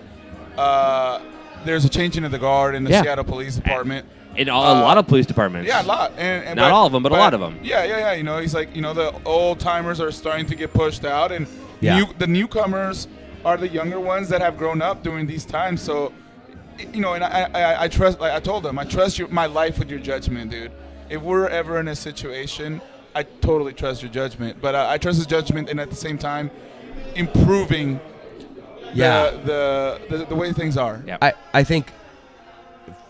there's a changing of the guard in the Yeah. Seattle Police Department. In a lot of police departments. Yeah, a lot. And Not all of them, but a lot of them. Yeah. He's like, the old timers are starting to get pushed out, and Yeah. the newcomers are the younger ones that have grown up during these times. So, and I trust. Like I told them, I trust my life with your judgment, dude. If we're ever in a situation, I totally trust your judgment. But I trust his judgment, and at the same time, improving the way things are. Yeah. I think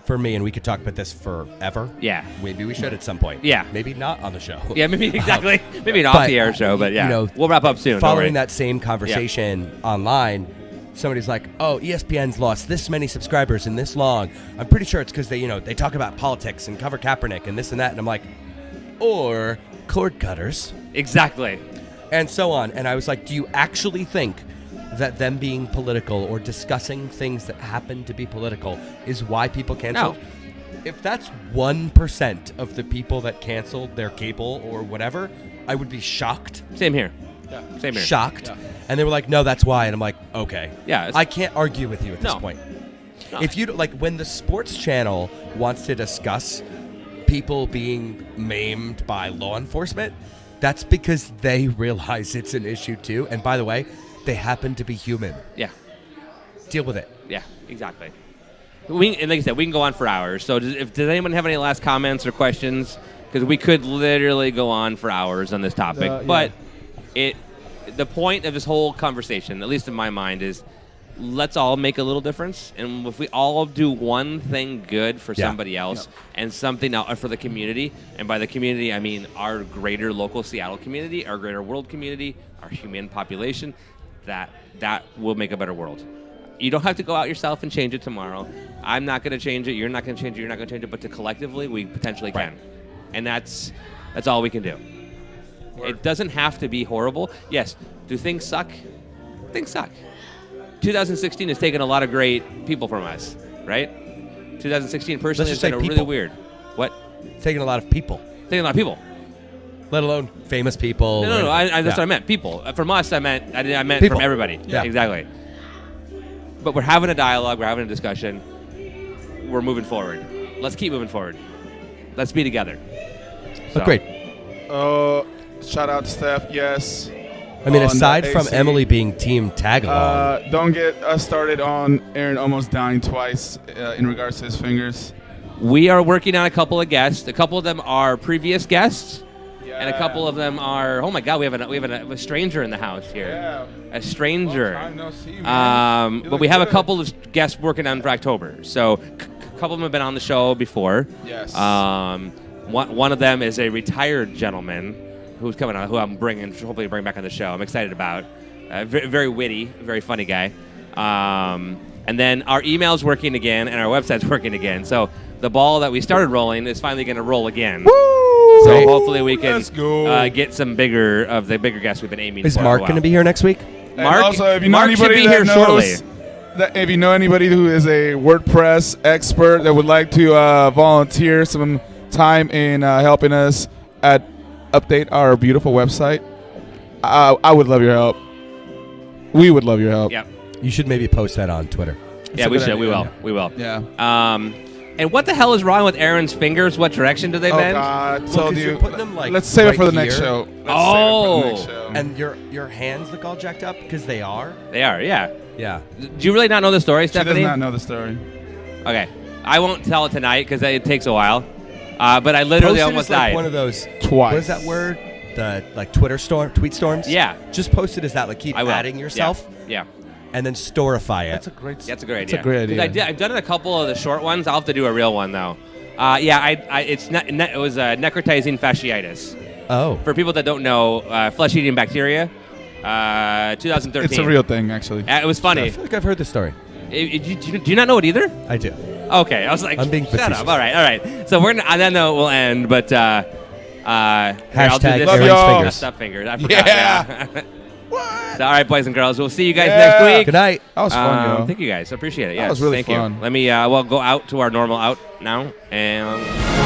for me, and we could talk about this forever. Yeah. Maybe we should at some point. Yeah. Maybe not on the show. Yeah, maybe exactly. Maybe an but, off-the-air show, but yeah, you know, we'll wrap up soon. don't Following worry. that same conversation online, somebody's like, "Oh, ESPN's lost this many subscribers in this long." I'm pretty sure it's because they talk about politics and cover Kaepernick and this and that, and I'm like, or cord cutters Exactly. and so on. And I was like, do you actually think that them being political or discussing things that happen to be political is why people cancel? No. If that's 1% of the people that canceled their cable or whatever, I would be shocked. Same here. Same here. Shocked. And they were like, no, that's why. And I'm like, okay. Yeah, it's- I can't argue with you at this No. point. No. If you when the sports channel wants to discuss people being maimed by law enforcement, that's because they realize it's an issue too. And by the way, they happen to be human. Yeah. Deal with it. Yeah, exactly. And like I said, we can go on for hours. So does anyone have any last comments or questions? Because we could literally go on for hours on this topic. Yeah. But the point of this whole conversation, at least in my mind, is let's all make a little difference. And if we all do one thing good for somebody else and something else for the community, and by the community, I mean our greater local Seattle community, our greater world community, our human population, that will make a better world. You don't have to go out yourself and change it tomorrow. I'm not going to change it. You're not going to change it. You're not going to change it. But collectively, we potentially can. And that's all we can do. It doesn't have to be horrible. Yes. Do things suck? Things suck. 2016 has taken a lot of great people from us, right? 2016 personally has been really weird. What? Taking a lot of people. Taking a lot of people. Let alone famous people. No. That's what I meant. People. From us, I meant people. From everybody. Yeah. Exactly. But we're having a dialogue. We're having a discussion. We're moving forward. Let's keep moving forward. Let's be together. So. Great. Shout out to Steph. Yes. I mean, aside from AC. Emily being team tag along, Don't get us started on Aaron almost dying twice in regards to his fingers. We are working on a couple of guests. A couple of them are previous guests, and a couple of them are. Oh my God, we have a stranger in the house here. Yeah. A stranger. Long time no see, man. You But look we have a good. couple of guests working on for October. So a couple of them have been on the show before. Yes. One of them is a retired gentleman who's coming on, who I'm hopefully bring back on the show. I'm excited about. Very witty, very funny guy. And then our email's working again, and our website's working again. So the ball that we started rolling is finally going to roll again. Woo! So hopefully we can Let's go. get some bigger guests we've been aiming for. is Mark going to be here next week? And Mark, also, if you know Mark should anybody be that here knows, shortly. if you know anybody who is a WordPress expert that would like to volunteer some time in helping us update our beautiful website, I would love your help. We would love your help. Yeah. You should maybe post that on Twitter. Yeah, a we good should. idea. We will. We will. Yeah. And what the hell is wrong with Aaron's fingers? What direction do they Oh bend? God! I Well, told 'cause you. you're putting them, like, Let's save it for the right next here. show. Oh. And your hands look all jacked up because they are. They are, yeah. Yeah. Do you really not know the story, She does Stephanie? not know the story. Okay. I won't tell it tonight because it takes a while. But I literally Post it almost as, like, died. one of those. Twice. What is that word? The tweet storms. Yeah. Just post it as that. Like keep I will. adding yourself, Yeah. and then storify it. That's a great. That's a great idea. That's a great 'Cause idea. I've done it a couple of the short ones. I'll have to do a real one though. It was necrotizing fasciitis. Oh. For people that don't know, flesh-eating bacteria. 2013. It's a real thing, actually. It was I funny. feel like I've heard this story. Do you not know it either? I do. Okay, I was like, I'm being shut facetious. up. All right. So we're gonna, on that note, we'll end. But here, I'll do Hashtag this. Love Aaron's y'all. fingers. Messed up fingers. I forgot. Yeah. So, all right, boys and girls, we'll see you guys Yeah. next week. Good night. That was fun, yo. Thank you guys. I appreciate it. That Yes, was really thank fun. you. Let me. We'll go out to our normal out now, and.